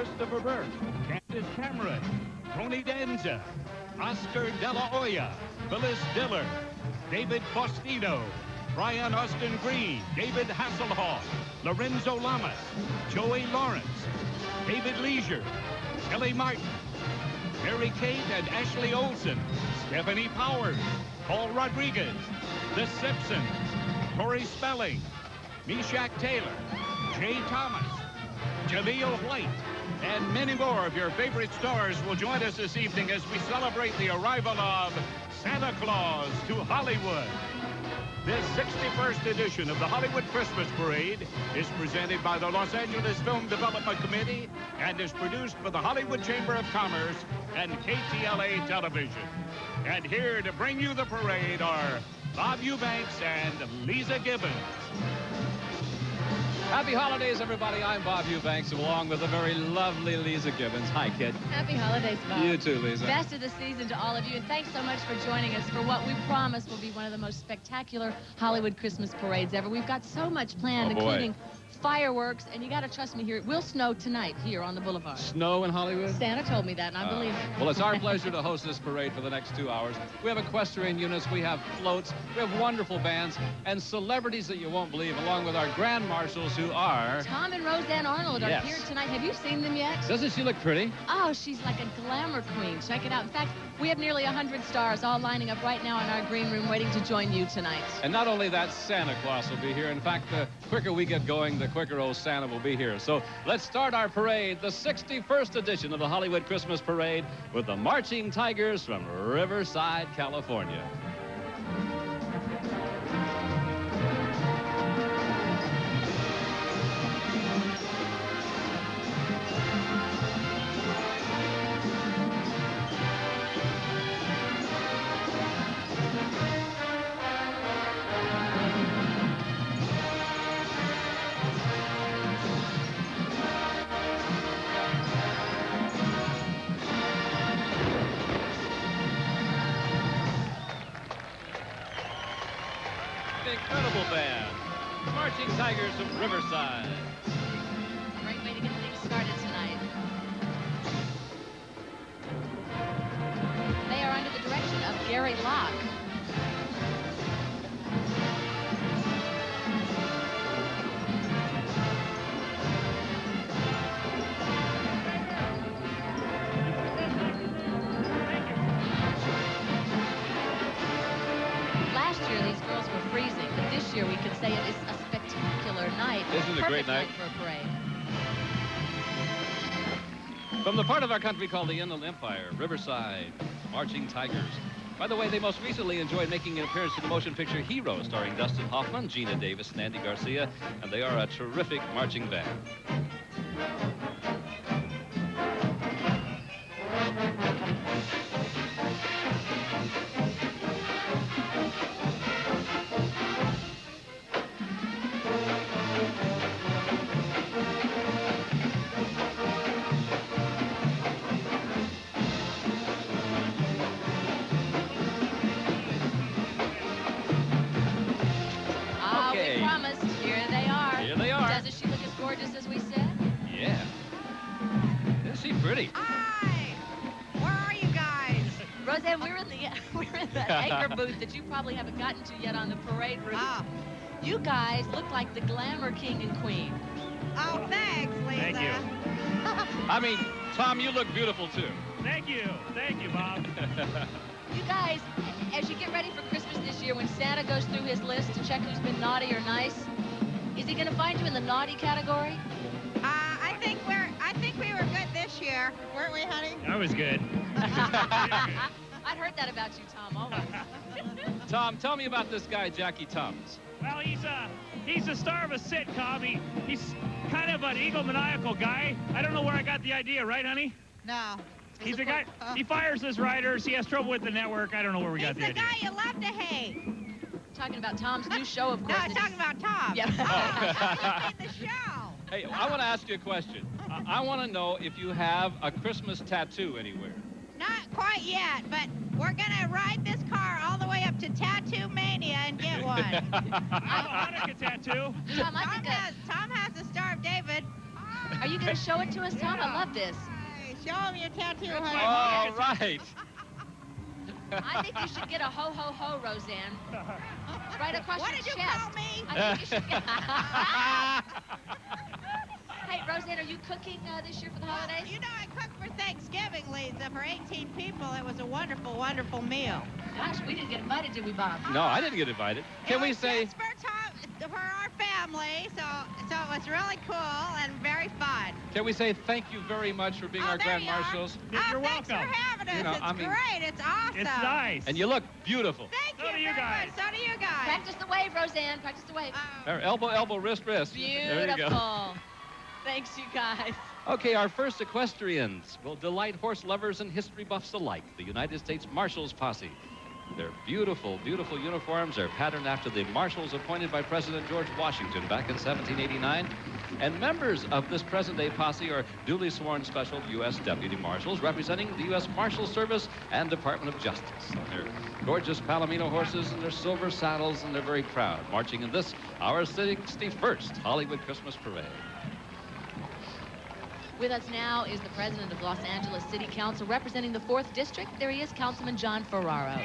Christopher Burke, Candace Cameron, Tony Danza, Oscar De La Hoya, Phyllis Diller, David Faustino, Brian Austin Green, David Hasselhoff, Lorenzo Lamas, Joey Lawrence, David Leisure, Kelly Martin, Mary Kate and Ashley Olsen, Stephanie Powers, Paul Rodriguez, The Simpsons, Tori Spelling, Meshack Taylor, Jay Thomas, Jaleel White, and many more of your favorite stars will join us this evening as we celebrate the arrival of Santa Claus to Hollywood. This 61st edition of the Hollywood Christmas Parade is presented by the Los Angeles Film Development Committee and is produced for the Hollywood Chamber of Commerce and KTLA Television. And here to bring you the parade are Bob Eubanks and Lisa Gibbons. Happy holidays, everybody. I'm Bob Eubanks, along with the very lovely Lisa Gibbons. Hi, kid. Happy holidays, Bob. You too, Lisa. Best of the season to all of you, and thanks so much for joining us for what we promise will be one of the most spectacular Hollywood Christmas parades ever. We've got so much planned, including fireworks, and you got to trust me here. It will snow tonight here on the boulevard. Snow in Hollywood? Santa told me that, and I believe it. Well, it's our pleasure to host this parade for the next 2 hours. We have equestrian units, we have floats, we have wonderful bands, and celebrities that you won't believe, along with our grand marshals who are... Tom and Roseanne Arnold are here tonight. Have you seen them yet? Doesn't she look pretty? Oh, she's like a glamour queen. Check it out. In fact, we have nearly 100 stars all lining up right now in our green room waiting to join you tonight. And not only that, Santa Claus will be here. In fact, the quicker we get going, the quicker old Santa will be here. So let's start our parade, the 61st edition of the Hollywood Christmas Parade, with the Marching Tigers from Riverside, California. Incredible band, Marching Tigers from Riverside. Great way to get things started tonight. They are under the direction of Gary Locke. Freezing, but this year we can say it is a spectacular night. This is a great night for a parade. From the part of our country called the Inland Empire, Riverside, Marching Tigers. By the way, they most recently enjoyed making an appearance in the motion picture Hero, starring Dustin Hoffman, Gina Davis, and Andy Garcia, and they are a terrific marching band. As we said? Yeah. Isn't she pretty? Hi! Where are you guys? Roseanne, we're in the anchor booth that you probably haven't gotten to yet on the parade route. Oh. You guys look like the glamour king and queen. Oh, thanks, Lisa. Thank you. I mean, Tom, you look beautiful, too. Thank you, Bob. You guys, as you get ready for Christmas this year, when Santa goes through his list to check who's been naughty or nice, is he going to find you in the naughty category? I think we were good this year, weren't we, honey? I was good. I'd heard that about you, Tom, always. Tom, tell me about this guy, Jackie Thomas. Well, he's the star of a sitcom. He's kind of an egomaniacal guy. I don't know where I got the idea, right, honey? No. He's a guy, he fires his writers. He has trouble with the network. I don't know where we got the idea. He's the guy you love to hate. Talking about Tom's new show, of course. No, I'm talking about Tom. Yeah. Oh, he's in the show. Hey, I want to ask you a question. I want to know if you have a Christmas tattoo anywhere. Not quite yet, but we're going to ride this car all the way up to Tattoo Mania and get one. I have a Hanukkah tattoo. Tom, Tom has the Star of David. Are you you going to show it to us, Tom? I love this. Hey, show him your tattoo, honey. All right. I think you should get a ho-ho-ho, Roseanne. Right across What your did you chest. call me? I think you should get... Hey, Roseanne, are you cooking this year for the holidays? You know, I cooked for Thanksgiving, Lisa, for 18 people. It was a wonderful, wonderful meal. Gosh, we didn't get invited, did we, Bob? No, I didn't get invited. Can we say... Just for our family, so it was really cool and very fun. Can we say thank you very much for being our there Grand you are. Marshals? You're Thanks welcome. for having us. You know, It's I mean, great. It's awesome. It's nice. And you look beautiful. Thank So you do you very guys. much. So do you guys. Practice the wave, Roseanne. Practice the wave. There, elbow, elbow, wrist, wrist. There you go. Beautiful. Thanks, you guys. Okay, our first equestrians will delight horse lovers and history buffs alike, the United States Marshals Posse. Their beautiful, beautiful uniforms are patterned after the marshals appointed by President George Washington back in 1789. And members of this present-day posse are duly sworn special U.S. deputy marshals representing the U.S. Marshal Service and Department of Justice. And they're gorgeous Palomino horses and their silver saddles, and they're very proud, marching in this, our 61st Hollywood Christmas Parade. With us now is the president of Los Angeles City Council representing the 4th District. There he is, Councilman John Ferraro.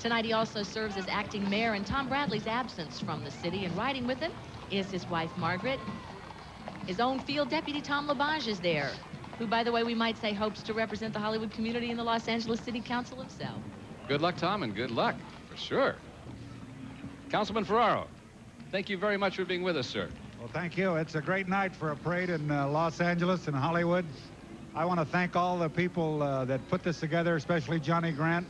Tonight he also serves as acting mayor in Tom Bradley's absence from the city, and riding with him is his wife, Margaret. His own field deputy, Tom LaBonge, is there, who, by the way, we might say hopes to represent the Hollywood community in the Los Angeles City Council himself. Good luck, Tom, and good luck, for sure. Councilman Ferraro, thank you very much for being with us, sir. Well, thank you. It's a great night for a parade in Los Angeles and Hollywood. I want to thank all the people that put this together, especially Johnny Grant.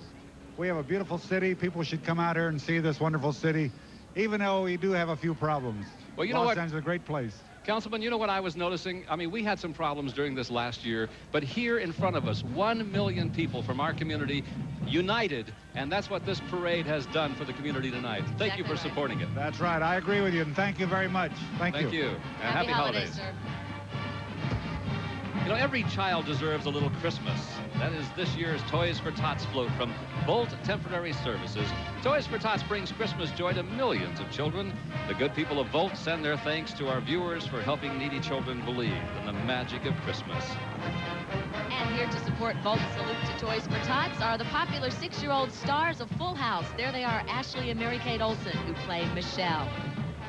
We have a beautiful city. People should come out here and see this wonderful city, even though we do have a few problems. Well, you know Los what? Angeles is a great place. Councilman, you know what I was noticing? I mean, we had some problems during this last year, but here in front of us, 1 million people from our community united, and that's what this parade has done for the community tonight. Thank you for Exactly right. supporting it. That's right. I agree with you, and thank you very much. Thank you. And happy holidays. sir. You know, every child deserves a little Christmas. That is this year's Toys for Tots float from Bolt Temporary Services. Toys for Tots brings Christmas joy to millions of children. The good people of Bolt send their thanks to our viewers for helping needy children believe in the magic of Christmas. And here to support Volt's salute to Toys for Tots are the popular 6-year-old stars of Full House. There they are, Ashley and Mary-Kate Olsen, who play Michelle.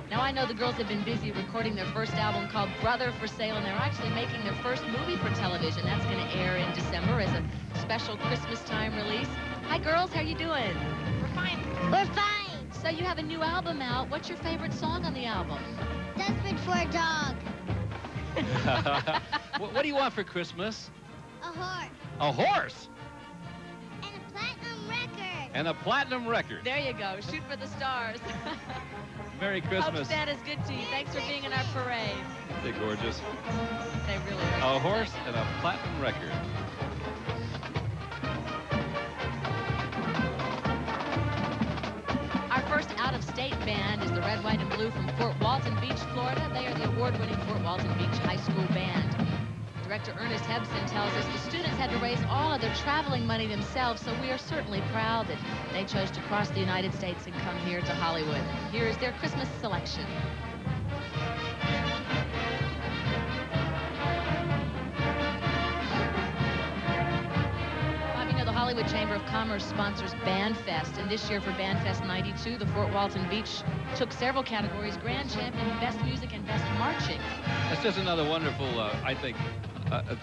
Now, I know the girls have been busy recording their first album called Brother for Sale, and they're actually making their first movie for television. That's going to air in December as a special Christmas time release. Hi, girls. How you doing? We're fine. We're fine. So you have a new album out. What's your favorite song on the album? Desperate for a dog. What do you want for Christmas? A horse. A horse And a platinum record. and a platinum record. There you go. Shoot for the stars. Merry Hope Christmas. Santa's good to you. Thanks for being in our parade. They're gorgeous. They really are. A horse and a platinum record. Our first out-of-state band is the Red, White, and Blue from Fort Walton Beach, Florida. They are the award-winning Fort Walton Beach High School band. Director Ernest Hebson tells us the students had to raise all of their traveling money themselves, so we are certainly proud that they chose to cross the United States and come here to Hollywood. Here is their Christmas selection. Bob, you know the Hollywood Chamber of Commerce sponsors Band Fest, and this year for Band Fest 92, the Fort Walton Beach took several categories: Grand Champion, Best Music, and Best Marching. That's just another wonderful, I think,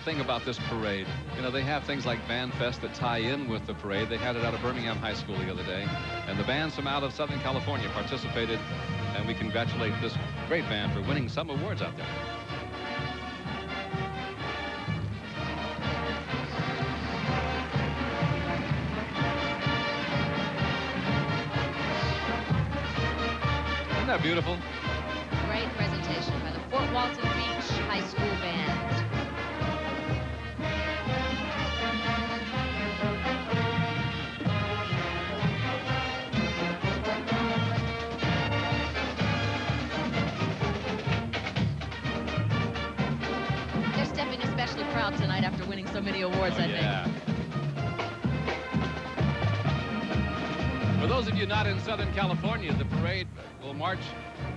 thing about this parade. You know, they have things like Band Fest that tie in with the parade. They had it out of Birmingham High School the other day, and the bands from out of Southern California participated, and we congratulate this great band for winning some awards out there. Isn't that beautiful? Great presentation by the Fort Walton Beach High School Band. They're stepping especially proud tonight after winning so many awards, I think. For those of you not in Southern California, the parade will march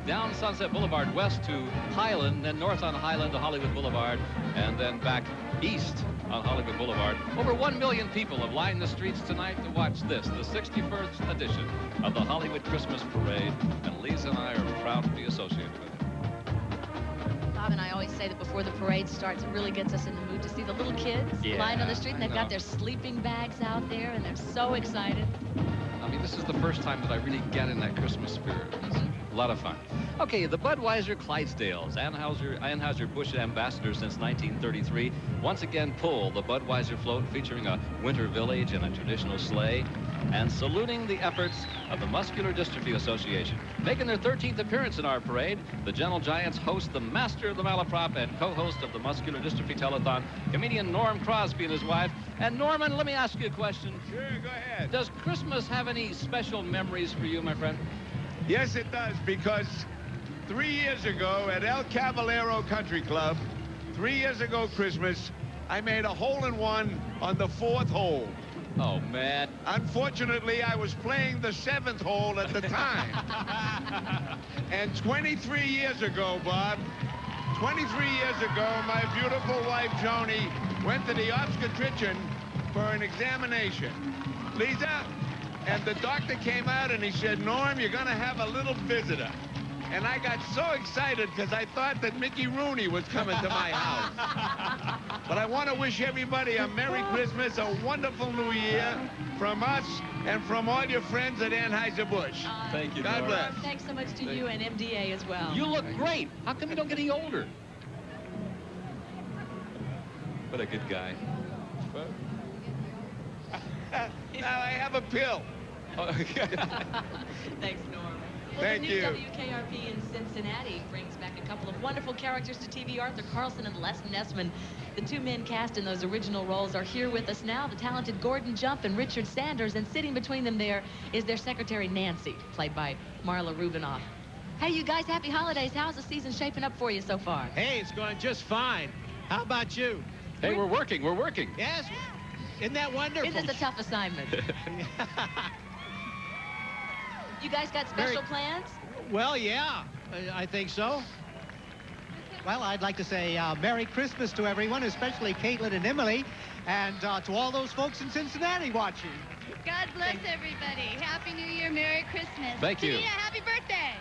down Sunset Boulevard west to Highland, then north on Highland to Hollywood Boulevard, and then back east on Hollywood Boulevard. Over 1 million people have lined the streets tonight to watch this, the 61st edition of the Hollywood Christmas Parade, and Lisa and I are proud to be associated with it. Bob and I always say that before the parade starts, it really gets us in the mood to see the little kids lying on the street, and they've got their sleeping bags out there, and they're so excited. I mean, this is the first time that I really get in that Christmas spirit. It's a lot of fun. Okay, the Budweiser Clydesdales, Anheuser-Busch ambassadors since 1933, once again pull the Budweiser float featuring a winter village and a traditional sleigh, and saluting the efforts of the Muscular Dystrophy Association. Making their 13th appearance in our parade, the Gentle Giants host the master of the malaprop and co-host of the Muscular Dystrophy Telethon, comedian Norm Crosby and his wife. And Norman, let me ask you a question. Sure, go ahead. Does Christmas have any special memories for you, my friend? Yes, it does, because 3 years ago at El Caballero Country Club, 3 years ago Christmas, I made a hole-in-one on the 4th hole. Oh, man. Unfortunately, I was playing the 7th hole at the time. And 23 years ago, Bob, 23 years ago, my beautiful wife, Joni, went to the obstetrician for an examination. Lisa, and the doctor came out and he said, Norm, you're going to have a little visitor. And I got so excited because I thought that Mickey Rooney was coming to my house. But I want to wish everybody a Merry Christmas, a wonderful New Year from us and from all your friends at Anheuser-Busch. Thank you, God Norm. bless. Thanks so much to you and MDA as well. You look great. How come you don't get any older? What a good guy. Now I have a pill. Thanks, Norm. Well, Thank the new you. WKRP in Cincinnati brings back a couple of wonderful characters to TV. Arthur Carlson and Les Nessman. The two men cast in those original roles are here with us now. The talented Gordon Jump and Richard Sanders. And sitting between them there is their secretary, Nancy, played by Marla Rubinoff. Hey, you guys, happy holidays. How's the season shaping up for you so far? Hey, it's going just fine. How about you? Hey, we're working. Yes. Isn't that wonderful? It is a tough assignment. You guys got special plans? Well, yeah, I think so. Well, I'd like to say Merry Christmas to everyone, especially Caitlin and Emily, and to all those folks in Cincinnati watching. God bless everybody. Happy New Year, Merry Christmas. Thank you. Tia, happy birthday.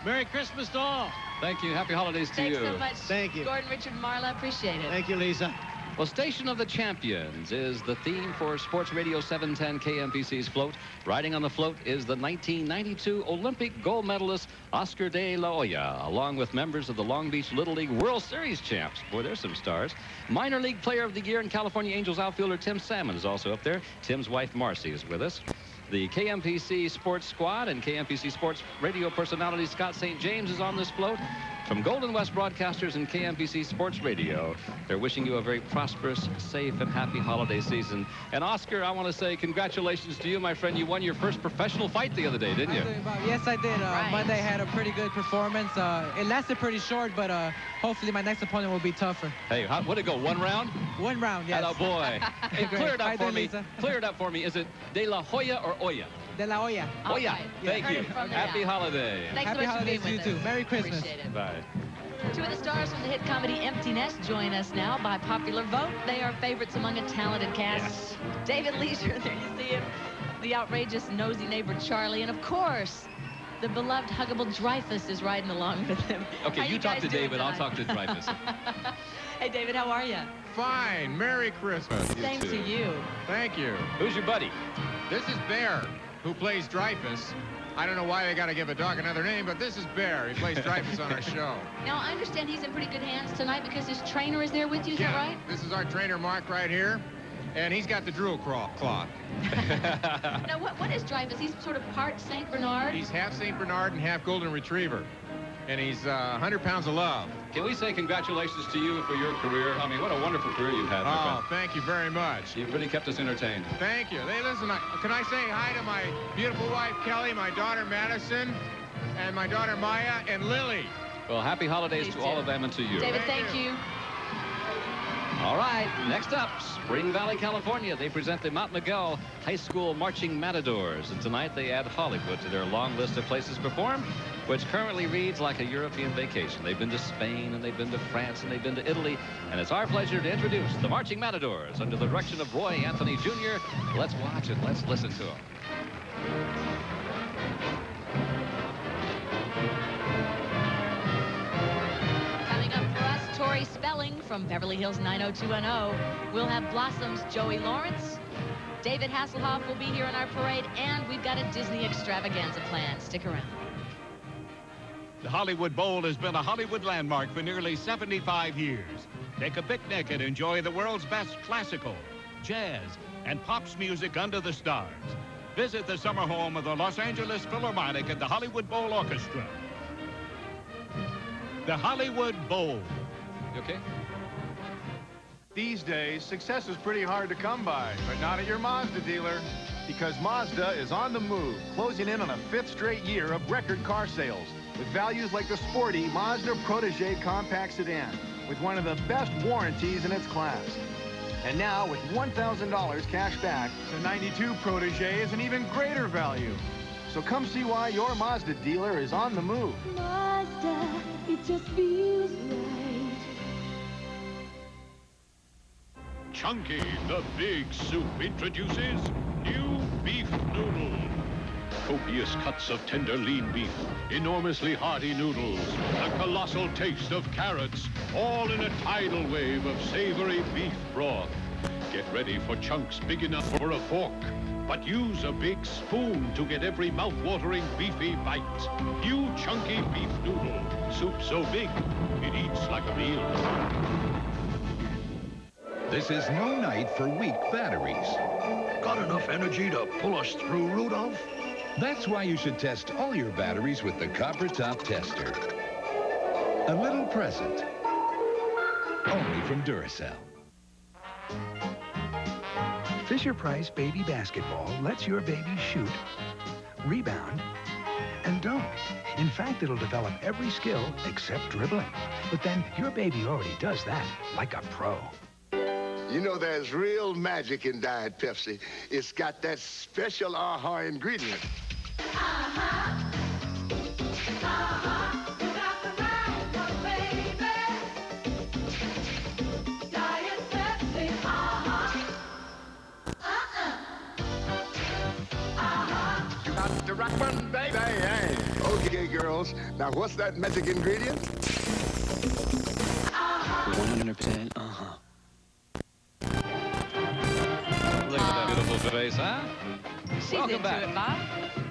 Merry Christmas to all. Thank you. Happy holidays to Thanks you. so much. Thank you. Gordon, Richard, and Marla, appreciate it. Thank you, Lisa. Well, Station of the Champions is the theme for Sports Radio 710 KMPC's float. Riding on the float is the 1992 Olympic gold medalist Oscar de la Hoya, along with members of the Long Beach Little League World Series champs. Boy, there's some stars. Minor League Player of the Year and California Angels outfielder Tim Salmon is also up there. Tim's wife, Marcy, is with us. The KMPC Sports Squad and KMPC Sports Radio personality Scott St. James is on this float. From Golden West Broadcasters and KMPC Sports Radio, they're wishing you a very prosperous, safe, and happy holiday season. And Oscar, I want to say congratulations to you, my friend. You won your first professional fight the other day, didn't you? Yes, I did. Right. Monday had a pretty good performance. It lasted pretty short, but hopefully my next opponent will be tougher. Hey, what'd it go, 1 round? 1 round, yes. Oh, boy. Hey, Great. clear it up Hi for there, me. Lisa. Clear it up for me. Is it De La Hoya or Oya? De La Hoya. All Oya. right. Thank Heard you. it from the Happy mouth. holiday. Thanks Happy so much for being holidays to you with too. us. Merry Christmas. Appreciate it. Bye. Two of the stars from the hit comedy Empty Nest join us now by popular vote. They are favorites among a talented cast. Yes. David Leisure, there you see him. The outrageous nosy neighbor Charlie. And of course, the beloved huggable Dreyfus is riding along with him. Okay, How you talk guys to doing David. I'll tonight? talk to Dreyfus. Hey, David, how are you? Fine. Merry Christmas. Same to you. Thank you. Who's your buddy? This is Bear, who plays Dreyfus. I don't know why they got to give a dog another name, but this is Bear. He plays Dreyfus on our show. Now, I understand he's in pretty good hands tonight because his trainer is there with you. Is that right? This is our trainer, Mark, right here. And he's got the drool cloth. Now, what is Dreyfus? He's sort of part St. Bernard? He's half St. Bernard and half Golden Retriever. And he's 100 pounds of love. Can we say congratulations to you for your career? I mean, what a wonderful career you've had. my Oh, friend. thank you very much. You've really kept us entertained. Thank you. Hey, listen, can I say hi to my beautiful wife, Kelly, my daughter, Madison, and my daughter, Maya, and Lily? Well, happy holidays Please to do. all of them and to you. David, thank Thank you. All right, next up, Spring Valley, California. They present the Mount Miguel High School Marching Matadors. And tonight they add Hollywood to their long list of places to perform, which currently reads like a European vacation. They've been to Spain, and they've been to France, and they've been to Italy. And it's our pleasure to introduce the Marching Matadors under the direction of Roy Anthony Jr. Let's watch it. Let's listen to them. Tori Spelling from Beverly Hills 90210. We'll have Blossom's Joey Lawrence. David Hasselhoff will be here in our parade, and we've got a Disney extravaganza planned. Stick around. The Hollywood Bowl has been a Hollywood landmark for nearly 75 years. Take a picnic and enjoy the world's best classical, jazz, and pops music under the stars. Visit the summer home of the Los Angeles Philharmonic and the Hollywood Bowl Orchestra. The Hollywood Bowl. You okay? These days, success is pretty hard to come by, but not at your Mazda dealer, because Mazda is on the move, closing in on a 5th straight year of record car sales, with values like the sporty Mazda Protege compact sedan, with one of the best warranties in its class. And now, with $1,000 cash back, the 92 Protege is an even greater value. So come see why your Mazda dealer is on the move. Mazda, it just feels right. Chunky, the big soup, introduces new beef noodle. Copious cuts of tender lean beef, enormously hearty noodles, the colossal taste of carrots, all in a tidal wave of savory beef broth. Get ready for chunks big enough for a fork, but use a big spoon to get every mouth-watering beefy bite. New chunky beef noodle, soup so big, it eats like a meal. This is no night for weak batteries. Got enough energy to pull us through, Rudolph? That's why you should test all your batteries with the Copper Top Tester. A little present. Only from Duracell. Fisher-Price Baby Basketball lets your baby shoot, rebound, and dunk. In fact, it'll develop every skill except dribbling. But then your baby already does that like a pro. You know, there's real magic in Diet Pepsi. It's got that special aha ingredient. Uh-huh. Uh-huh. You got the right one, baby. Diet Pepsi. Uh-huh. Uh-uh. You got the right one, baby. Hey. Okay, girls. Now, what's that magic ingredient? 100% uh-huh. Look at that beautiful face, huh? She's Welcome into back. it, Bob.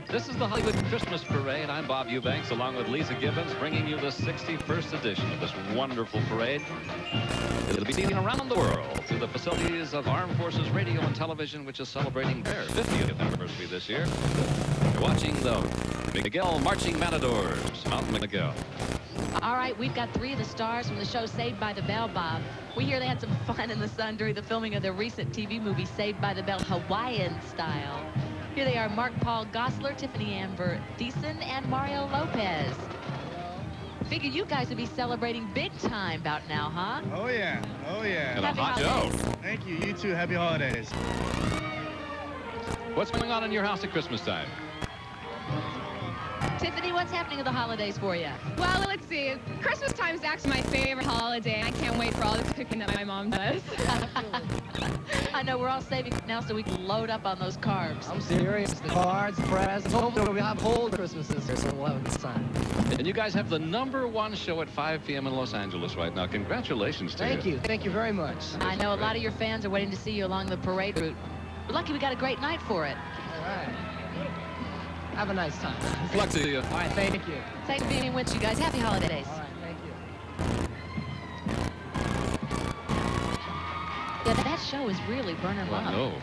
This is the Hollywood Christmas Parade. I'm Bob Eubanks, along with Lisa Gibbons, bringing you the 61st edition of this wonderful parade. It'll be seen around the world through the facilities of Armed Forces Radio and Television, which is celebrating their 50th anniversary this year. You're watching the Miguel Marching Matadors, Mount Miguel. All right, we've got 3 of the stars from the show Saved by the Bell, Bob. We hear they had some fun in the sun during the filming of their recent TV movie, Saved by the Bell, Hawaiian style. Here they are, Mark Paul Gosselaar, Tiffany Amber Thiessen, and Mario Lopez. Figure you guys would be celebrating big time about now, huh? Oh, yeah. Oh, yeah. And a hot show. Thank you. You too. Happy holidays. What's going on in your house at Christmas time? Tiffany, what's happening with the holidays for you? Well, let's see. Christmas time is actually my favorite holiday. I can't wait for all this cooking that my mom does. I know, we're all saving now so we can load up on those carbs. I'm serious. The cards, presents. Hopefully we'll have whole Christmases here, so we'll have a good time. And you guys have the #1 show at 5 p.m. in Los Angeles right now. Congratulations to you. Thank you. Thank you very much. I know a lot of your fans are waiting to see you along the parade route. We're lucky we got a great night for it. All right. Have a nice time. Luck to you. All right, thank you. Thanks for being with you guys. Happy holidays. All right, thank you. Yeah, that show is really burning Well, love. no.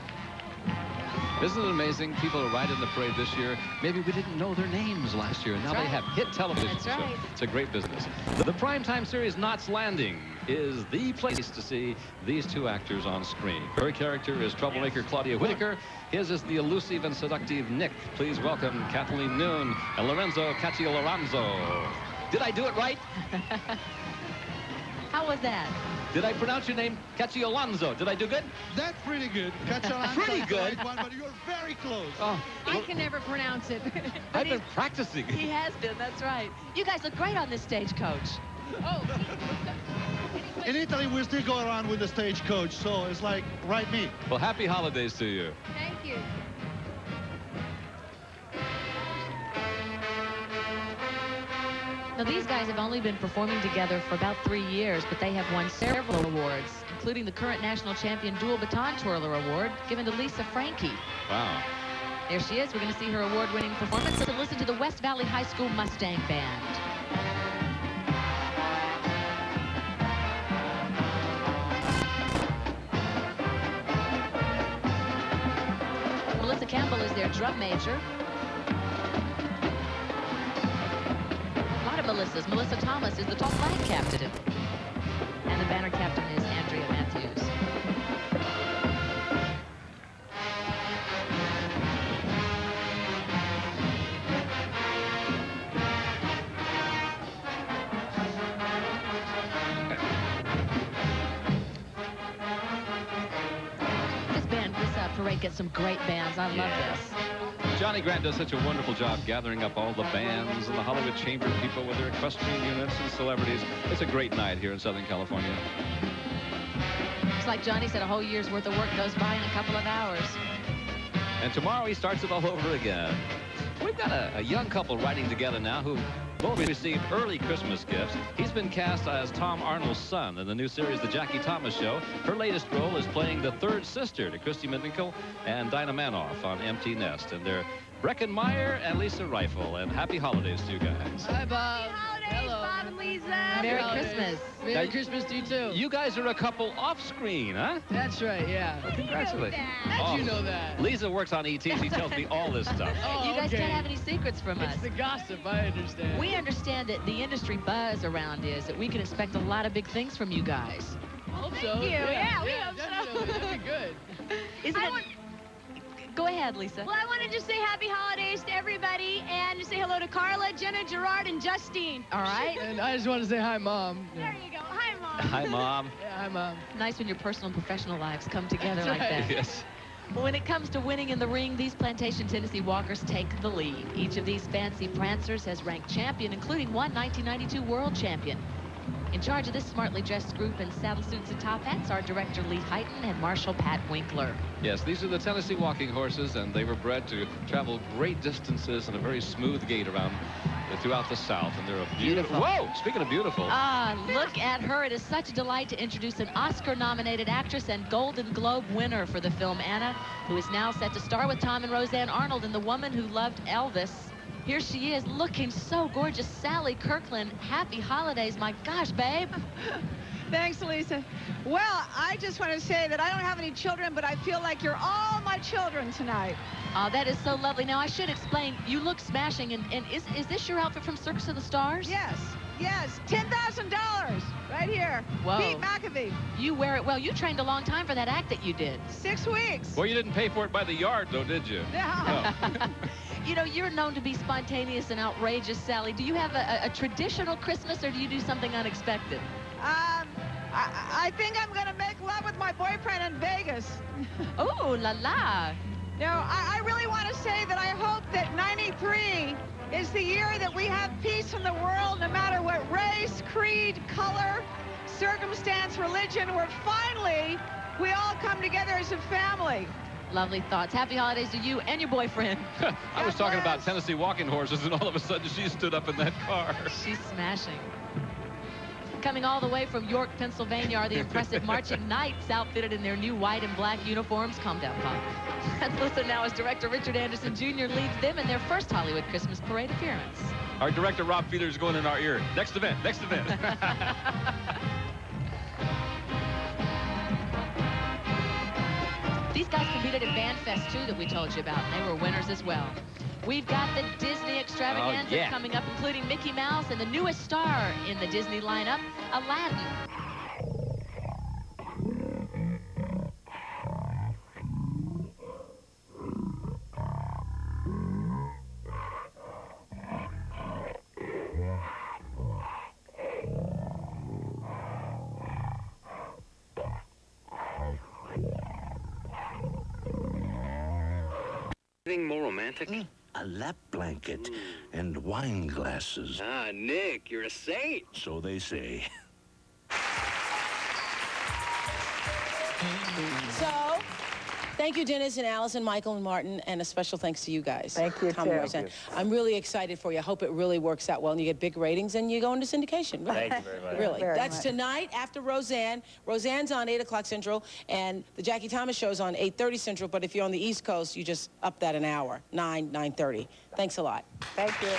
Isn't it amazing? People are riding the parade this year. Maybe we didn't know their names last year. Now That's they right. have hit television. That's right. It's a great business. The primetime series Knots Landing is the place to see these 2 actors on screen. Her character is troublemaker Claudia Whitaker. His is the elusive and seductive Nick. Please welcome Kathleen Noon and Lorenzo Caccioloranzo. Did I do it right? How was that? Did I pronounce your name Alonzo? Did I do good? That's pretty good. Pretty good. But you're very close. Oh, I can never pronounce it. I've been practicing. He has been, that's right. You guys look great on this stagecoach. Oh. In Italy, we still go around with the stagecoach, so it's like, right me. Well, happy holidays to you. Thank you. Now, these guys have only been performing together for about 3 years, but they have won several awards, including the current national champion dual baton twirler award given to Lisa Frankie. Wow. There she is. We're going to see her award-winning performance and listen to the West Valley High School Mustang Band. Melissa Campbell is their drum major. A lot of Melissas. Melissa Thomas is the tall flag captain. And the banner captain is Andrea Matthews. Parade gets some great bands. I love this. Johnny Grant does such a wonderful job gathering up all the bands and the Hollywood Chamber people with their equestrian units and celebrities. It's a great night here in Southern California. It's like Johnny said, a whole year's worth of work goes by in a couple of hours. And tomorrow he starts it all over again. We've got a young couple riding together now who both received early Christmas gifts. He's been cast as Tom Arnold's son in the new series, The Jackie Thomas Show. Her latest role is playing the third sister to Christy McNichol and Dinah Manoff on Empty Nest. And they're Brecken Meyer and Lisa Rifle. And happy holidays to you guys. Hi, Bob. Hello, Bob and Lisa. Merry Christmas. Merry Christmas to you, too. You guys are a couple off-screen, huh? That's right, yeah. Well, congratulations. How'd you know that? Lisa works on ET. She tells me all this stuff. Oh, you guys okay. can't have any secrets from us. It's the gossip, I understand. We understand that the industry buzz around is that we can expect a lot of big things from you guys. I hope so. Thank you. Yeah, we hope definitely. so. That'd be good. Isn't it? Go ahead, Lisa. Well, I want to just say happy holidays to everybody and say hello to Carla, Jenna, Gerard, and Justine. All right. And I just want to say hi, Mom. There you go. Hi, Mom. Hi, Mom. Yeah, hi, Mom. Nice when your personal and professional lives come together That's like right. that. Yes. Well, when it comes to winning in the ring, these Plantation, Tennessee walkers take the lead. Each of these fancy prancers has ranked champion, including one 1992 world champion. In charge of this smartly dressed group in saddle suits and top hats are director Lee Heighton and Marshal Pat Winkler. Yes, these are the Tennessee walking horses, and they were bred to travel great distances in a very smooth gait around throughout the South, and they're a beautiful. Whoa! Speaking of beautiful. Ah, look at her. It is such a delight to introduce an Oscar-nominated actress and Golden Globe winner for the film Anna, who is now set to star with Tom and Roseanne Arnold in The Woman Who Loved Elvis. Here she is, looking so gorgeous. Sally Kirkland, happy holidays. My gosh, babe. Thanks, Lisa. Well, I just want to say that I don't have any children, but I feel like you're all my children tonight. Oh, that is so lovely. Now, I should explain, you look smashing, and is this your outfit from Circus of the Stars? Yes, yes, $10,000 right here. Whoa. Pete McAfee. You wear it well. You trained a long time for that act that you did. 6 weeks. Well, you didn't pay for it by the yard, though, did you? No. You know, you're known to be spontaneous and outrageous, Sally. Do you have a traditional Christmas, or do you do something unexpected? I think I'm going to make love with my boyfriend in Vegas. Oh, la la. No, I really want to say that I hope that 93 is the year that we have peace in the world, no matter what race, creed, color, circumstance, religion, where finally we all come together as a family. Lovely thoughts. Happy holidays to you and your boyfriend. I was talking about Tennessee walking horses, and all of a sudden she stood up in that car. She's smashing. Coming all the way from York, Pennsylvania are the impressive Marching Knights, outfitted in their new white and black uniforms. Calm down, Pop. Let's listen now as director Richard Anderson Jr. leads them in their first Hollywood Christmas Parade appearance. Our director Rob Feeder is going in our ear. Next event, next event. These guys competed at Band Fest 2 that we told you about, and they were winners as well. We've got the Disney extravaganza coming up, including Mickey Mouse and the newest star in the Disney lineup, Aladdin. anything more romantic? A lap blanket and wine glasses. Ah, Nick, you're a saint. So they say. So, thank you, Dennis and Allison, Michael and Martin, and a special thanks to you guys. Thank you, Tom too. and Roseanne. I'm really excited for you. I hope it really works out well and you get big ratings and you go into syndication. Really. Thank you very much. Really. Very That's much. tonight after Roseanne. Roseanne's on 8 o'clock Central, and the Jackie Thomas Show's on 8:30 Central, but if you're on the East Coast, you just up that an hour, 9:30. Thanks a lot. Thank you.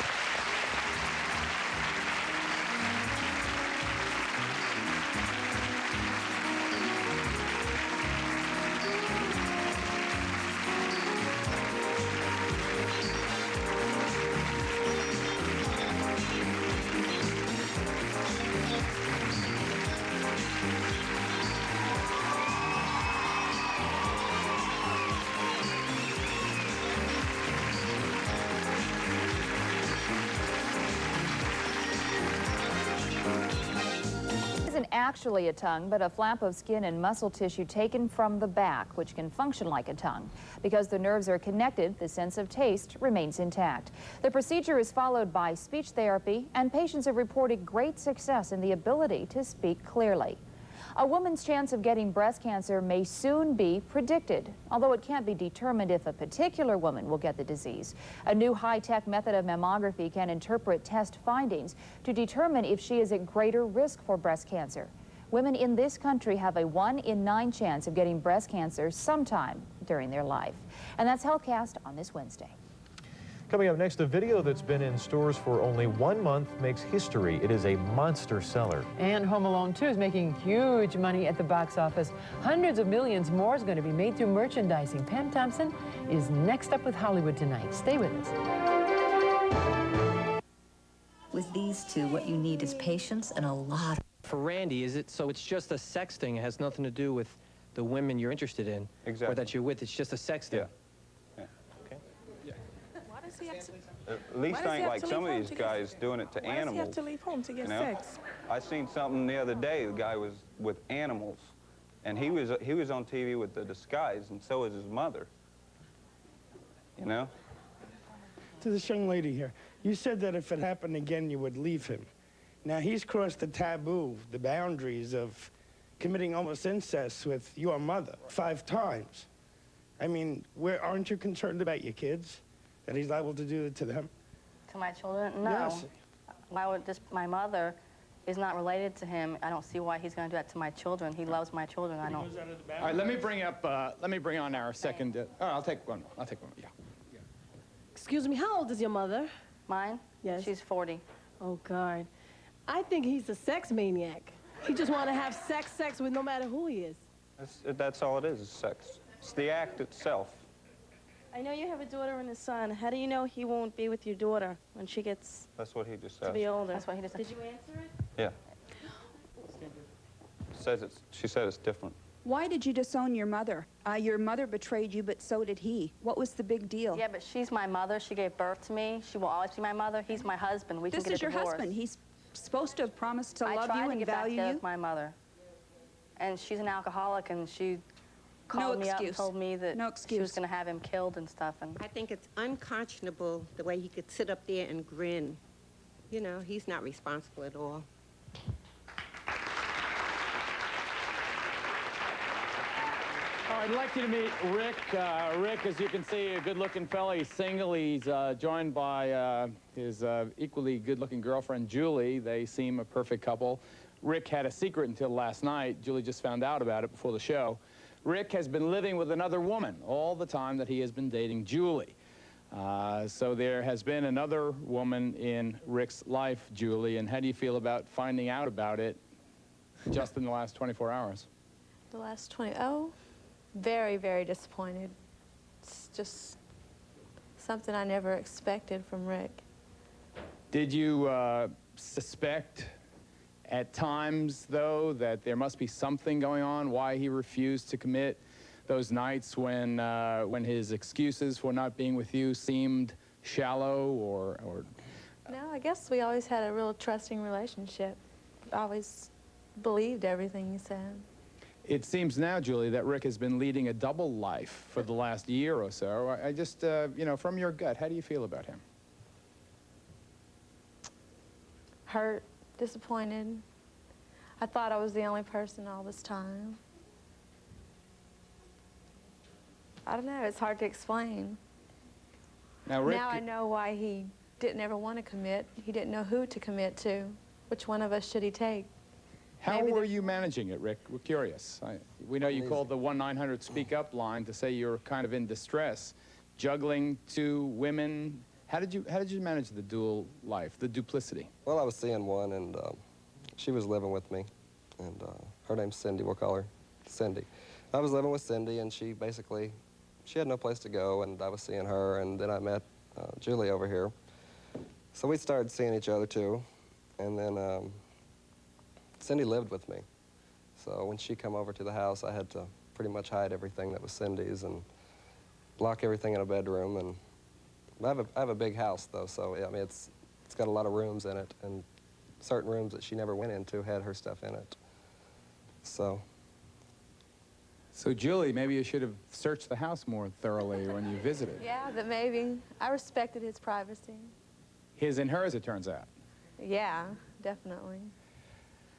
Isn't actually a tongue, but a flap of skin and muscle tissue taken from the back, which can function like a tongue. Because the nerves are connected, the sense of taste remains intact. The procedure is followed by speech therapy, and patients have reported great success in the ability to speak clearly. A woman's chance of getting breast cancer may soon be predicted, although it can't be determined if a particular woman will get the disease. A new high-tech method of mammography can interpret test findings to determine if she is at greater risk for breast cancer. Women in this country have a 1 in 9 chance of getting breast cancer sometime during their life. And that's HealthCast on this Wednesday. Coming up next, a video that's been in stores for only 1 month makes history. It is a monster seller. And Home Alone 2 is making huge money at the box office. Hundreds of millions more is going to be made through merchandising. Pam Thompson is next up with Hollywood tonight. Stay with us. With these two, what you need is patience and a lot. For Randy, is it so it's just a sex thing? It has nothing to do with the women you're interested in or that you're with. It's just a sex thing. At least ain't like some of these guys doing it to animals. Why does he have to leave home to get sex? I seen something the other day. The guy was with animals, and he was on TV with the disguise, and so was his mother. You know. To this young lady here, you said that if it happened again, you would leave him. Now he's crossed the taboo, the boundaries of committing almost incest with your mother 5 times. I mean, aren't you concerned about your kids? That he's liable to do it to them? To my children? No. Yes. Why would my mother is not related to him. I don't see why he's going to do that to my children. He loves my children. I don't. All right, let me bring on our second. I'll take one. Yeah. Excuse me, how old is your mother? Mine? Yes. She's 40. Oh, God. I think he's a sex maniac. He just want to have sex with no matter who he is. That's all it is sex. It's the act itself. I know you have a daughter and a son. How do you know he won't be with your daughter when she gets That's what he just to said. be older? That's what he just said. Did you answer it? Yeah. She said it's different. Why did you disown your mother? Your mother betrayed you, but so did he. What was the big deal? Yeah, but she's my mother. She gave birth to me. She will always be my mother. He's my husband. We can get a divorce. This is your husband. He's supposed to have promised to love you and I tried to get back value together you. with my mother. And she's an alcoholic, and she called me up and told me that she was going to have him killed and stuff. And I think it's unconscionable the way he could sit up there and grin. You know, he's not responsible at all. I'd like you to meet Rick. Rick, as you can see, a good-looking fella. He's single. He's joined by his equally good-looking girlfriend, Julie. They seem a perfect couple. Rick had a secret until last night. Julie just found out about it before the show. Rick has been living with another woman all the time that he has been dating Julie. So there has been another woman in Rick's life, Julie. And how do you feel about finding out about it just in the last 24 hours? The last 20, oh, very, very disappointed. It's just something I never expected from Rick. Did you suspect at times, though, that there must be something going on, why he refused to commit those nights when his excuses for not being with you seemed shallow or... No, I guess we always had a real trusting relationship. Always believed everything he said. It seems now, Julie, that Rick has been leading a double life for the last year or so. I just, you know, from your gut, how do you feel about him? Hurt, disappointed. I thought I was the only person all this time. I don't know, it's hard to explain. Now, Rick, now I know why he didn't ever want to commit. He didn't know who to commit to. Which one of us should he take? how were you managing it, Rick? We're curious. We know you called the 1-900-SPEAK-UP line to say you're kind of in distress, juggling two women. How did you manage the dual life, the duplicity? Well, I was seeing one, and she was living with me, and her name's Cindy. We'll call her Cindy. I was living with Cindy, and she had no place to go, and I was seeing her, and then I met Julie over here. So we started seeing each other, too, and then Cindy lived with me. So when she come over to the house, I had to pretty much hide everything that was Cindy's and lock everything in a bedroom. And I have a big house, though, so I mean, it's got a lot of rooms in it, and certain rooms that she never went into had her stuff in it. So Julie, maybe you should have searched the house more thoroughly when you visited. Yeah, but maybe. I respected his privacy. His and hers, it turns out. Yeah, definitely.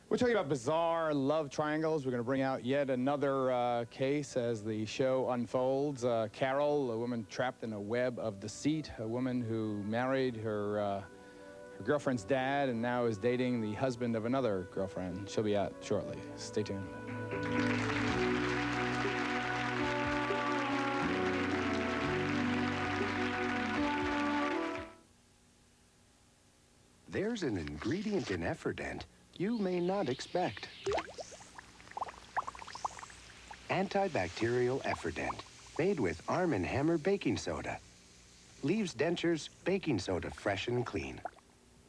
We're talking about bizarre love triangles. We're going to bring out yet another case as the show unfolds. Carol, a woman trapped in a web of deceit, a woman who married her girlfriend's dad and now is dating the husband of another girlfriend. She'll be out shortly. Stay tuned. There's an ingredient in Efferdent you may not expect. Antibacterial Efferdent, made with Arm & Hammer baking soda. Leaves dentures baking soda fresh and clean.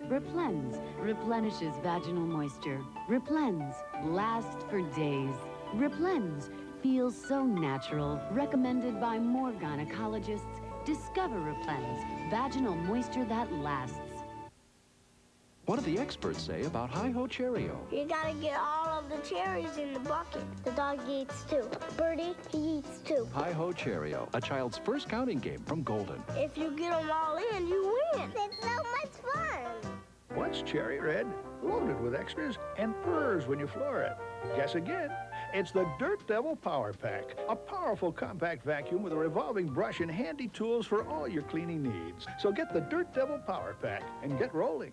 Replens replenishes vaginal moisture. Replens lasts for days. Replens feels so natural. Recommended by more gynecologists. Discover Replens, vaginal moisture that lasts. What do the experts say about Hi-Ho Cheerio? You gotta get all of the cherries in the bucket. The dog eats too. Birdie, he eats too. Hi-Ho Cheerio, a child's first counting game from Golden. If you get them all in, you win. It's so much fun. What's Cherry Red? Loaded with extras and purrs when you floor it. Guess again. It's the Dirt Devil Power Pack, a powerful compact vacuum with a revolving brush and handy tools for all your cleaning needs. So get the Dirt Devil Power Pack and get rolling.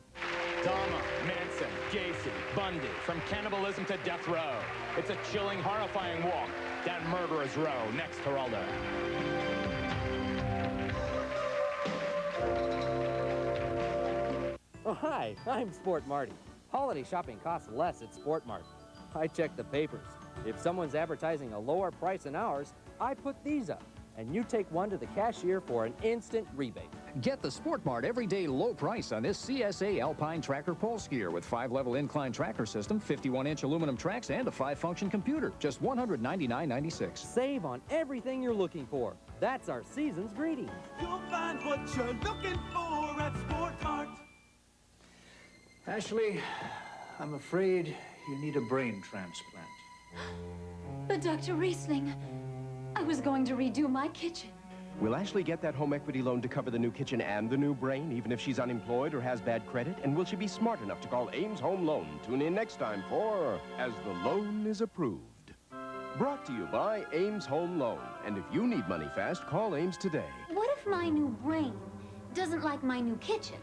Dahmer, Manson, Gacy, Bundy, from cannibalism to death row. It's a chilling, horrifying walk down Murderer's Row, next Geraldo. Oh, hi, I'm Sport Marty. Holiday shopping costs less at Sport Mart. I check the papers. If someone's advertising a lower price than ours, I put these up, and you take one to the cashier for an instant rebate. Get the Sport Mart everyday low price on this CSA Alpine Tracker pole skier with 5-level incline tracker system, 51-inch aluminum tracks, and a 5-function computer. Just $199.96. Save on everything you're looking for. That's our season's greetings. You'll find what you're looking for at Sport Mart. Ashley, I'm afraid you need a brain transplant. But Dr. Riesling, I was going to redo my kitchen. Will Ashley get that home equity loan to cover the new kitchen and the new brain, even if she's unemployed or has bad credit? And will she be smart enough to call Ames Home Loan? Tune in next time for As the Loan is Approved. Brought to you by Ames Home Loan. And if you need money fast, call Ames today. What if my new brain doesn't like my new kitchen?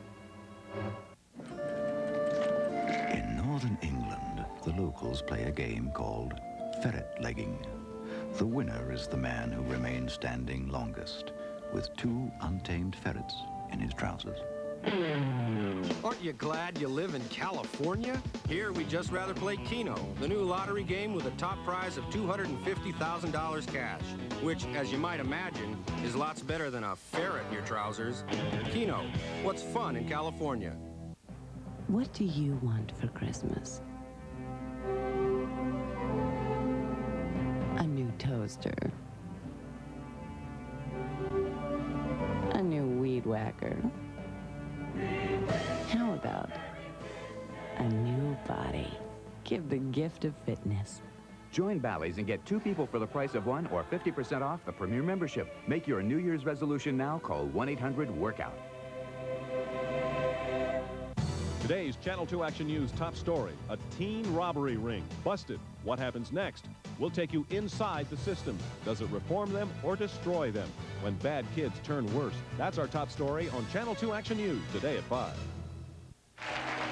In northern England, the locals play a game called ferret legging. The winner is the man who remains standing longest, with 2 untamed ferrets in his trousers. Aren't you glad you live in California? Here, we'd just rather play Keno, the new lottery game with a top prize of $250,000 cash, which, as you might imagine, is lots better than a ferret in your trousers. Keno, what's fun in California? What do you want for Christmas? A new toaster. A new weed whacker. How about a new body? Give the gift of fitness. Join Bally's and get 2 people for the price of 1 or 50% off the Premier membership. Make your New Year's resolution now. Call 1-800-WORKOUT. Today's Channel 2 Action News top story, a teen robbery ring busted. What happens next? We'll take you inside the system. Does it reform them or destroy them? When bad kids turn worse. That's our top story on Channel 2 Action News today at 5.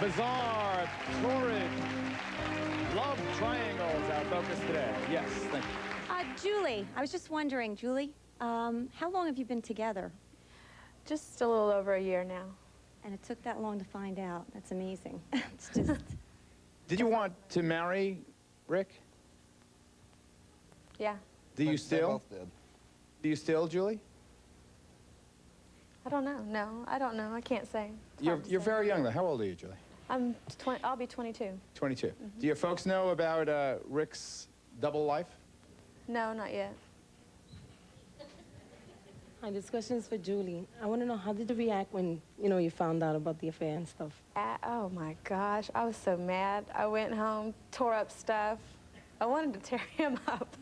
Bizarre, torrid, love triangles, our focus today. Yes, thank you. Julie, I was just wondering, Julie, how long have you been together? Just a little over a year now. And it took that long to find out. That's amazing. It's just... Did you want to marry Rick? Yeah. Do you They still? both did. Do you still, Julie? I don't know. No, I don't know. I can't say. You're very young, though. How old are you, Julie? I'm 20. I'll be 22. 22. Do your folks know about Rick's double life? No, not yet. Hi, this question is for Julie. I want to know, how did you react when, you found out about the affair and stuff? Oh, my gosh. I was so mad. I went home, tore up stuff. I wanted to tear him up.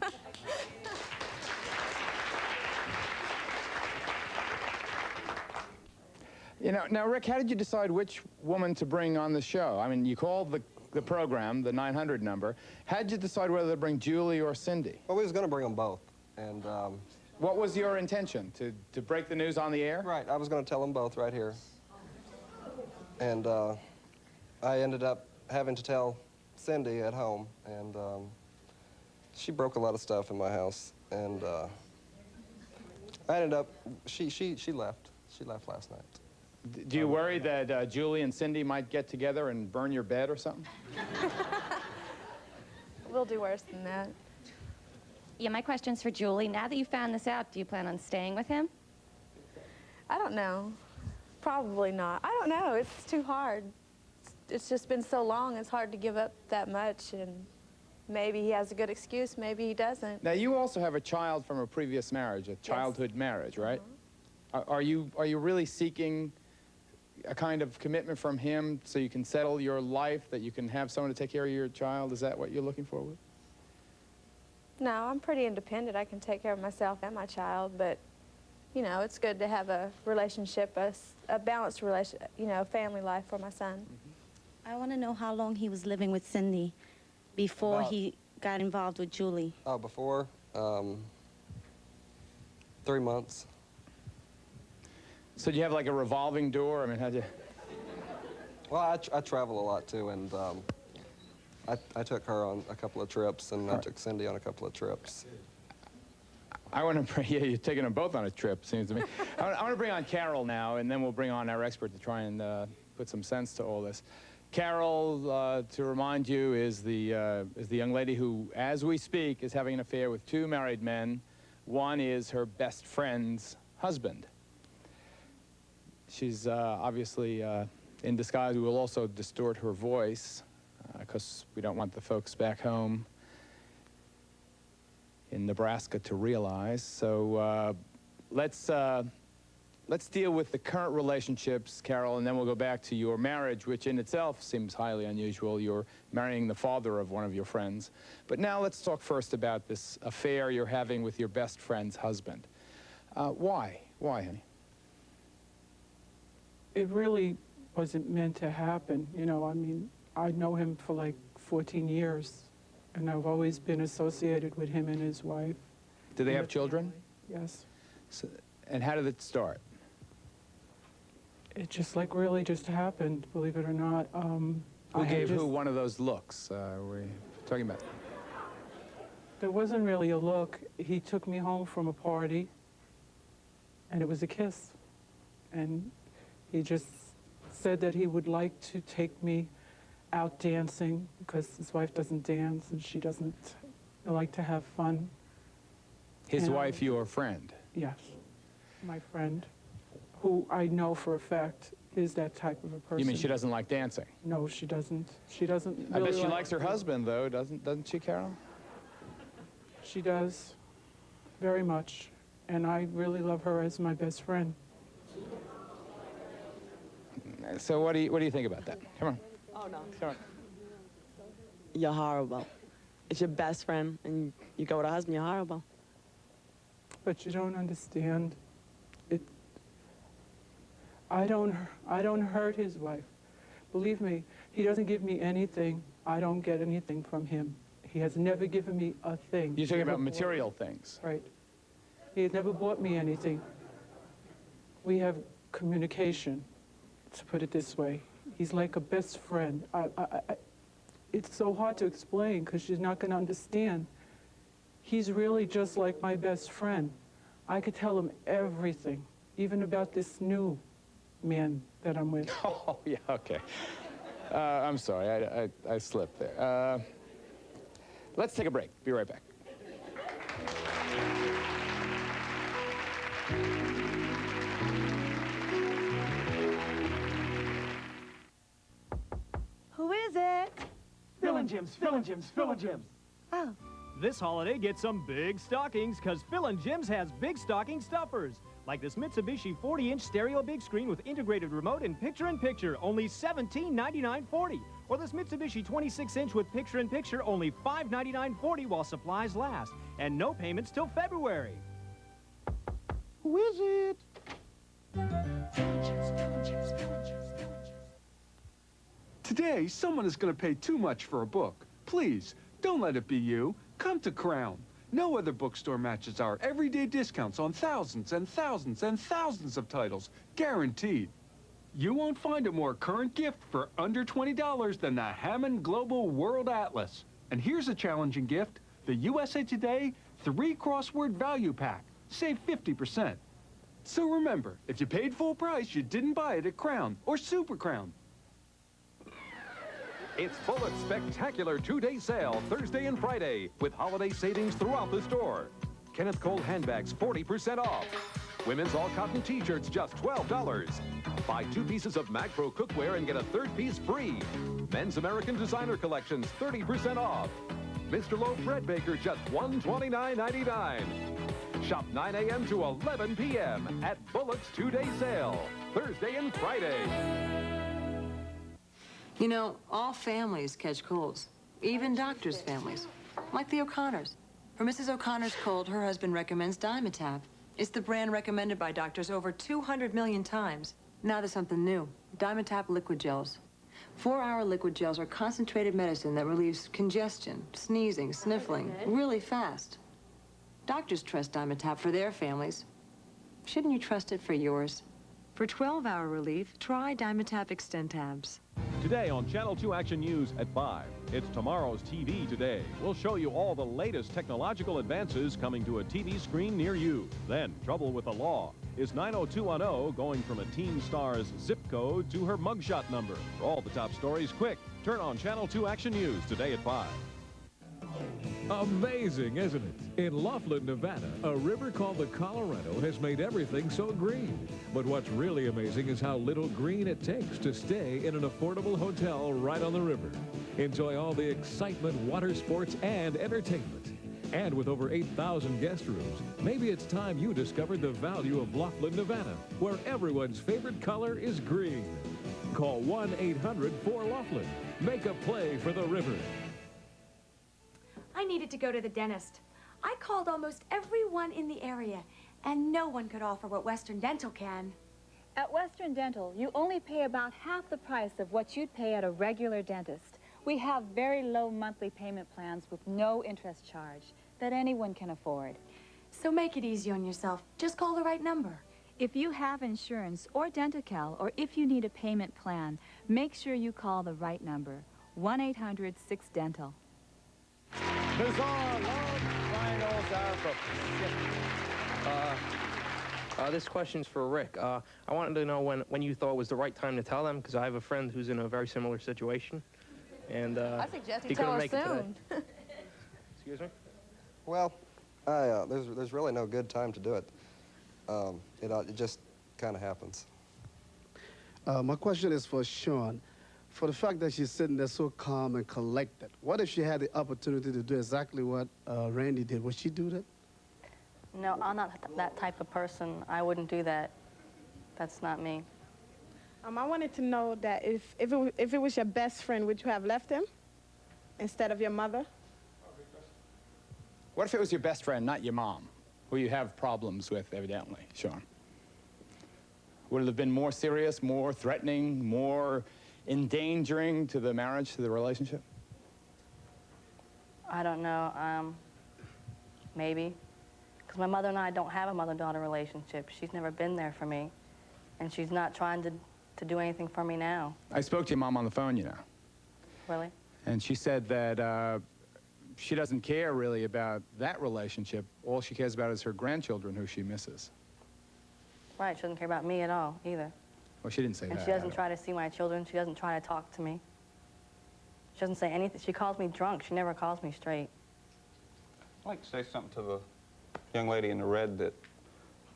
Now, Rick, how did you decide which woman to bring on the show? I mean, you called the program, the 900 number. How did you decide whether to bring Julie or Cindy? Well, we was going to bring them both. And what was your intention? To break the news on the air? Right. I was going to tell them both right here. And I ended up having to tell Cindy at home. And she broke a lot of stuff in my house. And I ended up, she left. She left last night. Do you worry that Julie and Cindy might get together and burn your bed or something? We'll do worse than that. Yeah, my question's for Julie. Now that you found this out, do you plan on staying with him? I don't know. Probably not. I don't know. It's too hard. It's just been so long. It's hard to give up that much. And maybe he has a good excuse. Maybe he doesn't. Now, you also have a child from a previous marriage, a childhood marriage, right? Are you really seeking a kind of commitment from him so you can settle your life, that you can have someone to take care of your child? Is that what you're looking for? No, I'm pretty independent. I can take care of myself and my child, but, it's good to have a relationship, a balanced family life for my son. I want to know how long he was living with Cindy before he got involved with Julie. Oh, before? 3 months. So do you have like a revolving door? I mean, how'd you... Well, I travel a lot, too, and I took her on a couple of trips, and I took Cindy on a couple of trips. I want to bring, yeah, you're taking them both on a trip, seems to me. I want to bring on Carol now, and then we'll bring on our expert to try and put some sense to all this. Carol, to remind you, is the young lady who, as we speak, is having an affair with 2 married men. One is her best friend's husband. She's obviously in disguise. We will also distort her voice because we don't want the folks back home in Nebraska to realize. So let's deal with the current relationships, Carol, and then we'll go back to your marriage, which in itself seems highly unusual. You're marrying the father of one of your friends. But now let's talk first about this affair you're having with your best friend's husband. Why? Why, honey? It really wasn't meant to happen. I mean, I know him for like 14 years, and I've always been associated with him and his wife. Do they have children? Yes. So, and how did it start? It just really just happened, believe it or not. Who gave who one of those looks we're talking about? There wasn't really a look. He took me home from a party, and it was a kiss. And he just said that he would like to take me out dancing because his wife doesn't dance and she doesn't like to have fun. His wife, your friend? Yes, my friend, who I know for a fact is that type of a person. You mean she doesn't like dancing? No, she doesn't. She doesn't really I bet she likes her husband, though, doesn't she, Carol? She does, very much. And I really love her as my best friend. So what do you think about that? Come on. Oh, no. Come on. You're horrible. it's your best friend, and you go with a husband, you're horrible. But you don't understand. I don't hurt his wife. Believe me, he doesn't give me anything. I don't get anything from him. He has never given me a thing. You're talking about material things. Right. He has never bought me anything. We have communication, to put it this way. He's like a best friend. It's so hard to explain because she's not going to understand. He's really just like my best friend. I could tell him everything, even about this new man that I'm with. Oh, yeah, okay. I'm sorry, I slipped there. Let's take a break. Be right back. Who is it? Phil and Jim's, Phil and Jim's, Phil and Jim's. Oh. This holiday, get some big stockings, because Phil and Jim's has big stocking stuffers. Like this Mitsubishi 40-inch stereo big screen with integrated remote and picture-in-picture, only $17.99.40. Or this Mitsubishi 26-inch with picture-in-picture, only $5.99.40 while supplies last. And no payments till February. Who is it? Today, someone is going to pay too much for a book. Please, don't let it be you. Come to Crown. No other bookstore matches our everyday discounts on thousands and thousands and thousands of titles, guaranteed. You won't find a more current gift for under $20 than the Hammond Global World Atlas. And here's a challenging gift, the USA Today 3-Crossword Value Pack. Save 50%. So remember, if you paid full price, you didn't buy it at Crown or Super Crown. It's Bullett's spectacular 2-day sale, Thursday and Friday, with holiday savings throughout the store. Kenneth Cole handbags, 40% off. Women's all-cotton t-shirts, just $12. Buy 2 pieces of Macro cookware and get a 3rd piece free. Men's American designer collections, 30% off. Mr. Loaf Bread Baker, just $129.99. Shop 9 a.m. to 11 p.m. at Bullett's 2-day sale, Thursday and Friday. You know, all families catch colds, even doctors' families, like the O'Connors. For Mrs. O'Connor's cold, her husband recommends Dimetapp. It's the brand recommended by doctors over 200 million times. Now there's something new, Dimetapp liquid gels. 4-hour liquid gels are concentrated medicine that relieves congestion, sneezing, sniffling, really fast. Doctors trust Dimetapp for their families. Shouldn't you trust it for yours? For 12-hour relief, try Dimetapp Extentabs. Today on Channel 2 Action News at 5. It's tomorrow's TV Today. We'll show you all the latest technological advances coming to a TV screen near you. Then, trouble with the law. Is 90210 going from a teen star's zip code to her mugshot number? For all the top stories, quick, turn on Channel 2 Action News today at 5. Amazing, isn't it? In Laughlin, Nevada, a river called the Colorado has made everything so green. But what's really amazing is how little green it takes to stay in an affordable hotel right on the river. Enjoy all the excitement, water sports, and entertainment. And with over 8,000 guest rooms, maybe it's time you discovered the value of Laughlin, Nevada, where everyone's favorite color is green. Call 1-800-4-LAUGHLIN. Make a play for the river. I needed to go to the dentist. I called almost everyone in the area, and no one could offer what Western Dental can. At Western Dental, you only pay about half the price of what you'd pay at a regular dentist. We have very low monthly payment plans with no interest charge that anyone can afford. So make it easy on yourself. Just call the right number. If you have insurance or Denti-Cal, or if you need a payment plan, make sure you call the right number, 1-800-6-DENTAL. Bizarre love triangles are for this question's for Rick. I wanted to know when you thought was the right time to tell them, because I have a friend who's in a very similar situation, and I suggest he you tell couldn't her make it soon. today. Excuse me? Well, there's really no good time to do it. It just kind of happens. My question is for Sean. For the fact that she's sitting there so calm and collected, what if she had the opportunity to do exactly what Randy did? Would she do that? No, I'm not that type of person. I wouldn't do that. That's not me. I wanted to know that if it was your best friend, would you have left him instead of your mother? What if it was your best friend, not your mom, who you have problems with, evidently, Sean? Would it have been more serious, more threatening, more endangering to the marriage, to the relationship? I don't know. Maybe. Because my mother and I don't have a mother-daughter relationship. She's never been there for me. And she's not trying to do anything for me now. I spoke to your mom on the phone, you know. Really? And she said that she doesn't care really about that relationship. All she cares about is her grandchildren, who she misses. Right, she doesn't care about me at all, either. Well, she didn't say that. And she doesn't try to see my children. She doesn't try to talk to me. She doesn't say anything. She calls me drunk. She never calls me straight. I'd like to say something to the young lady in the red that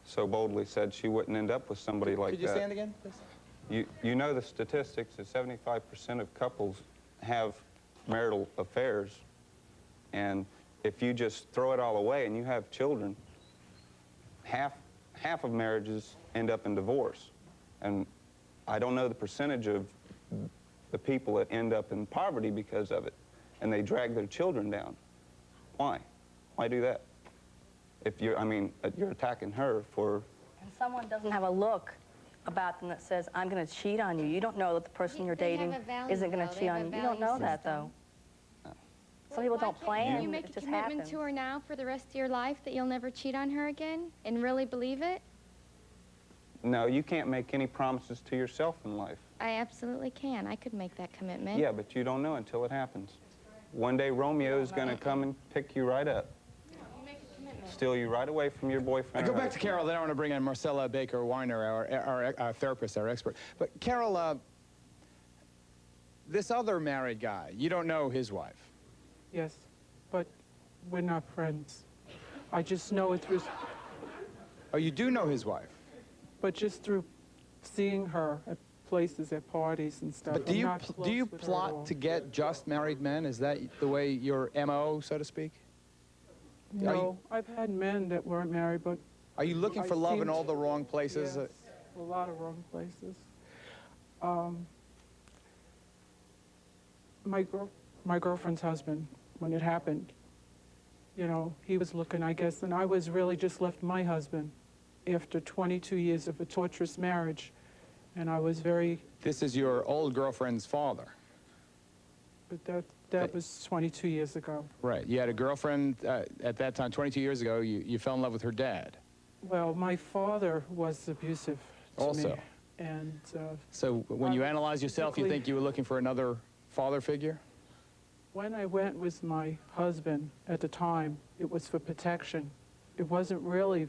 so boldly said she wouldn't end up with somebody like that. Could you stand again, please? You know the statistics that 75% of couples have marital affairs, and if you just throw it all away and you have children, half of marriages end up in divorce. And I don't know the percentage of the people that end up in poverty because of it, and they drag their children down. Why? Why do that? If you're, I mean, you're attacking her for... And someone doesn't have a look about them that says, I'm going to cheat on you. You don't know that the person you're dating isn't going to cheat on you. You don't know that, though. Some people don't plan. You make it a just commitment happens. to her now for the rest of your life that you'll never cheat on her again and really believe it? No, you can't make any promises to yourself in life. I absolutely can. I could make that commitment. Yeah, but you don't know until it happens. One day Romeo is going to come and pick you right up. Steal you right away from your boyfriend. I go back to Carol, then I want to bring in Marcella Baker-Weiner, our therapist, our expert. But Carol, this other married guy, you don't know his wife? Yes, but we're not friends. I just know it through... Oh, you do know his wife? But just through seeing her at places, at parties and stuff. But do you plot to get just married men? Is that the way your MO, so to speak? No, I've had men that weren't married, but... Are you looking for love in all the wrong places? Yes, a lot of wrong places. My girlfriend's husband, when it happened, you know, he was looking, I guess, and I was really just left my husband after 22 years of a torturous marriage, and I was very... This is your old girlfriend's father. But that was 22 years ago. Right. You had a girlfriend at that time, 22 years ago. You fell in love with her dad. Well, my father was abusive to also. me. And, so when you analyze yourself, you think you were looking for another father figure? When I went with my husband at the time, it was for protection. It wasn't really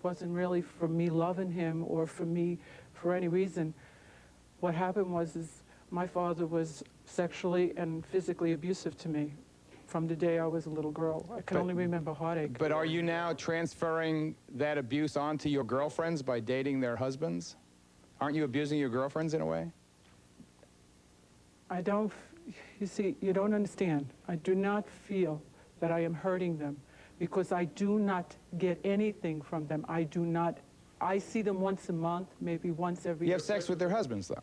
for me loving him or for me for any reason. What happened was my father was sexually and physically abusive to me from the day I was a little girl. I can only remember heartache. But are you now transferring that abuse onto your girlfriends by dating their husbands? Aren't you abusing your girlfriends in a way? I don't, you see, you don't understand. I do not feel that I am hurting them because I do not get anything from them. I see them once a month, maybe once every... You have sex with their husbands, though.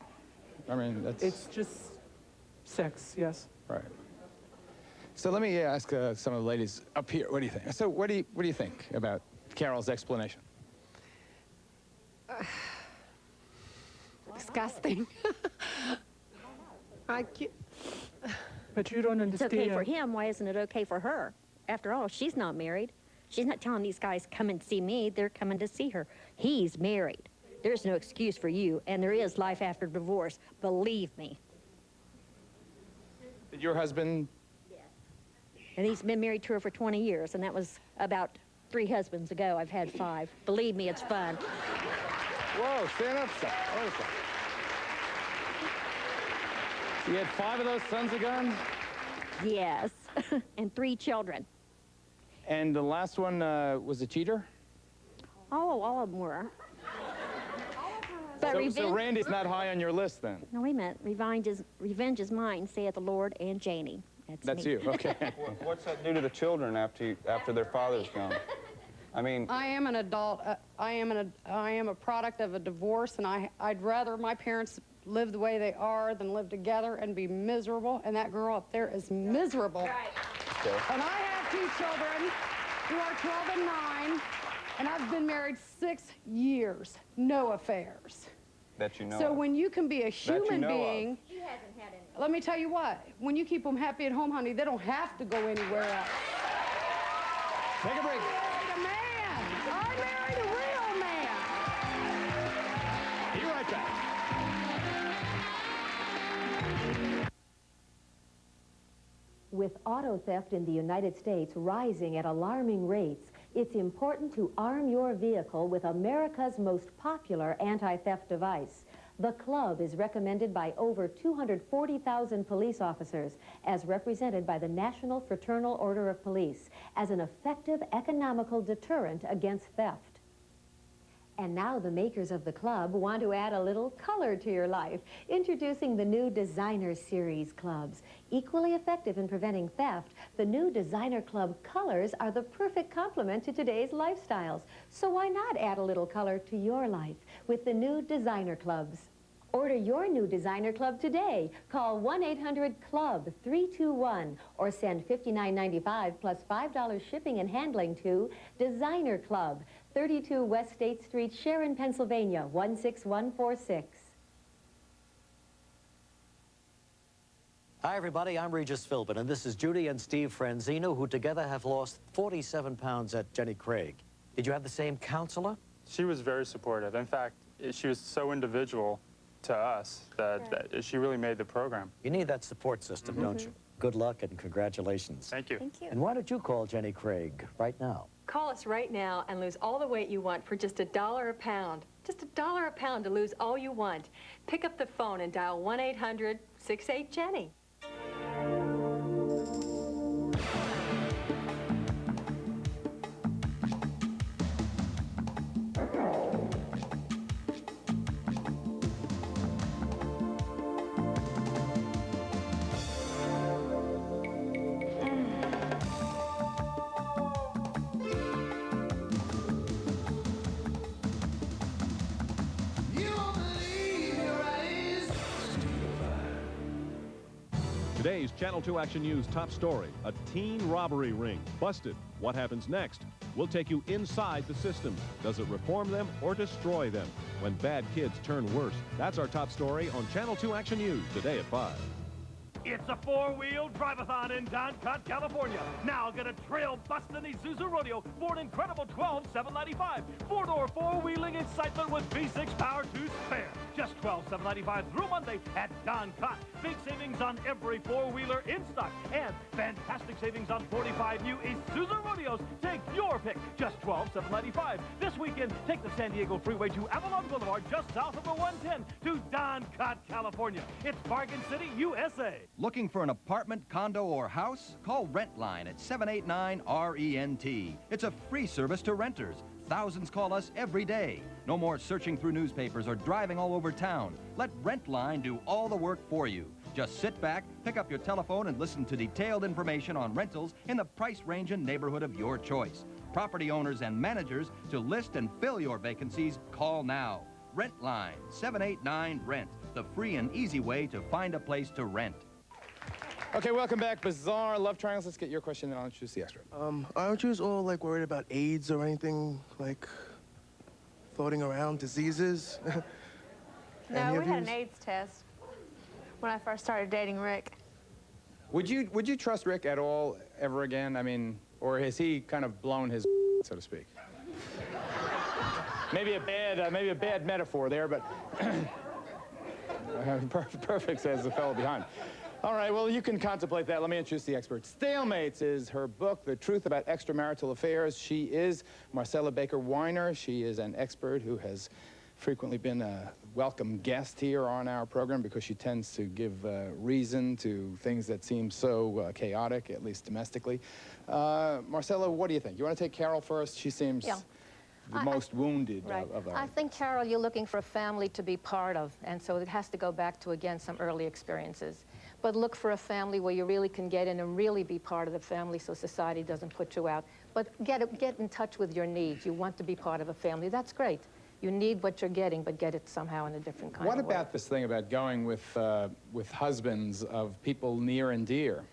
I mean, that's... It's just sex, yes. Right. So let me ask some of the ladies up here. What do you think? So what do you think about Carol's explanation? Disgusting. I can't. But you don't understand. It's okay for him. Why isn't it okay for her? After all, she's not married. She's not telling these guys, come and see me. They're coming to see her. He's married. There's no excuse for you, and there is life after divorce. Believe me. Did your husband... Yes. And he's been married to her for 20 years, and that was about 3 husbands ago. I've had 5. Believe me, it's fun. Whoa, stand up, son. So you had 5 of those sons of guns? Yes, and 3 children. And the last one was a cheater? Oh, all of them were. But so Randy's not high on your list, then? No, wait a minute. Revenge is mine, saith the Lord, and Janie. That's me. you, okay. What's that do to the children after their father's gone? I mean... I am an adult. I am a product of a divorce, and I'd rather my parents live the way they are than live together and be miserable, and that girl up there is miserable. Okay. And I have 2 children who are 12 and 9, and I've been married 6 years. No affairs. That you know So of. when you can be a That you human know of. being, He hasn't had any. let me tell you what, when you keep them happy at home, honey, they don't have to go anywhere else. Take a break. I married a man. I married a real man. Be right back. With auto theft in the United States rising at alarming rates, it's important to arm your vehicle with America's most popular anti-theft device. The club is recommended by over 240,000 police officers, as represented by the National Fraternal Order of Police, as an effective economical deterrent against theft. And now the makers of the club want to add a little color to your life, introducing the new Designer Series clubs. Equally effective in preventing theft, the new Designer Club colors are the perfect complement to today's lifestyles. So why not add a little color to your life with the new Designer Clubs? Order your new Designer Club today. Call 1-800-CLUB-321 or send $59.95 plus $5 shipping and handling to Designer Club, 32 West State Street, Sharon, Pennsylvania, 16146. Hi, everybody. I'm Regis Philbin, and this is Judy and Steve Franzino, who together have lost 47 pounds at Jenny Craig. Did you have the same counselor? She was very supportive. In fact, she was so individual to us that she really made the program. You need that support system, don't you? Good luck and congratulations. Thank you. Thank you. And why don't you call Jenny Craig right now? Call us right now and lose all the weight you want for just $1 a pound. Just $1 a pound to lose all you want. Pick up the phone and dial 1-800-68-JENNY. Today's Channel 2 Action News top story, a teen robbery ring busted. What happens next? We'll take you inside the system. Does it reform them or destroy them? When bad kids turn worse. That's our top story on Channel 2 Action News today at 5. It's a four-wheel drive-a-thon in Don Cut, California. Now get a trail-busting Isuzu Rodeo for an incredible $12,795. Four-door, four-wheeling excitement with V6 power to spare. Just $12,795 through Monday at Don Cut. Big savings on every four-wheeler in stock and fantastic savings on 45 new Isuzu Rodeos. Take your pick. Just $12,795. This weekend, take the San Diego Freeway to Avalon Boulevard just south of the 110 to Don Cut, California. It's Bargain City, USA. Looking for an apartment, condo, or house? Call Rentline at 789-RENT. It's a free service to renters. Thousands call us every day. No more searching through newspapers or driving all over town. Let Rentline do all the work for you. Just sit back, pick up your telephone, and listen to detailed information on rentals in the price range and neighborhood of your choice. Property owners and managers, to list and fill your vacancies, call now. Rentline, 789-RENT, the free and easy way to find a place to rent. Okay, welcome back. Bizarre love triangles. Let's get your question, and I'll introduce the expert. Aren't you all like worried about AIDS or anything like floating around, diseases? No, we had an AIDS test when I first started dating Rick. Would you trust Rick at all ever again? I mean, or has he kind of blown his so to speak? Maybe a bad metaphor there, but perfect, says the fellow behind. All right, well, you can contemplate that. Let me introduce the expert. Stalemates is her book, The Truth About Extramarital Affairs. She is Marcella Baker Weiner. She is an expert who has frequently been a welcome guest here on our program because she tends to give reason to things that seem so chaotic, at least domestically. Marcella, what do you think? You want to take Carol first? She seems the most wounded of our... I think, Carol, you're looking for a family to be part of, and so it has to go back to, again, some early experiences. But look for a family where you really can get in and really be part of the family so society doesn't put you out. But get in touch with your needs. You want to be part of a family. That's great. You need what you're getting, but get it somehow in a different kind of way. What about this thing about going with husbands of people near and dear?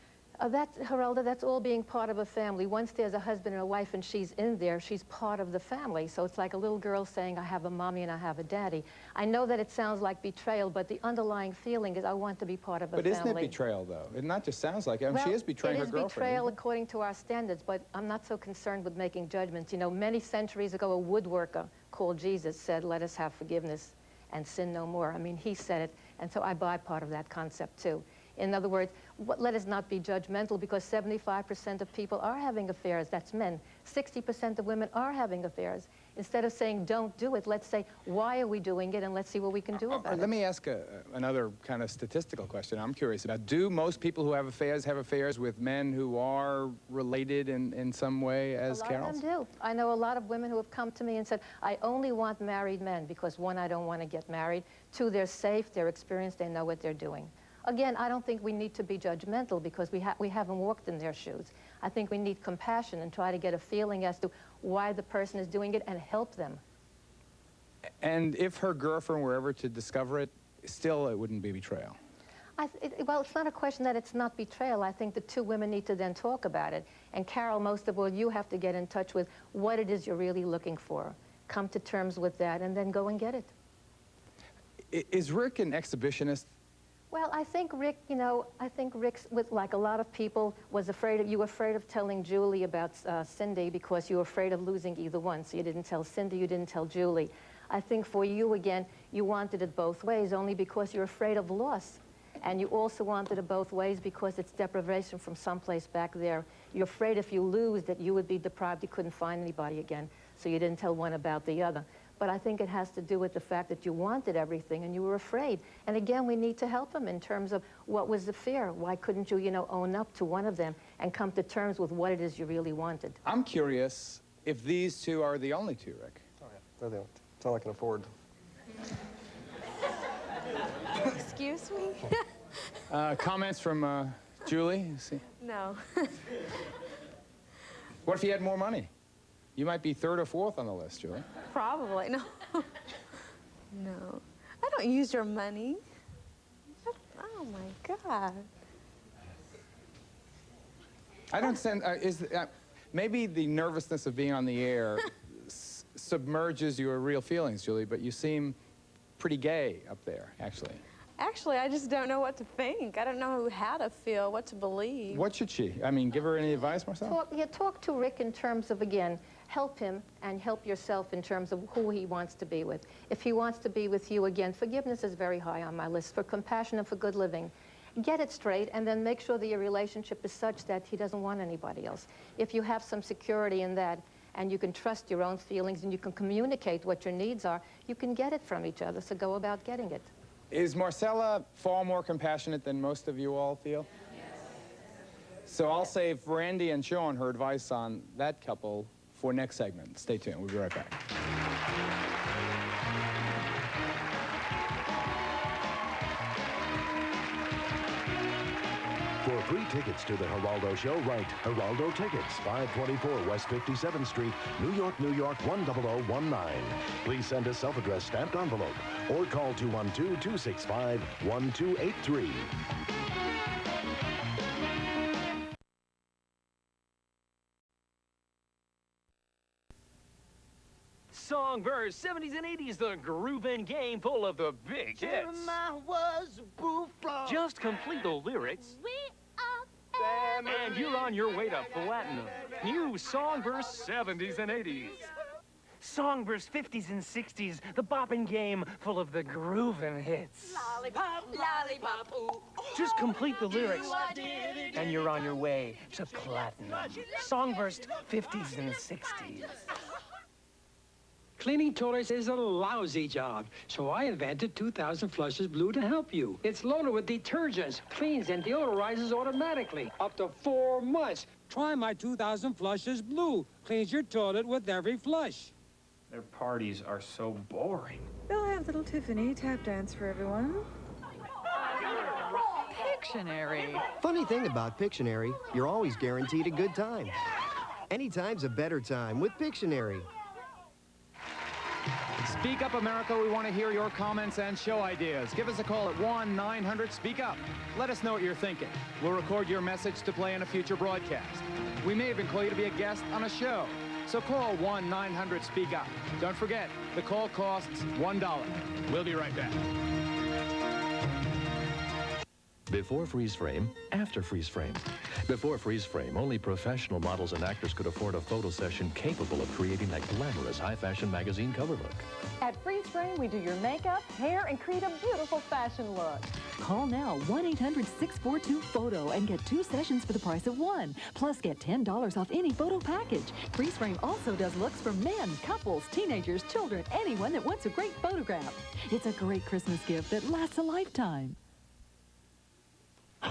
Geraldo, that's all being part of a family. Once there's a husband and a wife and she's in there, she's part of the family. So it's like a little girl saying, I have a mommy and I have a daddy. I know that it sounds like betrayal, but the underlying feeling is I want to be part of a family. But isn't it betrayal, though? It not just sounds like it. I mean, she is betraying her girlfriend. It is betrayal according to our standards, but I'm not so concerned with making judgments. You know, many centuries ago, a woodworker called Jesus said, let us have forgiveness and sin no more. I mean, he said it, and so I buy part of that concept, too. In other words, let us not be judgmental, because 75% of people are having affairs. That's men. 60% of women are having affairs. Instead of saying, don't do it, let's say, why are we doing it, and let's see what we can do about it. Let me ask another kind of statistical question I'm curious about. Do most people who have affairs with men who are related in some way as Carol's? A lot of them do. I know a lot of women who have come to me and said, I only want married men because, one, I don't want to get married. Two, they're safe, they're experienced, they know what they're doing. Again, I don't think we need to be judgmental because we haven't walked in their shoes. I think we need compassion and try to get a feeling as to why the person is doing it and help them. And if her girlfriend were ever to discover it, still it wouldn't be betrayal? Well, it's not a question that it's not betrayal. I think the two women need to then talk about it. And Carol, most of all, you have to get in touch with what it is you're really looking for. Come to terms with that and then go and get it. Is Rick an exhibitionist? Well, I think Rick, you know, I think Rick's, like a lot of people, was afraid of, you were afraid of telling Julie about Cindy because you were afraid of losing either one. So you didn't tell Cindy, you didn't tell Julie. I think for you, again, you wanted it both ways only because you're afraid of loss. And you also wanted it both ways because it's deprivation from someplace back there. You're afraid if you lose that you would be deprived, you couldn't find anybody again. So you didn't tell one about the other. But I think it has to do with the fact that you wanted everything and you were afraid. And again, we need to help them in terms of what was the fear. Why couldn't you, you know, own up to one of them and come to terms with what it is you really wanted? I'm curious if these two are the only two, Rick. Oh, yeah. They're the only two. That's all I can afford. Excuse me? Comments from Julie? See? No. What if you had more money? You might be third or fourth on the list, Julie. Probably. No. No. I don't use your money. Oh, my God. I don't send... maybe the nervousness of being on the air submerges your real feelings, Julie, but you seem pretty gay up there, actually. Actually, I just don't know what to think. I don't know how to feel, what to believe. What should she? I mean, give her any advice, Marcel? Talk to Rick in terms of, again, help him and help yourself in terms of who he wants to be with. If he wants to be with you, again, forgiveness is very high on my list, for compassion and for good living. Get it straight and then make sure that your relationship is such that he doesn't want anybody else. If you have some security in that and you can trust your own feelings and you can communicate what your needs are, you can get it from each other, so go about getting it. Is Marcella far more compassionate than most of you all feel? Yes. So I'll save Randy and Sean her advice on that couple for next segment. Stay tuned. We'll be right back. For free tickets to the Geraldo Show, write Geraldo Tickets, 524 West 57th Street, New York, New York, 10019. Please send a self-addressed stamped envelope or call 212-265-1283. Song, verse, 70s and 80s, the groovin' game full of the big hits. Jeremiah was a bullfrog. Just complete the lyrics, We are and you're on your way to platinum. New Song, verse, 70s and 80s. Song, verse, 50s and 60s, the boppin' game full of the groovin' hits. lollipop, lollipop, ooh. Just complete the lyrics, and you're on your way to platinum. Song, verse, 50s and 60s. Cleaning toilets is a lousy job, so I invented 2000 Flushes Blue to help you. It's loaded with detergents, cleans and deodorizes automatically, up to 4 months. Try my 2000 Flushes Blue. Cleans your toilet with every flush. Their parties are so boring. They'll have little Tiffany tap dance for everyone. Pictionary. Funny thing about Pictionary, you're always guaranteed a good time. Anytime's a better time with Pictionary. Speak Up America, we want to hear your comments and show ideas. Give us a call at 1-900-SPEAK-UP. Let us know what you're thinking. We'll record your message to play in a future broadcast. We may even call you to be a guest on a show. So call 1-900-SPEAK-UP. Don't forget, the call costs $1. We'll be right back. Before freeze frame, after freeze frame. Before freeze frame, only professional models and actors could afford a photo session capable of creating that glamorous high-fashion magazine cover look. At Freeze Frame, we do your makeup, hair, and create a beautiful fashion look. Call now, 1-800-642-PHOTO, and get 2 sessions for the price of 1. Plus, get $10 off any photo package. Freeze Frame also does looks for men, couples, teenagers, children, anyone that wants a great photograph. It's a great Christmas gift that lasts a lifetime.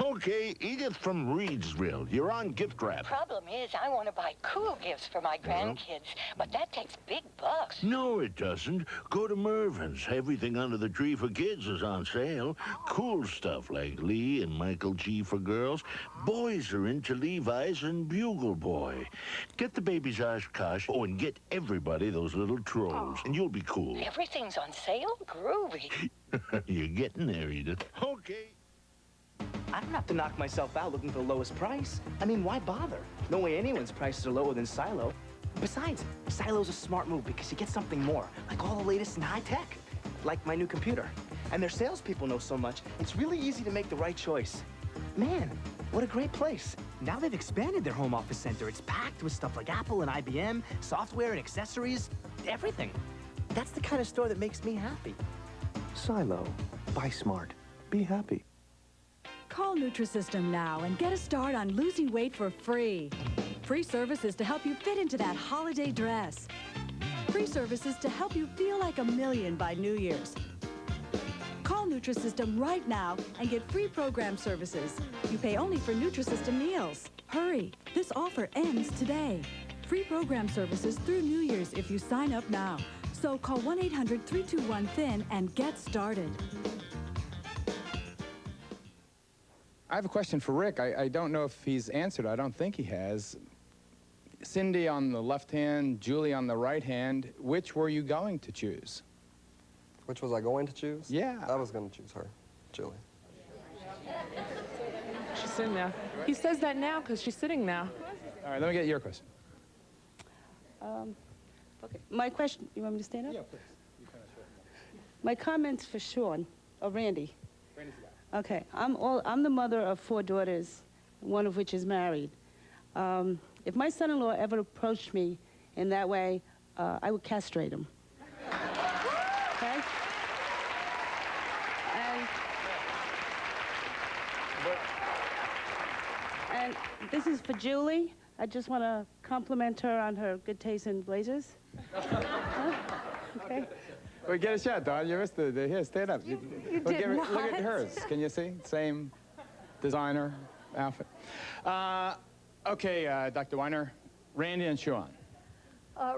Okay, Edith from Reedsville. You're on gift wrap. Problem is, I want to buy cool gifts for my grandkids, but that takes big bucks. No, it doesn't. Go to Mervyn's. Everything under the tree for kids is on sale. Cool stuff like Lee and Michael G for girls. Boys are into Levi's and Bugle Boy. Get the babies Oshkosh, and get everybody those little trolls, and you'll be cool. Everything's on sale? Groovy. You're getting there, Edith. Okay. I don't have to knock myself out looking for the lowest price. I mean, why bother? No way anyone's prices are lower than Silo. Besides, Silo's a smart move because you get something more, like all the latest in high tech, like my new computer. And their salespeople know so much, it's really easy to make the right choice. Man, what a great place. Now they've expanded their home office center. It's packed with stuff like Apple and IBM, software and accessories, everything. That's the kind of store that makes me happy. Silo. Buy smart. Be happy. Call Nutrisystem now and get a start on losing weight for free. Free services to help you fit into that holiday dress. Free services to help you feel like a million by New Year's. Call Nutrisystem right now and get free program services. You pay only for Nutrisystem meals. Hurry, this offer ends today. Free program services through New Year's if you sign up now. So call 1-800-321-THIN and get started. I have a question for Rick. I don't know if he's answered. I don't think he has. Cindy on the left hand, Julie on the right hand. Which were you going to choose? Which was I going to choose? Yeah. I was going to choose her, Julie. She's sitting now. He says that now because she's sitting now. All right, let me get your question. Okay, my question, you want me to stand up? Yeah, please. My comment's for Sean, or Randy. Randy's the guy. Okay, I'm the mother of 4 daughters, one of which is married. If my son-in-law ever approached me in that way, I would castrate him. Okay? And this is for Julie. I just want to compliment her on her good taste in blazers. Huh? Okay. Well, get a shot, Don. You missed the here, stand up. You Well, did look not. at hers. Can you see? Same designer outfit. Okay, Dr. Weiner, Randy and Sean.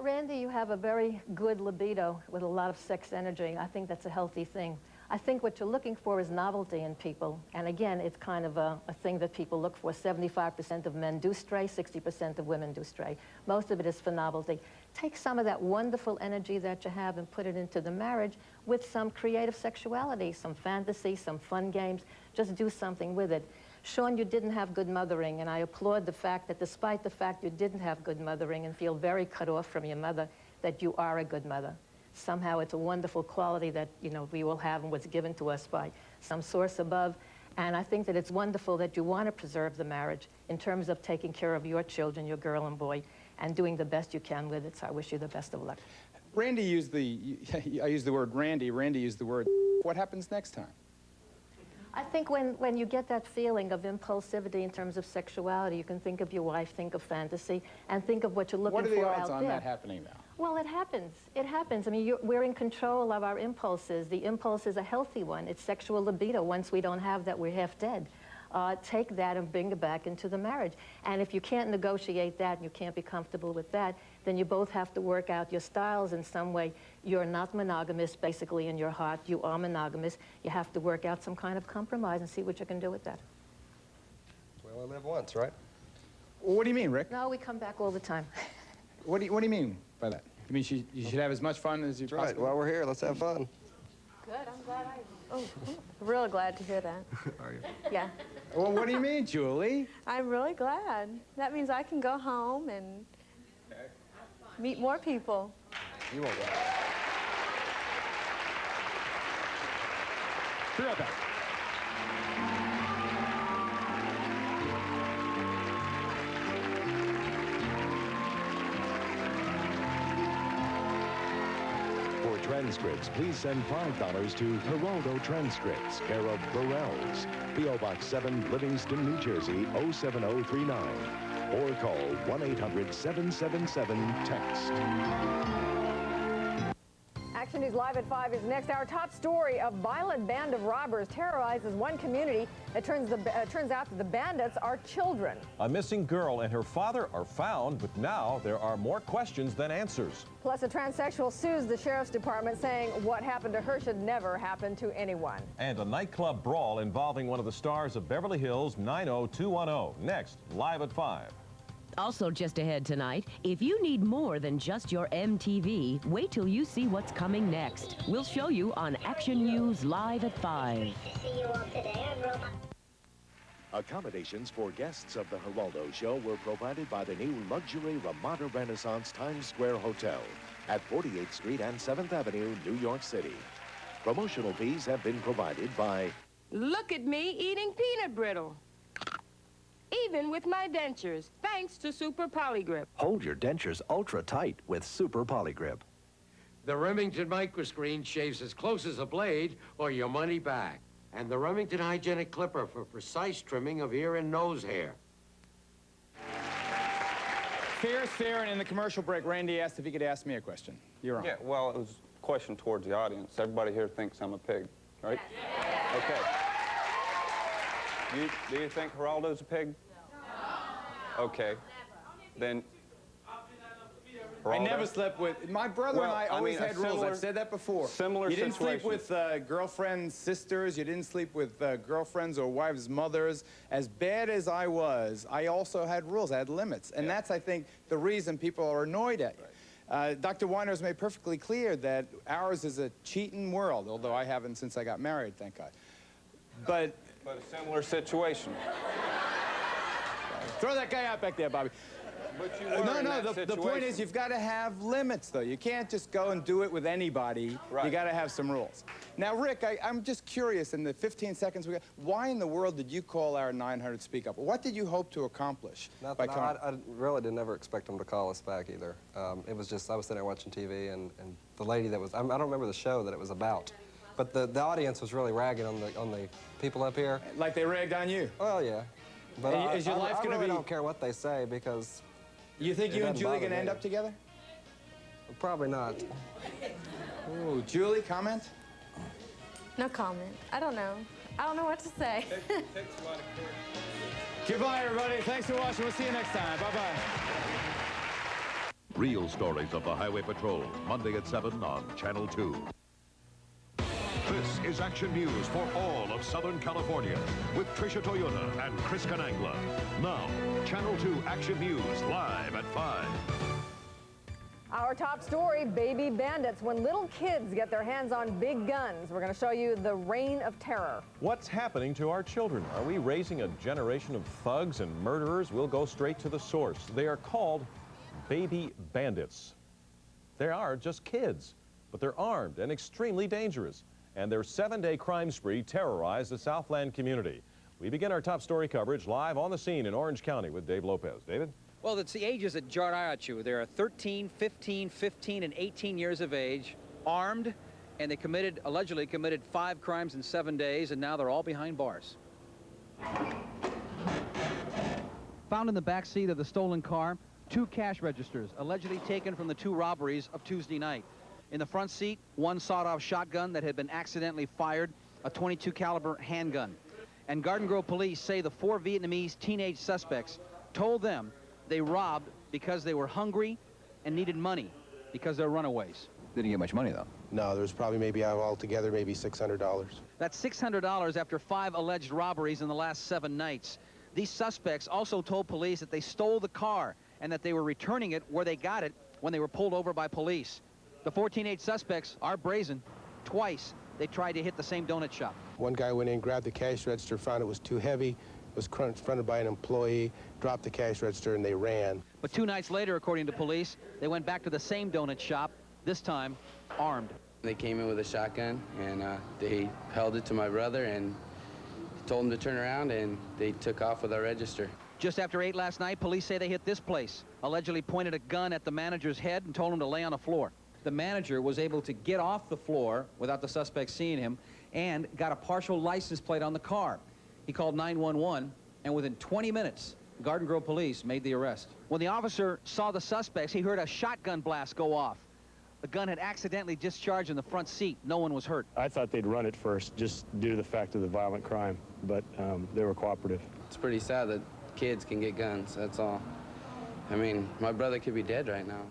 Randy, you have a very good libido with a lot of sex energy. I think that's a healthy thing. I think what you're looking for is novelty in people. And again, it's kind of a thing that people look for. 75% of men do stray, 60% of women do stray. Most of it is for novelty. Take some of that wonderful energy that you have and put it into the marriage with some creative sexuality, some fantasy, some fun games. Just do something with it. Sean, you didn't have good mothering, and I applaud the fact that despite the fact you didn't have good mothering and feel very cut off from your mother, that you are a good mother. Somehow it's a wonderful quality that, you know, we will have and was given to us by some source above. And I think that it's wonderful that you want to preserve the marriage in terms of taking care of your children, your girl and boy, and doing the best you can with it. So I wish you the best of luck. Randy used I used the word Randy. Randy used the word. What happens next time? I think when you get that feeling of impulsivity in terms of sexuality, you can think of your wife, think of fantasy, and think of what you're looking for out there. What are the odds on that happening now? Well, it happens. It happens. I mean, we're in control of our impulses. The impulse is a healthy one. It's sexual libido. Once we don't have that, we're half dead. Take that and bring it back into the marriage. And if you can't negotiate that and you can't be comfortable with that, then you both have to work out your styles in some way. You're not monogamous, basically, in your heart. You are monogamous. You have to work out some kind of compromise and see what you can do with that. We only live once, right? What do you mean, Rick? No, we come back all the time. What do you mean by that? You mean you should have as much fun as you That's right. possibly... While we're here, let's have fun. Good, I'm glad I'm really glad to hear that. Are you? Yeah. Well, what do you mean, Julie? I'm really glad. That means I can go home and meet more people. You won't go. Be right back. For transcripts, please send $5 to Geraldo Transcripts, care of Burrell's, P.O. Box 7, Livingston, New Jersey, 07039. Or call 1-800-777-TEXT. Action News Live at 5 is next. Our top story: a violent band of robbers terrorizes one community. It turns out that the bandits are children. A missing girl and her father are found, but now there are more questions than answers. Plus, a transsexual sues the sheriff's department, saying what happened to her should never happen to anyone. And a nightclub brawl involving one of the stars of Beverly Hills 90210. Next, live at 5. Also just ahead tonight, if you need more than just your MTV, wait till you see what's coming next. We'll show you on Action News Live at 5. Accommodations for guests of the Geraldo Show were provided by the new luxury Ramada Renaissance Times Square Hotel at 48th Street and 7th Avenue, New York City. Promotional fees have been provided by... Look at me eating peanut brittle. Even with my dentures, thanks to Super Polygrip. Hold your dentures ultra tight with Super Polygrip. The Remington microscreen shaves as close as a blade or your money back. And the Remington Hygienic Clipper for precise trimming of ear and nose hair. Fair's fair, and in the commercial break, Randy asked if he could ask me a question. You're on. Yeah, well, it was a question towards the audience. Everybody here thinks I'm a pig, right? Yes. Okay. Do you think Geraldo's a pig? No. Okay. Then... I never slept with... My brother and I always had rules. I've said that before. Similar You didn't situation. sleep with girlfriends' sisters. You didn't sleep with girlfriends or wives' mothers. As bad as I was, I also had rules. I had limits. And that's, I think, the reason people are annoyed at you. Dr. Weiner has made perfectly clear that ours is a cheating world, although I haven't since I got married, thank God. But a similar situation. Throw that guy out back there, Bobby. But you were in that the point is you've got to have limits, though. You can't just go and do it with anybody. Right. You got to have some rules. Now, Rick, I'm just curious, in the 15 seconds we got, why in the world did you call our 900 Speak Up? What did you hope to accomplish? Nothing. I really didn't ever expect them to call us back either. It was just, I was sitting there watching TV, and the lady that was, I don't remember the show that it was about, but the audience was really ragging on the people up here. Like they ragged on you? Well, yeah. But is your life going to be... I don't care what they say, because... You think you and Julie going to end up together? Probably not. Ooh, Julie, comment? No comment. I don't know. I don't know what to say. Goodbye, everybody. Thanks for watching. We'll see you next time. Bye-bye. Real stories of the Highway Patrol, Monday at 7 on Channel 2. This is Action News for all of Southern California with Tricia Toyota and Chris Canangla. Now, Channel 2 Action News live at 5. Our top story: baby bandits. When little kids get their hands on big guns, we're going to show you the reign of terror. What's happening to our children? Are we raising a generation of thugs and murderers? We'll go straight to the source. They are called baby bandits. They are just kids, but they're armed and extremely dangerous. And their 7-day crime spree terrorized the Southland community. We begin our top story coverage live on the scene in Orange County with Dave Lopez. David? Well, it's the ages that jar out at you. They're 13, 15, 15, and 18 years of age, armed, and they allegedly committed 5 crimes in 7 days, and now they're all behind bars. Found in the back seat of the stolen car, 2 cash registers, allegedly taken from the 2 robberies of Tuesday night. In the front seat, 1 sawed-off shotgun that had been accidentally fired, a .22 caliber handgun. And Garden Grove police say the 4 Vietnamese teenage suspects told them they robbed because they were hungry and needed money because they're runaways. Didn't get much money, though. No, there's probably maybe altogether maybe $600. That's $600 after 5 alleged robberies in the last 7 nights. These suspects also told police that they stole the car and that they were returning it where they got it when they were pulled over by police. The 4 teenage suspects are brazen. Twice, they tried to hit the same donut shop. One guy went in, grabbed the cash register, found it was too heavy, was confronted by an employee, dropped the cash register, and they ran. But 2 nights later, according to police, they went back to the same donut shop, this time armed. They came in with a shotgun, and they held it to my brother and told him to turn around, and they took off with our register. Just after 8 last night, police say they hit this place, allegedly pointed a gun at the manager's head and told him to lay on the floor. The manager was able to get off the floor without the suspect seeing him and got a partial license plate on the car. He called 911, and within 20 minutes, Garden Grove police made the arrest. When the officer saw the suspects, he heard a shotgun blast go off. The gun had accidentally discharged in the front seat. No one was hurt. I thought they'd run it first, just due to the fact of the violent crime, but they were cooperative. It's pretty sad that kids can get guns, that's all. I mean, my brother could be dead right now.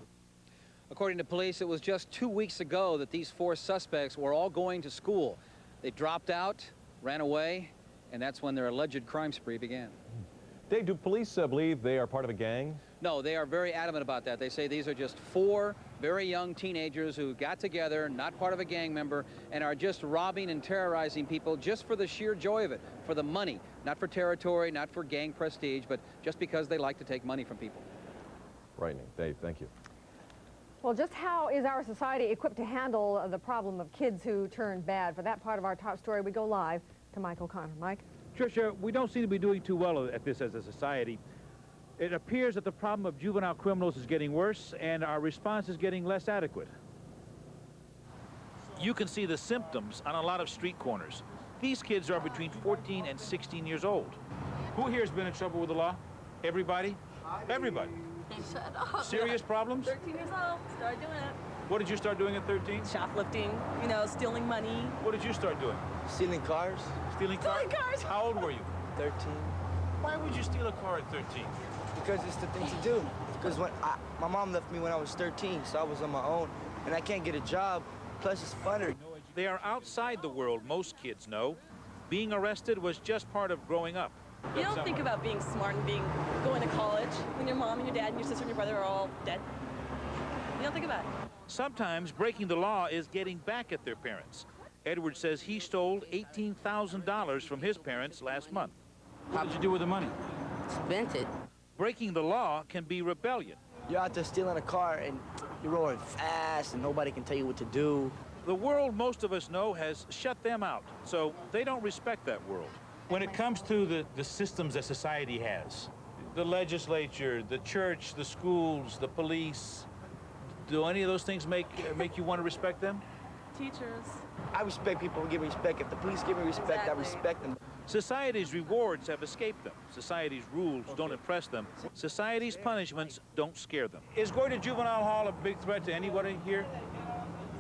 According to police, it was just 2 weeks ago that these 4 suspects were all going to school. They dropped out, ran away, and that's when their alleged crime spree began. Dave, do police believe they are part of a gang? No, they are very adamant about that. They say these are just 4 very young teenagers who got together, not part of a gang member, and are just robbing and terrorizing people just for the sheer joy of it, for the money, not for territory, not for gang prestige, but just because they like to take money from people. Frightening. Dave, thank you. Well, just how is our society equipped to handle the problem of kids who turn bad? For that part of our top story, we go live to Mike O'Connor. Mike? Tricia, we don't seem to be doing too well at this as a society. It appears that the problem of juvenile criminals is getting worse, and our response is getting less adequate. You can see the symptoms on a lot of street corners. These kids are between 14 and 16 years old. Who here has been in trouble with the law? Everybody? Everybody. Shut up. Serious problems? 13 years old. Started doing it. What did you start doing at 13? Shoplifting, you know, stealing money. What did you start doing? Stealing cars. Stealing cars? Stealing cars. How old were you? 13. Why would you steal a car at 13? Because it's the thing to do. Because my mom left me when I was 13, so I was on my own, and I can't get a job. Plus, it's funner. They are outside the world most kids know. Being arrested was just part of growing up. You don't think about being smart and going to college when your mom and your dad and your sister and your brother are all dead. You don't think about it. Sometimes breaking the law is getting back at their parents. Edward says he stole $18,000 from his parents last month. What did you do with the money? Spent it. Breaking the law can be rebellion. You're out there stealing a car, and you're rolling fast, and nobody can tell you what to do. The world most of us know has shut them out, so they don't respect that world. When it comes to the systems that society has, the legislature, the church, the schools, the police, do any of those things make you want to respect them? Teachers. I respect people who give me respect. If the police give me respect, Exactly. I respect them. Society's rewards have escaped them. Society's rules don't impress them. Society's punishments don't scare them. Is going to juvenile hall a big threat to anybody here?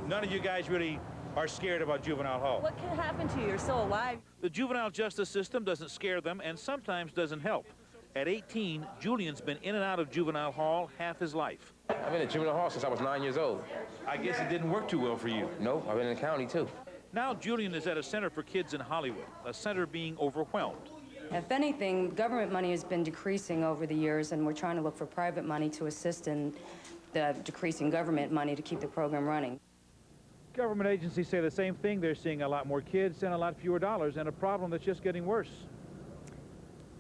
None of you guys really are scared about juvenile hall. What can happen to you? You're still alive. The juvenile justice system doesn't scare them and sometimes doesn't help. At 18, Julian's been in and out of juvenile hall half his life. I've been at juvenile hall since I was 9 years old. I guess it didn't work too well for you. No, I've been in the county too. Now Julian is at a center for kids in Hollywood, a center being overwhelmed. If anything, government money has been decreasing over the years, and we're trying to look for private money to assist in the decreasing government money to keep the program running. Government agencies say the same thing. They're seeing a lot more kids and a lot fewer dollars, and a problem that's just getting worse.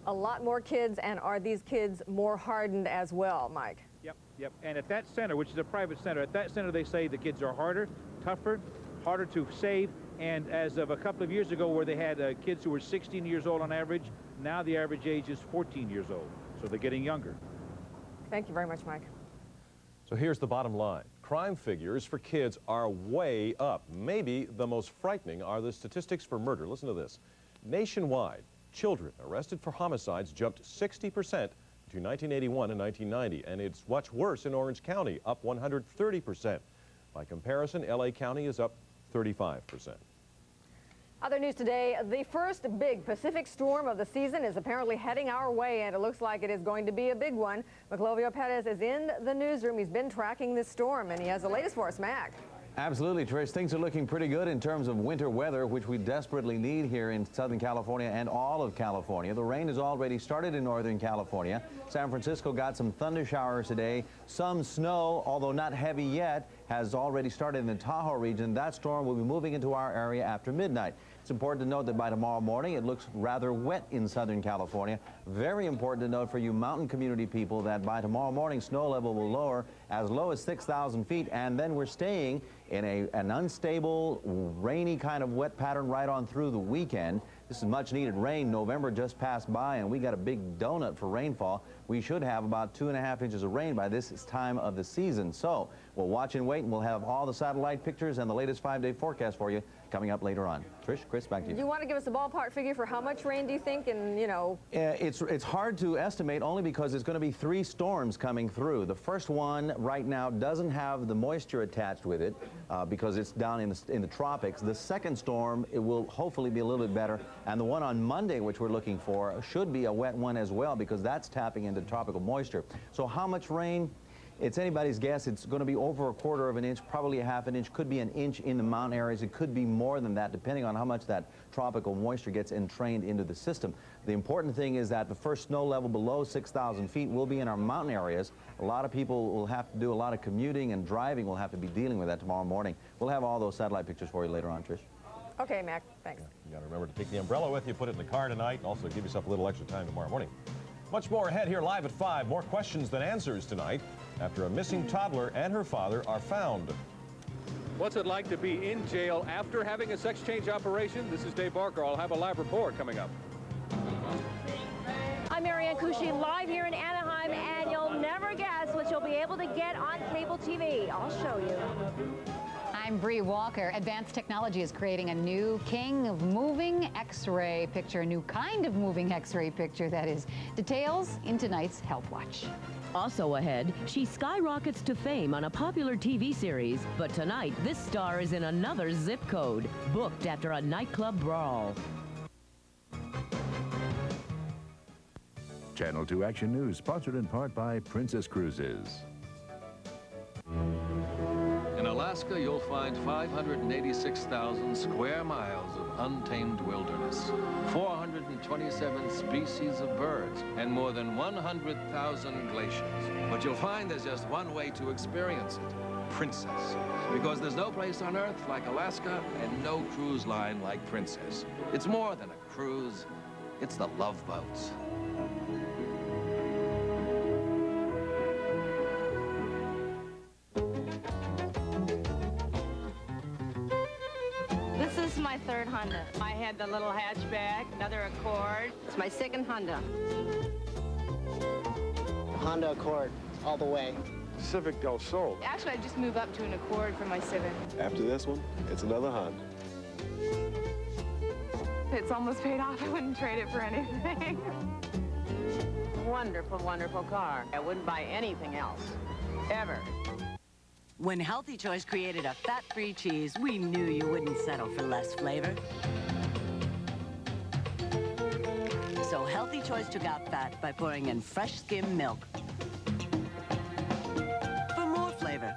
A lot more kids, and are these kids more hardened as well, Mike? Yep. And at that center, which is a private center, at that center they say the kids are harder, tougher, harder to save, and as of a couple of years ago where they had kids who were 16 years old on average, now the average age is 14 years old, so they're getting younger. Thank you very much, Mike. So here's the bottom line. Crime figures for kids are way up. Maybe the most frightening are the statistics for murder. Listen to this. Nationwide, children arrested for homicides jumped 60% between 1981 and 1990, and it's much worse in Orange County, up 130%. By comparison, LA County is up 35%. Other news today, the first big Pacific storm of the season is apparently heading our way, and it looks like it is going to be a big one. Maclovio Perez is in the newsroom. He's been tracking this storm, and he has the latest for us. Mac. Absolutely, Trish. Things are looking pretty good in terms of winter weather, which we desperately need here in Southern California and all of California. The rain has already started in Northern California. San Francisco got some thunder showers today. Some snow, although not heavy yet, has already started in the Tahoe region. That storm will be moving into our area after midnight. It's important to note that by tomorrow morning, it looks rather wet in Southern California. Very important to note for you mountain community people that by tomorrow morning, snow level will lower as low as 6,000 feet, and then we're staying in an unstable, rainy kind of wet pattern right on through the weekend. This is much needed rain. November just passed by, and we got a big donut for rainfall. We should have about 2.5 inches of rain by this time of the season. So we'll watch and wait, and we'll have all the satellite pictures and the latest 5-day forecast for you coming up later on. Trish, Chris, back to you. Do you want to give us a ballpark figure for how much rain do you think? And, you know... It's hard to estimate only because it's going to be 3 storms coming through. The first one right now doesn't have the moisture attached with it because it's down in the tropics. The second storm, it will hopefully be a little bit better. And the one on Monday, which we're looking for, should be a wet one as well because that's tapping into tropical moisture. So how much rain? It's anybody's guess. It's going to be over a 1/4 of an inch, probably a 1/2 inch, could be an inch in the mountain areas. It could be more than that, depending on how much that tropical moisture gets entrained into the system. The important thing is that the first snow level below 6,000 feet will be in our mountain areas. A lot of people will have to do a lot of commuting and driving. Will have to be dealing with that tomorrow morning. We'll have all those satellite pictures for you later on, Trish. Okay, Mac, thanks. You got to remember to take the umbrella with you, put it in the car tonight, and also give yourself a little extra time tomorrow morning. Much more ahead here live at 5. More questions than answers tonight after a missing toddler and her father are found. What's it like to be in jail after having a sex change operation? This is Dave Barker. I'll have a live report coming up. I'm Marianne Cushing live here in Anaheim, and you'll never guess what you'll be able to get on cable TV. I'll show you. I'm Bree Walker. Advanced technology is creating a new king of moving X-ray picture, a new kind of moving X-ray picture, that is. Details in tonight's Health Watch. Also ahead, she skyrockets to fame on a popular TV series, but tonight this star is in another zip code, booked after a nightclub brawl. Channel 2 Action News, sponsored in part by Princess Cruises. In Alaska, you'll find 586,000 square miles of untamed wilderness, 427 species of birds, and more than 100,000 glaciers. But you'll find there's just one way to experience it, Princess. Because there's no place on Earth like Alaska and no cruise line like Princess. It's more than a cruise, it's the Love Boats. This is my third Honda. I had the little hatchback, another Accord. It's my second Honda. Honda Accord, all the way. Civic Del Sol. Actually, I just moved up to an Accord for my Civic. After this one, it's another Honda. It's almost paid off. I wouldn't trade it for anything. Wonderful, wonderful car. I wouldn't buy anything else, ever. When Healthy Choice created a fat-free cheese, we knew you wouldn't settle for less flavor. So Healthy Choice took out fat by pouring in fresh skim milk for more flavor.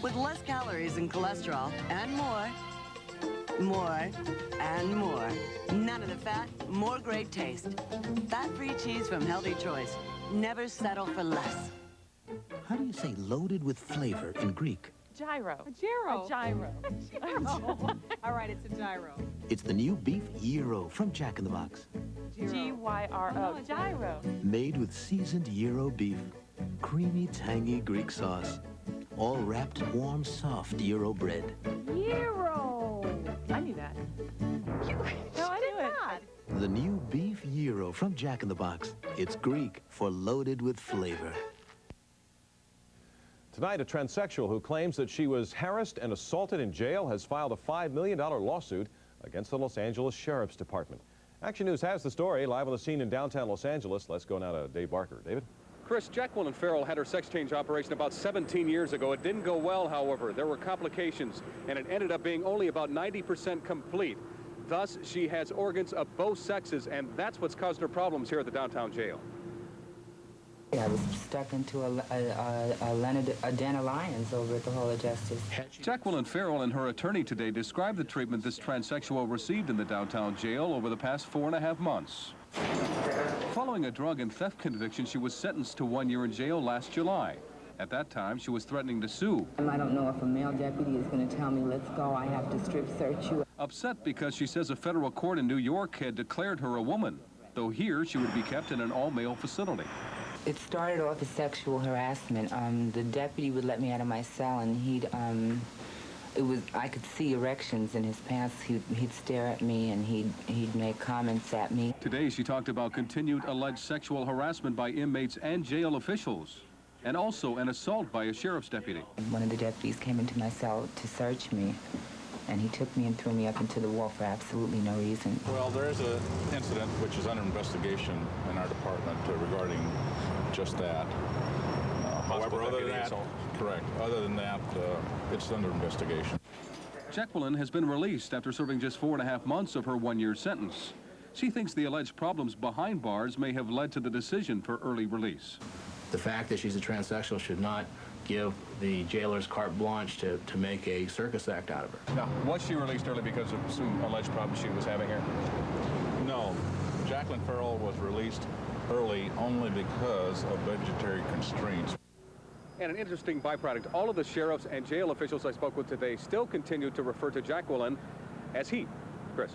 With less calories and cholesterol, and more, and more. None of the fat, more great taste. Fat-free cheese from Healthy Choice. Never settle for less. How do you say loaded with flavor in Greek? Gyro. A gyro. A gyro. A gyro. All right, it's a gyro. It's the new beef gyro from Jack in the Box. G-Y-R-O. Gyro. Made with seasoned gyro beef, creamy, tangy Greek sauce, all wrapped in warm, soft gyro bread. Gyro. I knew that. No, I did not. The new beef gyro from Jack in the Box. It's Greek for loaded with flavor. Tonight, a transsexual who claims that she was harassed and assaulted in jail has filed a $5 million lawsuit against the Los Angeles Sheriff's Department. Action News has the story live on the scene in downtown Los Angeles. Let's go now to Dave Barker. David? Chris, Jacqueline Farrell had her sex change operation about 17 years ago. It didn't go well, however. There were complications, and it ended up being only about 90% complete. Thus, she has organs of both sexes, and that's what's caused her problems here at the downtown jail. I was stuck into a den of lions over at the Hall of Justice. Jacqueline Farrell and her attorney today described the treatment this transsexual received in the downtown jail over the past 4.5 months. Following a drug and theft conviction, she was sentenced to 1 year in jail last July. At that time, she was threatening to sue. I don't know if a male deputy is going to tell me, let's go, I have to strip search you. Upset because she says a federal court in New York had declared her a woman, though here she would be kept in an all-male facility. It started off as sexual harassment. The deputy would let me out of my cell, and I could see erections in his pants. He'd stare at me, and he'd make comments at me. Today, she talked about continued alleged sexual harassment by inmates and jail officials, and also an assault by a sheriff's deputy. One of the deputies came into my cell to search me, and he took me and threw me up into the wall for absolutely no reason. Well, there is an incident which is under investigation in our department regarding just that. However, other than that, correct. Other than that, it's under investigation. Jacqueline has been released after serving just 4.5 months of her 1-year sentence. She thinks the alleged problems behind bars may have led to the decision for early release. The fact that she's a transsexual should not give the jailers carte blanche to make a circus act out of her. Now, was she released early because of some alleged problems she was having here? No. Jacqueline Farrell was released early only because of budgetary constraints. And an interesting byproduct, all of the sheriffs and jail officials I spoke with today still continue to refer to Jacqueline as he. Chris.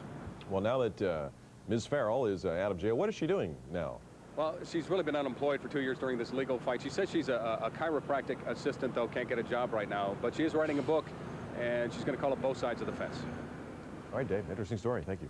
Well, now that Ms. Farrell is out of jail, what is she doing now? Well, she's really been unemployed for 2 years during this legal fight. She says she's a chiropractic assistant, though, can't get a job right now. But she is writing a book, and she's going to call up both sides of the fence. All right, Dave, interesting story. Thank you.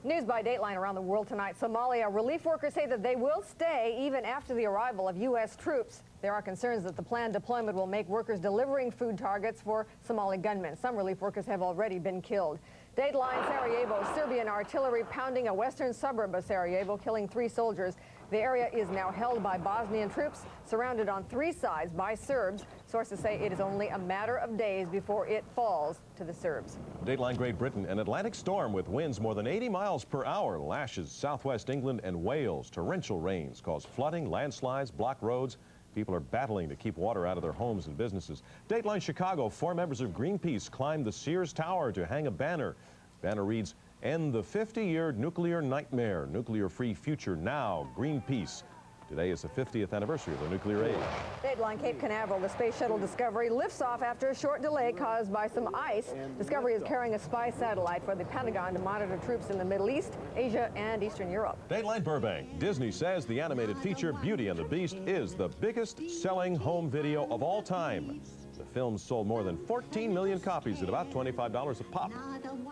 News by Dateline around the world tonight. Somalia relief workers say that they will stay even after the arrival of U.S. troops. There are concerns that the planned deployment will make workers delivering food targets for Somali gunmen. Some relief workers have already been killed. Dateline, Sarajevo, Serbian artillery pounding a western suburb of Sarajevo, killing 3 soldiers. The area is now held by Bosnian troops, surrounded on 3 sides by Serbs. Sources say it is only a matter of days before it falls to the Serbs. Dateline Great Britain, an Atlantic storm with winds more than 80 miles per hour lashes southwest England and Wales. Torrential rains cause flooding, landslides, block roads. People are battling to keep water out of their homes and businesses. Dateline Chicago, 4 members of Greenpeace climbed the Sears Tower to hang a banner. Banner reads, "End the 50-year nuclear nightmare. Nuclear-free future now. Greenpeace." Today is the 50th anniversary of the nuclear age. Dateline Cape Canaveral, the space shuttle Discovery lifts off after a short delay caused by some ice. Discovery is carrying a spy satellite for the Pentagon to monitor troops in the Middle East, Asia, and Eastern Europe. Dateline Burbank. Disney says the animated feature Beauty and the Beast is the biggest selling home video of all time. The film sold more than 14 million copies at about $25 a pop.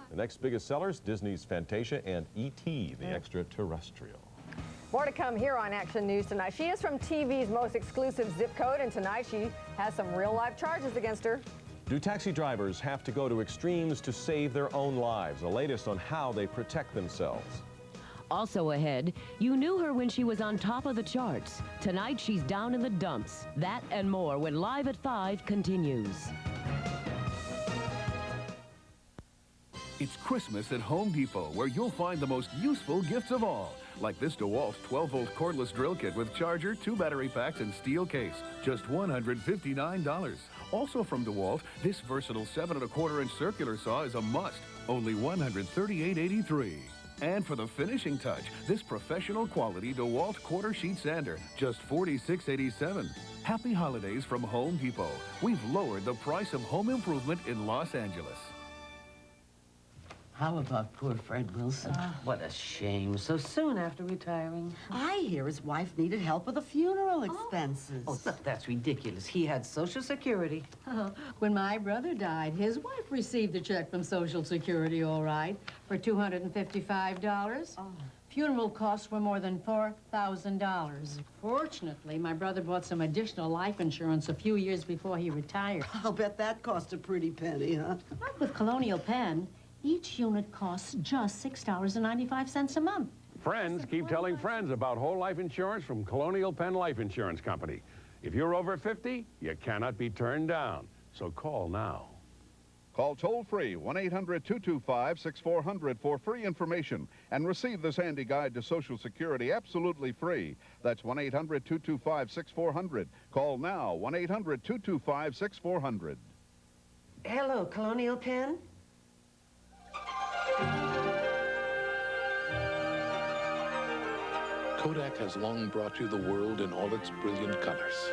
The next biggest sellers, Disney's Fantasia and E.T., the extraterrestrial. More to come here on Action News tonight. She is from TV's most exclusive zip code, and tonight she has some real-life charges against her. Do taxi drivers have to go to extremes to save their own lives? The latest on how they protect themselves. Also ahead, you knew her when she was on top of the charts. Tonight, she's down in the dumps. That and more when Live at 5 continues. It's Christmas at Home Depot, where you'll find the most useful gifts of all. Like this DeWalt 12-volt cordless drill kit with charger, 2 battery packs, and steel case. Just $159. Also from DeWalt, this versatile 7 1/4-inch circular saw is a must. Only $138.83. And for the finishing touch, this professional quality DeWalt quarter sheet sander, just $46.87. Happy holidays from Home Depot. We've lowered the price of home improvement in Los Angeles. How about poor Fred Wilson? What a shame. So soon after retiring. I hear his wife needed help with the funeral expenses. Oh, that's ridiculous. He had Social Security. Oh, when my brother died, his wife received a check from Social Security, all right, for $255. Oh. Funeral costs were more than $4,000. Fortunately, my brother bought some additional life insurance a few years before he retired. I'll bet that cost a pretty penny, huh? Not with Colonial Penn. Each unit costs just $6.95 a month. Friends keep telling friends about whole life insurance from Colonial Penn Life Insurance Company. If you're over 50, you cannot be turned down. So call now. Call toll-free 1-800-225-6400 for free information and receive this handy guide to Social Security absolutely free. That's 1-800-225-6400. Call now, 1-800-225-6400. Hello, Colonial Penn. Kodak has long brought you the world in all its brilliant colors.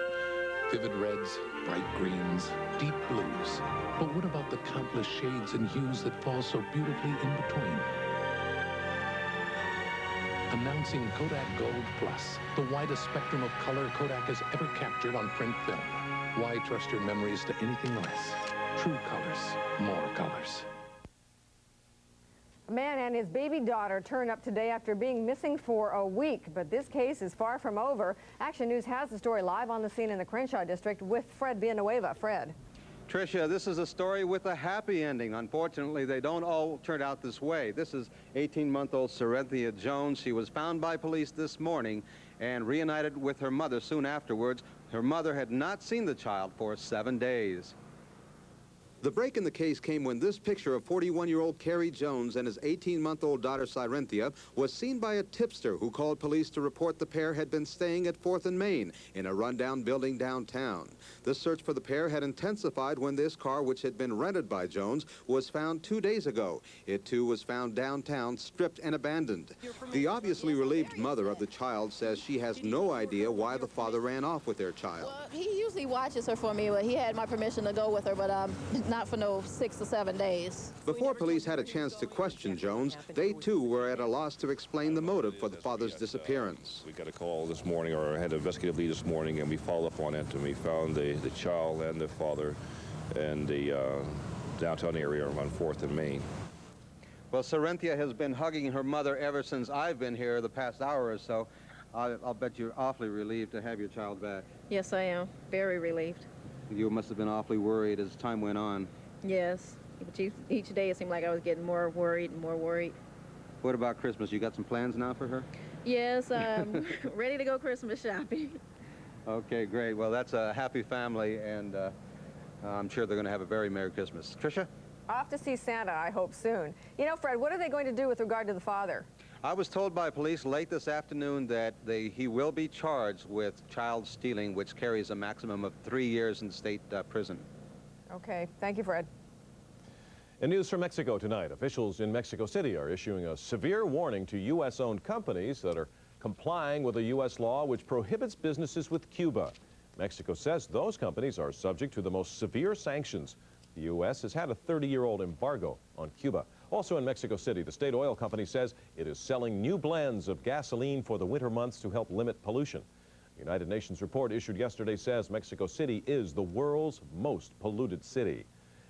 Vivid reds, bright greens, deep blues. But what about the countless shades and hues that fall so beautifully in between? Announcing Kodak Gold Plus, the widest spectrum of color Kodak has ever captured on print film. Why trust your memories to anything less? True colors, more colors. A man and his baby daughter turn up today after being missing for a week, but this case is far from over. Action News has the story live on the scene in the Crenshaw district with Fred Villanueva. Fred. Tricia, this is a story with a happy ending. Unfortunately, they don't all turn out this way. This is 18-month-old Sarenthia Jones. She was found by police this morning and reunited with her mother soon afterwards. Her mother had not seen the child for 7 days. The break in the case came when this picture of 41-year-old Kerry Jones and his 18-month-old daughter Sarenthia was seen by a tipster who called police to report the pair had been staying at 4th and Main in a rundown building downtown. The search for the pair had intensified when this car, which had been rented by Jones, was found 2 days ago. It, too, was found downtown, stripped and abandoned. The obviously relieved mother of the child says she has no idea why the father ran off with their child. Well, he usually watches her for me, but he had my permission to go with her, but not for no 6 or 7 days. Before police had a chance to question Jones, they too were at a loss to explain the motive for the father's disappearance. We got a call this morning, or had an investigative lead this morning, and we followed up on it, and we found the child and the father in the downtown area around 4th and Main. Well, Sarenthia has been hugging her mother ever since I've been here the past hour or so. I'll bet you're awfully relieved to have your child back. Yes, I am. Very relieved. You must have been awfully worried as time went on. Yes. But each day it seemed like I was getting more worried and more worried. What about Christmas? You got some plans now for her? Yes, I'm ready to go Christmas shopping. Okay, great. Well, that's a happy family, and I'm sure they're going to have a very Merry Christmas. Tricia? Off to see Santa, I hope soon. You know, Fred, what are they going to do with regard to the father? I was told by police late this afternoon that he will be charged with child stealing, which carries a maximum of 3 years in state prison. Okay. Thank you, Fred. In news from Mexico tonight, officials in Mexico City are issuing a severe warning to U.S.-owned companies that are complying with a U.S. law which prohibits businesses with Cuba. Mexico says those companies are subject to the most severe sanctions. The U.S. has had a 30-year-old embargo on Cuba. Also in Mexico City, the state oil company says it is selling new blends of gasoline for the winter months to help limit pollution. The United Nations report issued yesterday says Mexico City is the world's most polluted city.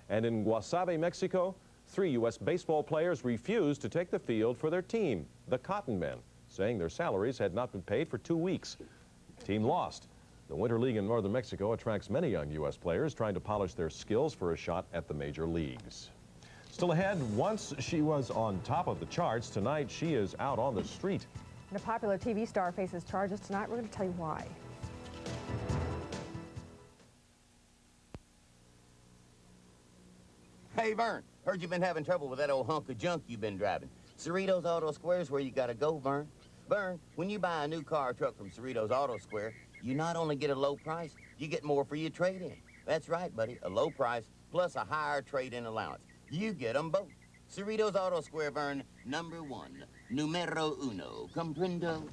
And in Guasave, Mexico, 3 U.S. baseball players refused to take the field for their team, the Cotton Men, saying their salaries had not been paid for 2 weeks. The team lost. The Winter League in northern Mexico attracts many young U.S. players trying to polish their skills for a shot at the major leagues. Still ahead, once she was on top of the charts, tonight she is out on the street. And a popular TV star faces charges tonight. We're going to tell you why. Hey, Vern, heard you've been having trouble with that old hunk of junk you've been driving. Cerritos Auto Square's where you gotta go, Vern. Vern, when you buy a new car or truck from Cerritos Auto Square, you not only get a low price, you get more for your trade-in. That's right, buddy, a low price plus a higher trade-in allowance. You get them both. Cerritos Auto Square, Vern, #1, numero uno, comprendo?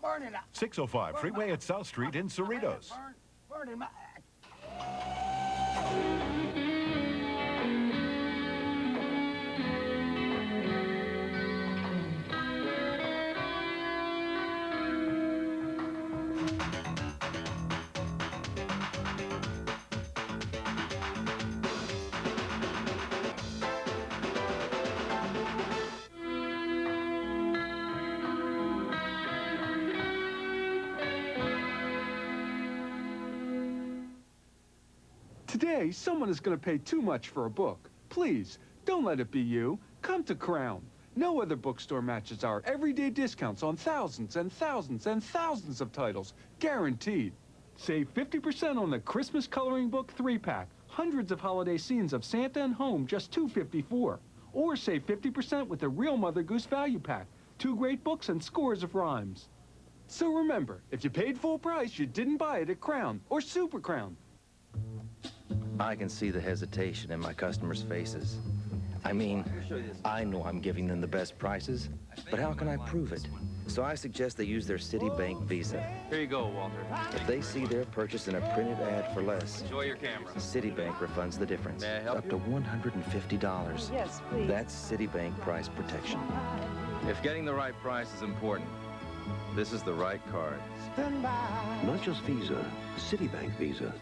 Burning 605 Freeway at South Street in Cerritos. Burning my... Today, someone is going to pay too much for a book. Please, don't let it be you. Come to Crown. No other bookstore matches our everyday discounts on thousands and thousands and thousands of titles, guaranteed. Save 50% on the Christmas coloring book 3-pack, Hundreds of holiday scenes of Santa and home, just $2.54. Or save 50% with the Real Mother Goose Value Pack. 2 great books and scores of rhymes. So remember, if you paid full price, you didn't buy it at Crown or Super Crown. I can see the hesitation in my customers' faces. I mean, I know I'm giving them the best prices, but how can I prove it? So I suggest they use their Citibank Visa. Here you go, Walter. If they see their purchase in a printed ad for less, Enjoy your camera. Citibank refunds the difference, May I help up to $150. Yes, please. That's Citibank price protection. If getting the right price is important, this is the right card. Not just Visa, Citibank Visa.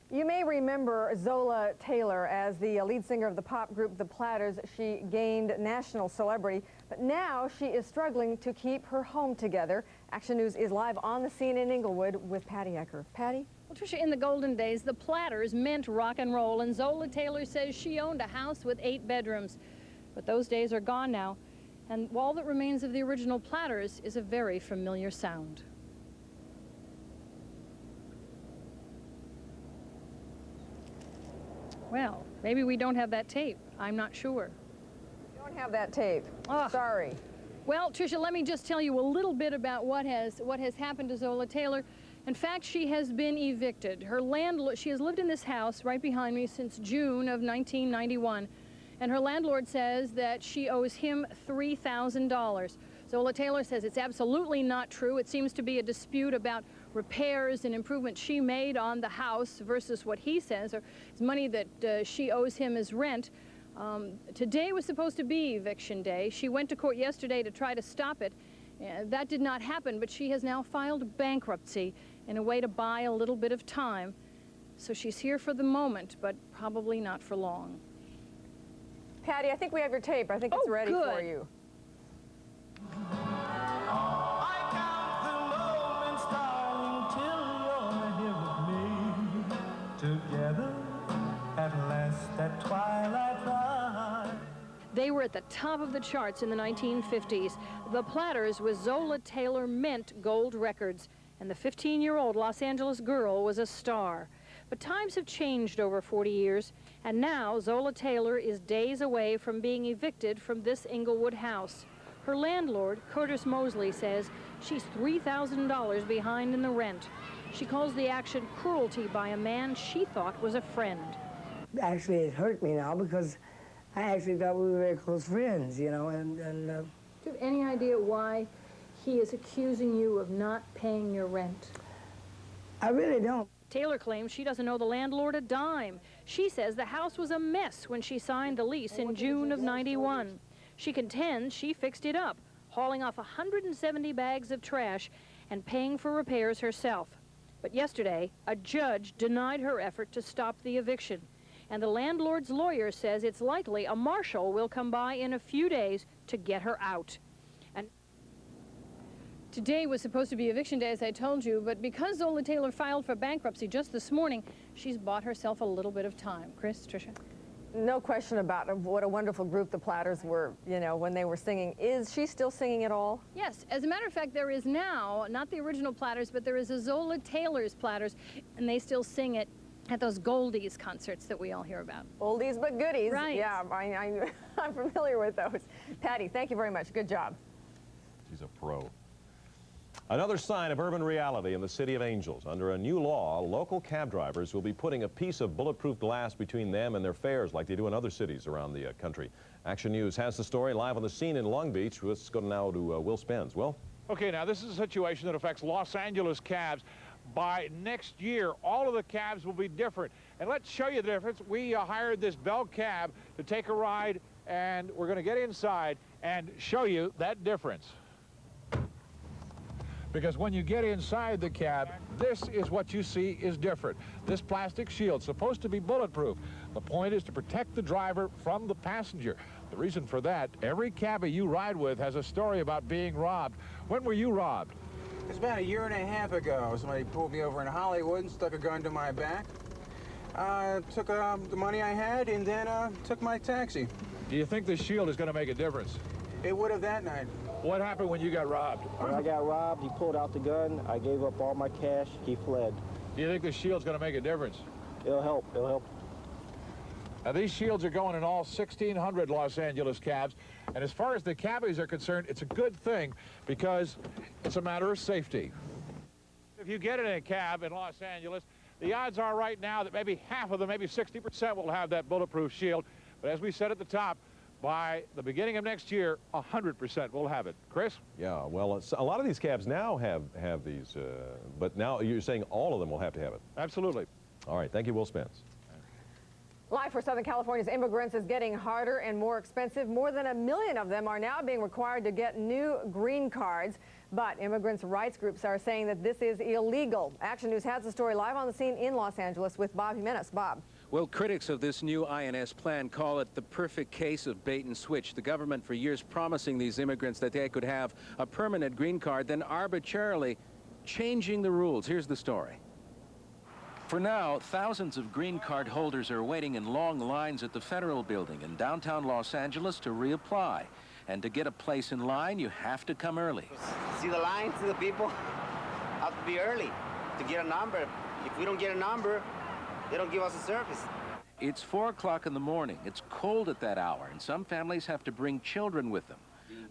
You may remember Zola Taylor as the lead singer of the pop group The Platters. She gained national celebrity, but now she is struggling to keep her home together. Action News is live on the scene in Inglewood with Patty Ecker. Patty? Well, Tricia, in the golden days, The Platters meant rock and roll, and Zola Taylor says she owned a house with 8 bedrooms. But those days are gone now, and all that remains of the original Platters is a very familiar sound. Well, maybe we don't have that tape. I'm not sure. We don't have that tape. Oh. Sorry. Well, Tricia, let me just tell you a little bit about what has happened to Zola Taylor. In fact, she has been evicted. Her landlord, she has lived in this house right behind me since June of 1991, and her landlord says that she owes him $3,000. Zola Taylor says it's absolutely not true. It seems to be a dispute about repairs and improvements she made on the house versus what he says, or it's money that she owes him as rent. Today was supposed to be eviction day. She went to court yesterday to try to stop it. That did not happen, but she has now filed bankruptcy in a way to buy a little bit of time. So she's here for the moment, but probably not for long. Patty, I think we have your tape. I think it's ready for you. They were at the top of the charts in the 1950s. The Platters with Zola Taylor meant gold records, and the 15-year-old Los Angeles girl was a star. But times have changed over 40 years, and now Zola Taylor is days away from being evicted from this Inglewood house. Her landlord, Curtis Mosley, says she's $3,000 behind in the rent. She calls the action cruelty by a man she thought was a friend. Actually, it hurt me now because I actually thought we were very close friends, you know, and do you have any idea why he is accusing you of not paying your rent? I really don't. Taylor claims she doesn't owe the landlord a dime. She says the house was a mess when she signed the lease in June of '91. She contends she fixed it up, hauling off 170 bags of trash and paying for repairs herself. But yesterday, a judge denied her effort to stop the eviction. And the landlord's lawyer says it's likely a marshal will come by in a few days to get her out. And today was supposed to be eviction day, as I told you, but because Zola Taylor filed for bankruptcy just this morning, she's bought herself a little bit of time. Chris, Tricia? No question about it. What a wonderful group the Platters were, you know, when they were singing. Is she still singing at all? Yes. As a matter of fact, there is now, not the original Platters, but there is a Zola Taylor's Platters, and they still sing it at those Goldies concerts that we all hear about. Oldies but goodies. Right. Yeah, I'm familiar with those. Patty, thank you very much. Good job. She's a pro. Another sign of urban reality in the City of Angels. Under a new law, local cab drivers will be putting a piece of bulletproof glass between them and their fares like they do in other cities around the country. Action News has the story live on the scene in Long Beach. Let's go now to Will Spence. Will? Okay, now this is a situation that affects Los Angeles cabs. By next year, all of the cabs will be different. And let's show you the difference. We hired this Bell cab to take a ride, and we're going to get inside and show you that difference. Because when you get inside the cab, this is what you see is different. This plastic shield is supposed to be bulletproof. The point is to protect the driver from the passenger. The reason for that, every cabbie you ride with has a story about being robbed. When were you robbed? It's about 1.5 years ago. Somebody pulled me over in Hollywood and stuck a gun to my back. Took the money I had and then took my taxi. Do you think this shield is going to make a difference? It would have that night. What happened when you got robbed? When I got robbed, he pulled out the gun. I gave up all my cash. He fled. Do you think this shield's going to make a difference? It'll help. It'll help. Now, these shields are going in all 1,600 Los Angeles cabs, and as far as the cabbies are concerned, it's a good thing because it's a matter of safety. If you get in a cab in Los Angeles, the odds are right now that maybe half of them, maybe 60% will have that bulletproof shield. But as we said at the top, by the beginning of next year, 100% will have it. Chris? Yeah, well, a lot of these cabs now have these, but now you're saying all of them will have to have it. Absolutely. All right, thank you, Will Spence. Life for Southern California's immigrants is getting harder and more expensive. More than 1 million of them are now being required to get new green cards. But immigrants' rights groups are saying that this is illegal. Action News has the story live on the scene in Los Angeles with Bob Jimenez. Bob. Well, critics of this new INS plan call it the perfect case of bait and switch. The government for years promising these immigrants that they could have a permanent green card, then arbitrarily changing the rules. Here's the story. For now, thousands of green card holders are waiting in long lines at the Federal Building in downtown Los Angeles to reapply. And to get a place in line, you have to come early. See the line, see the people? Have to be early to get a number. If we don't get a number, they don't give us a service. It's 4 o'clock in the morning. It's cold at that hour, and some families have to bring children with them.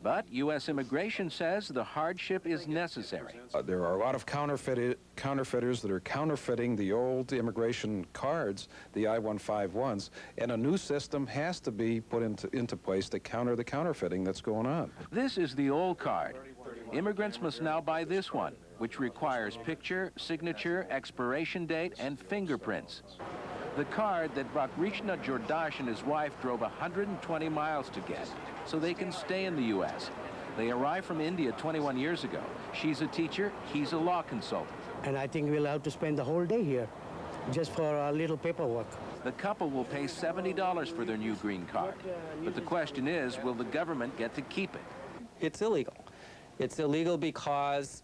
But U.S. immigration says the hardship is necessary. There are a lot of counterfeiters that are counterfeiting the old immigration cards, the I-151s, and a new system has to be put into place to counter the counterfeiting that's going on. This is the old card. Immigrants must now buy this one, which requires picture, signature, expiration date, and fingerprints. The card that Bakrishna Jordash and his wife drove 120 miles to get, so they can stay in the U.S. They arrived from India 21 years ago. She's a teacher, he's a law consultant. And I think we'll have to spend the whole day here just for a little paperwork. The couple will pay $70 for their new green card. But the question is, will the government get to keep it? It's illegal. It's illegal because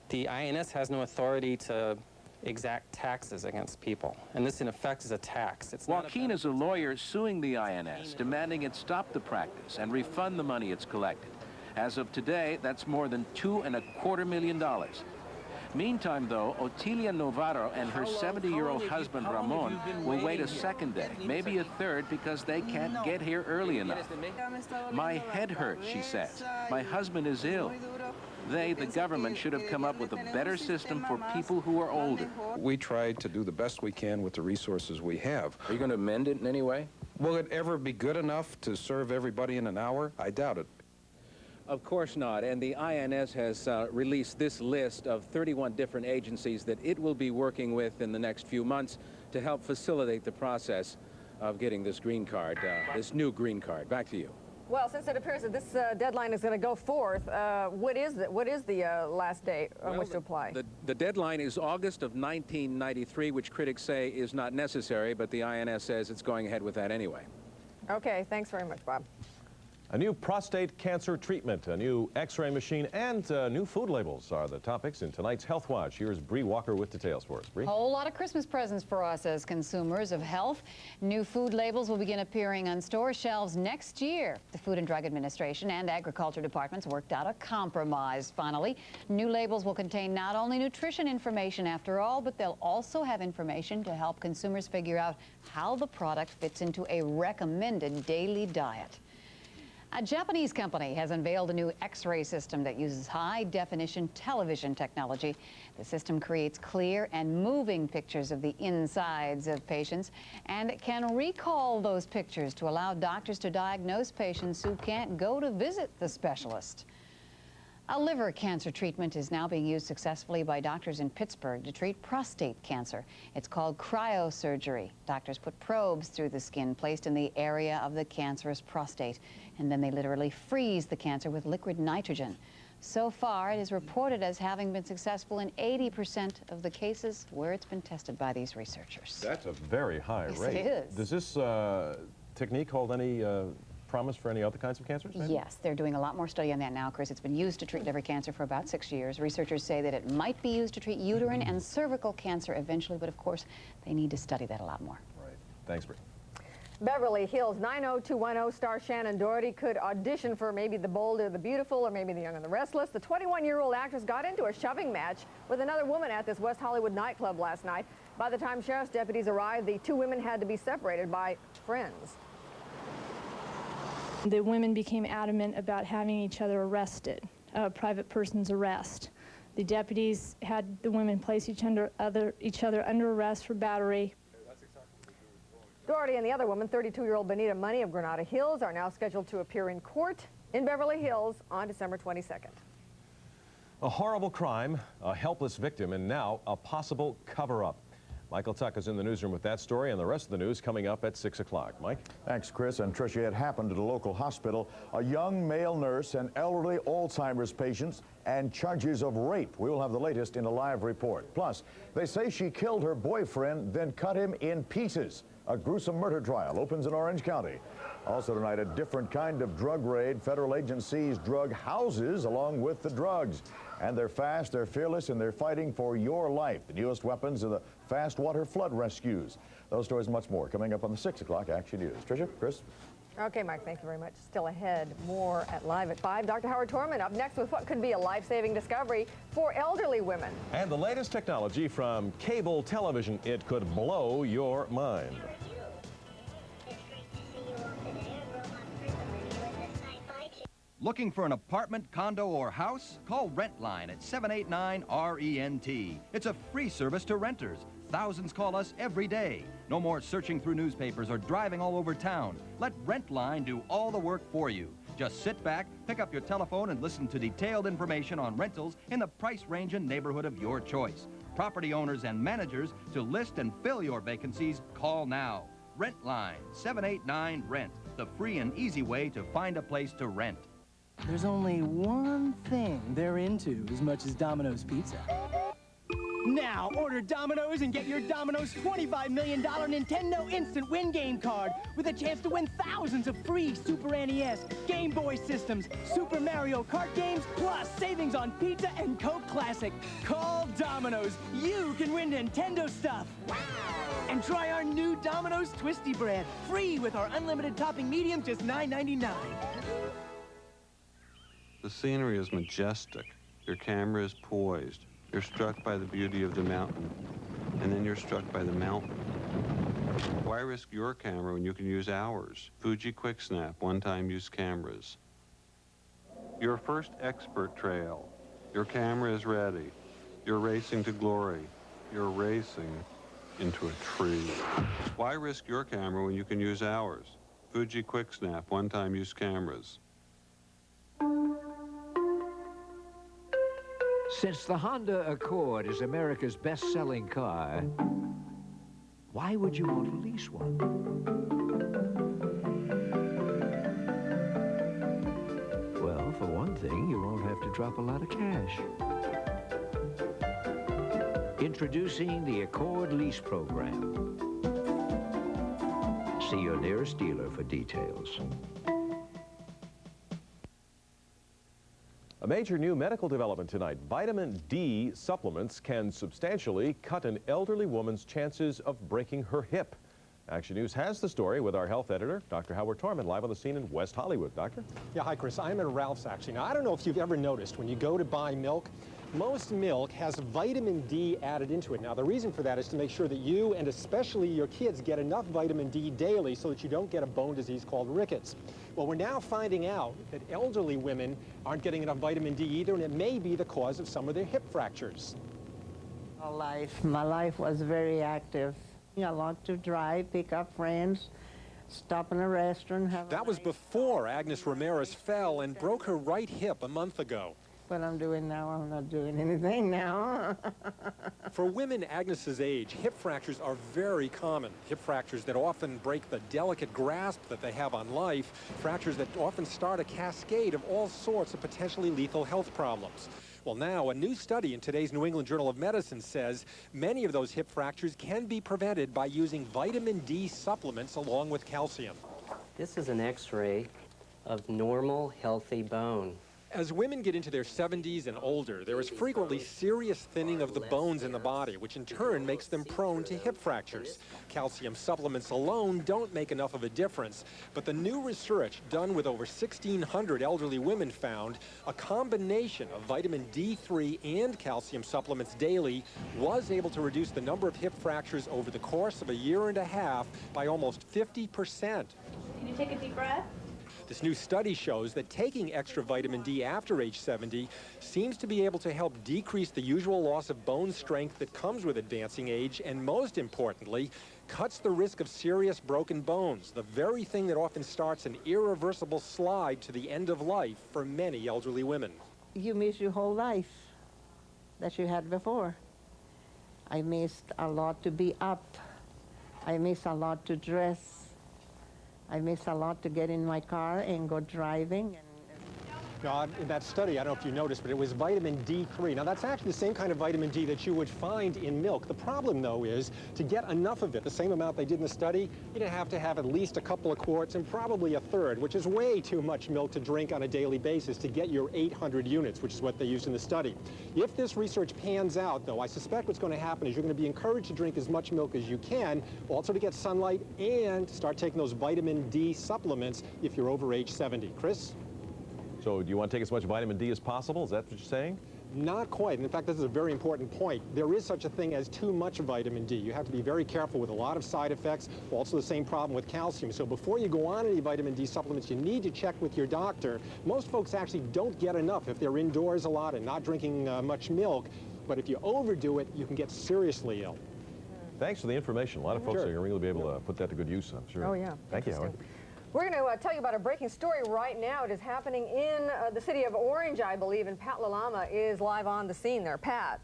the INS has no authority to exact taxes against people. And this, in effect, is a tax. Joaquin is a lawyer suing the INS, demanding it stop the practice and refund the money it's collected. As of today, that's more than $2.25 million. Meantime, though, Otilia Novarro and her 70-year-old husband, Ramon, will wait a second day, maybe a third, because they can't get here early enough. My head hurts, she says. My husband is ill. They, the government, should have come up with a better system for people who are older. We tried to do the best we can with the resources we have. Are you going to amend it in any way? Will it ever be good enough to serve everybody in an hour? I doubt it. Of course not, and the INS has released this list of 31 different agencies that it will be working with in the next few months to help facilitate the process of getting this green card, this new green card. Back to you. Well, since it appears that this deadline is going to go forth, what is the last date on which to apply? The deadline is August of 1993, which critics say is not necessary, but the INS says it's going ahead with that anyway. Okay, thanks very much, Bob. A new prostate cancer treatment, a new x-ray machine, and new food labels are the topics in tonight's Health Watch. Here's Bree Walker with details for us. Bree? Whole lot of Christmas presents for us as consumers of health. New food labels will begin appearing on store shelves next year. The Food and Drug Administration and Agriculture Departments worked out a compromise, finally. New labels will contain not only nutrition information, after all, but they'll also have information to help consumers figure out how the product fits into a recommended daily diet. A Japanese company has unveiled a new X-ray system that uses high-definition television technology. The system creates clear and moving pictures of the insides of patients and can recall those pictures to allow doctors to diagnose patients who can't go to visit the specialist. A liver cancer treatment is now being used successfully by doctors in Pittsburgh to treat prostate cancer. It's called cryosurgery. Doctors put probes through the skin placed in the area of the cancerous prostate, and then they literally freeze the cancer with liquid nitrogen. So far, it is reported as having been successful in 80% of the cases where it's been tested by these researchers. That's a very high rate. Yes, it is. Does this technique hold any promise for any other kinds of cancers? Maybe? Yes, they're doing a lot more study on that now, Chris. It's been used to treat liver cancer for about 6 years. Researchers say that it might be used to treat uterine and cervical cancer eventually, but of course, they need to study that a lot more. Right. Thanks, Bree. Beverly Hills 90210 star Shannon Doherty could audition for maybe The Bold or the Beautiful or maybe The Young and the Restless. The 21-year-old actress got into a shoving match with another woman at this West Hollywood nightclub last night. By the time sheriff's deputies arrived, the two women had to be separated by friends. The women became adamant about having each other arrested, a private person's arrest. The deputies had the women place each other under arrest for battery. Doherty and the other woman, 32-year-old Benita Money of Granada Hills, are now scheduled to appear in court in Beverly Hills on December 22nd. A horrible crime, a helpless victim, and now a possible cover-up. Michael Tuck is in the newsroom with that story, and the rest of the news coming up at 6 o'clock. Mike? Thanks, Chris. And Tricia, it happened at a local hospital. A young male nurse and elderly Alzheimer's patients and charges of rape. We will have the latest in a live report. Plus, they say she killed her boyfriend, then cut him in pieces. A gruesome murder trial opens in Orange County. Also tonight, a different kind of drug raid. Federal agencies drug houses along with the drugs. And they're fast, they're fearless, and they're fighting for your life. The newest weapons are the fast water flood rescues. Those stories and much more coming up on the 6 o'clock Action News. Tricia, Chris? Okay, Mike, thank you very much. Still ahead, more at Live at 5. Dr. Howard Torman up next with what could be a life-saving discovery for elderly women. And the latest technology from cable television. It could blow your mind. Looking for an apartment, condo, or house? Call Rentline at 789-RENT. It's a free service to renters. Thousands call us every day. No more searching through newspapers or driving all over town. Let Rentline do all the work for you. Just sit back, pick up your telephone, and listen to detailed information on rentals in the price range and neighborhood of your choice. Property owners and managers, to list and fill your vacancies, call now. Rentline, 789-RENT, the free and easy way to find a place to rent. There's only one thing they're into as much as Domino's Pizza. Now, order Domino's and get your Domino's $25 million Nintendo Instant Win Game card with a chance to win thousands of free Super NES, Game Boy systems, Super Mario Kart games, plus savings on pizza and Coke Classic. Call Domino's. You can win Nintendo stuff. And try our new Domino's Twisty Bread, free with our unlimited topping medium, just $9.99. The scenery is majestic. Your camera is poised. You're struck by the beauty of the mountain, and then you're struck by the mountain. Why risk your camera when you can use ours? Fuji Quick Snap one-time use cameras. Your first expert trail. Your camera is ready. You're racing to glory. You're racing into a tree. Why risk your camera when you can use ours? Fuji Quick Snap one-time use cameras. Since the Honda Accord is America's best-selling car, why would you want to lease one? Well, for one thing, you won't have to drop a lot of cash. Introducing the Accord Lease Program. See your nearest dealer for details. A major new medical development tonight. Vitamin D supplements can substantially cut an elderly woman's chances of breaking her hip. Action News has the story with our health editor, Dr. Howard Torman, live on the scene in West Hollywood. Doctor? Yeah, hi, Chris. I'm at Ralph's, actually. Now, I don't know if you've ever noticed, when you go to buy milk, most milk has vitamin D added into it. Now, the reason for that is to make sure that you, and especially your kids, get enough vitamin D daily so that you don't get a bone disease called rickets. Well, we're now finding out that elderly women aren't getting enough vitamin D either, and it may be the cause of some of their hip fractures. My life was very active. I like to drive, pick up friends, stop in a restaurant. That was before Agnes Ramirez fell and broke her right hip a month ago. What I'm doing now, I'm not doing anything now. For women Agnes's age, hip fractures are very common. Hip fractures that often break the delicate grasp that they have on life, fractures that often start a cascade of all sorts of potentially lethal health problems. Well, now, a new study in today's New England Journal of Medicine says many of those hip fractures can be prevented by using vitamin D supplements along with calcium. This is an X-ray of normal, healthy bone. As women get into their 70s and older, there is frequently serious thinning of the bones in the body, which in turn makes them prone to hip fractures. Calcium supplements alone don't make enough of a difference, but the new research done with over 1,600 elderly women found a combination of vitamin D3 and calcium supplements daily was able to reduce the number of hip fractures over the course of a year and a half by almost 50%. Can you take a deep breath? This new study shows that taking extra vitamin D after age 70 seems to be able to help decrease the usual loss of bone strength that comes with advancing age, and most importantly, cuts the risk of serious broken bones, the very thing that often starts an irreversible slide to the end of life for many elderly women. You miss your whole life that you had before. I missed a lot to be up. I miss a lot to dress. I miss a lot to get in my car and go driving. In that study, I don't know if you noticed, but it was vitamin D3. Now, that's actually the same kind of vitamin D that you would find in milk. The problem, though, is to get enough of it, the same amount they did in the study, you'd have to have at least a couple of quarts and probably a third, which is way too much milk to drink on a daily basis to get your 800 units, which is what they used in the study. If this research pans out, though, I suspect what's going to happen is you're going to be encouraged to drink as much milk as you can, also to get sunlight, and start taking those vitamin D supplements if you're over age 70. Chris? So do you want to take as much vitamin D as possible? Is that what you're saying? Not quite. In fact, this is a very important point. There is such a thing as too much vitamin D. You have to be very careful with a lot of side effects. Also the same problem with calcium. So before you go on any vitamin D supplements, you need to check with your doctor. Most folks actually don't get enough if they're indoors a lot and not drinking much milk. But if you overdo it, you can get seriously ill. Thanks for the information. A lot of folks are going to really be able to put that to good use, I'm sure. Oh, yeah. Thank you, Howard. We're going to tell you about a breaking story right now. It is happening in the city of Orange, I believe, and Pat Lalama is live on the scene there. Pat.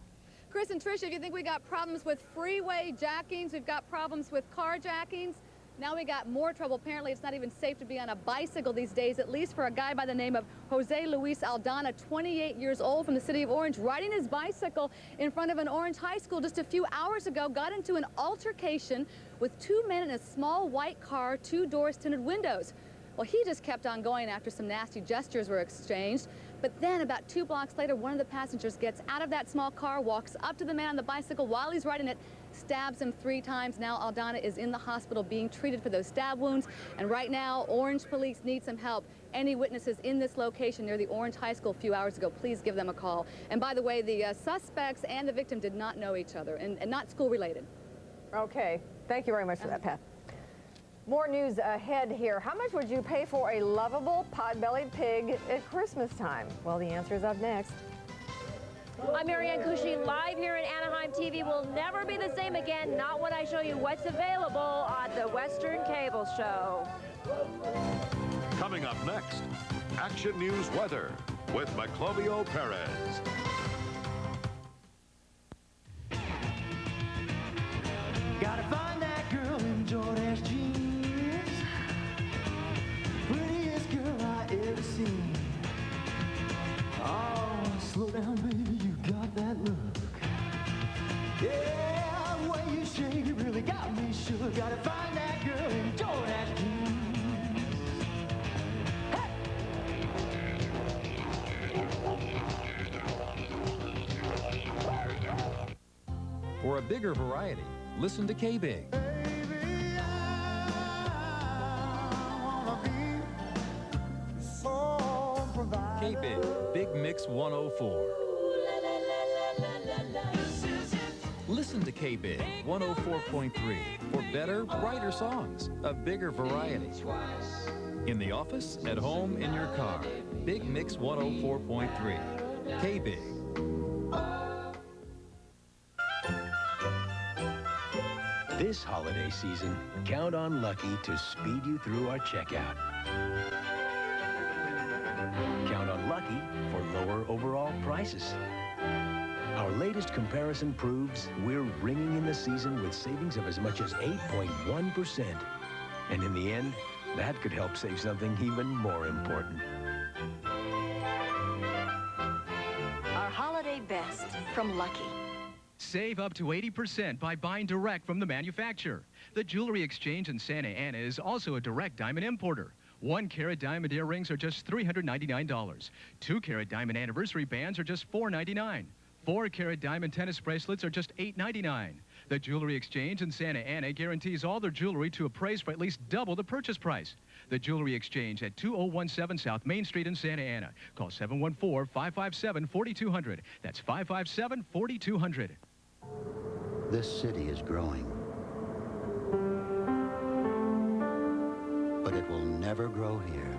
Chris and Tricia, if you think we got problems with freeway jackings, we've got problems with carjackings, now we got more trouble. Apparently, it's not even safe to be on a bicycle these days, at least for a guy by the name of Jose Luis Aldana, 28 years old, from the city of Orange, riding his bicycle in front of an Orange high school just a few hours ago, got into an altercation with two men in a small white car, two doors, tinted windows. Well, he just kept on going after some nasty gestures were exchanged. But then about 2 blocks later, one of the passengers gets out of that small car, walks up to the man on the bicycle while he's riding it, stabs him 3 times. Now Aldana is in the hospital being treated for those stab wounds. And right now, Orange police need some help. Any witnesses in this location near the Orange High School a few hours ago, please give them a call. And by the way, the suspects and the victim did not know each other and not school related. Okay. Thank you very much for that, Pat. More news ahead here. How much would you pay for a lovable pot-bellied pig at Christmas time? Well, the answer is up next. I'm Marianne Cushy, live here in Anaheim. TV will never be the same again, not when I show you what's available on the Western Cable Show. Coming up next, Action News Weather with Maclovio Perez. Gotta find that girl in Jordan's jeans, prettiest girl I ever seen. Oh, slow down, baby, you got that look. Yeah, the way you shake it really got me shook. Gotta find that girl in Jordan's jeans. For a bigger variety, listen to K-Big. K-Big, Big Mix 104. Listen to K-Big 104.3 for better, brighter songs, a bigger variety. In the office, at home, in your car. Big Mix 104.3. K-Big. This holiday season, count on Lucky to speed you through our checkout. Count on Lucky for lower overall prices. Our latest comparison proves we're ringing in the season with savings of as much as 8.1%. And in the end, that could help save something even more important. Our holiday best from Lucky. Save up to 80% by buying direct from the manufacturer. The Jewelry Exchange in Santa Ana is also a direct diamond importer. 1-carat diamond earrings are just $399. 2-carat diamond anniversary bands are just $499. 4-carat diamond tennis bracelets are just $899. The Jewelry Exchange in Santa Ana guarantees all their jewelry to appraise for at least double the purchase price. The Jewelry Exchange at 2017 South Main Street in Santa Ana. Call 714-557-4200. That's 557-4200. This city is growing. But it will never grow here.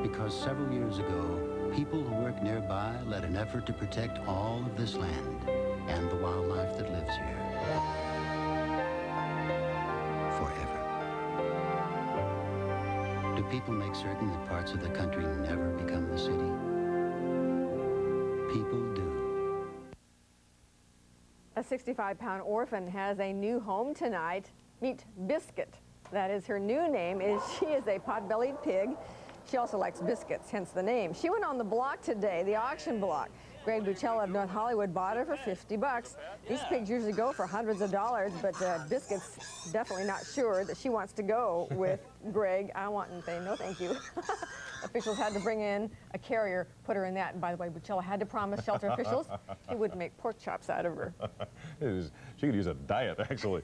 Because several years ago, people who work nearby led an effort to protect all of this land and the wildlife that lives here. Forever. Do people make certain that parts of the country never become the city? People do. A 65-pound orphan has a new home tonight. Meet Biscuit. That is her new name. She is a pot-bellied pig. She also likes biscuits, hence the name. She went on the block today, the auction block. Greg Bucella of North Hollywood bought her for $50. These pigs usually go for hundreds of dollars, but Biscuit's definitely not sure that she wants to go with Greg. I want and say no thank you. Officials had to bring in a carrier, put her in that. And by the way, Bucella had to promise shelter officials he wouldn't make pork chops out of her. She could use a diet, actually.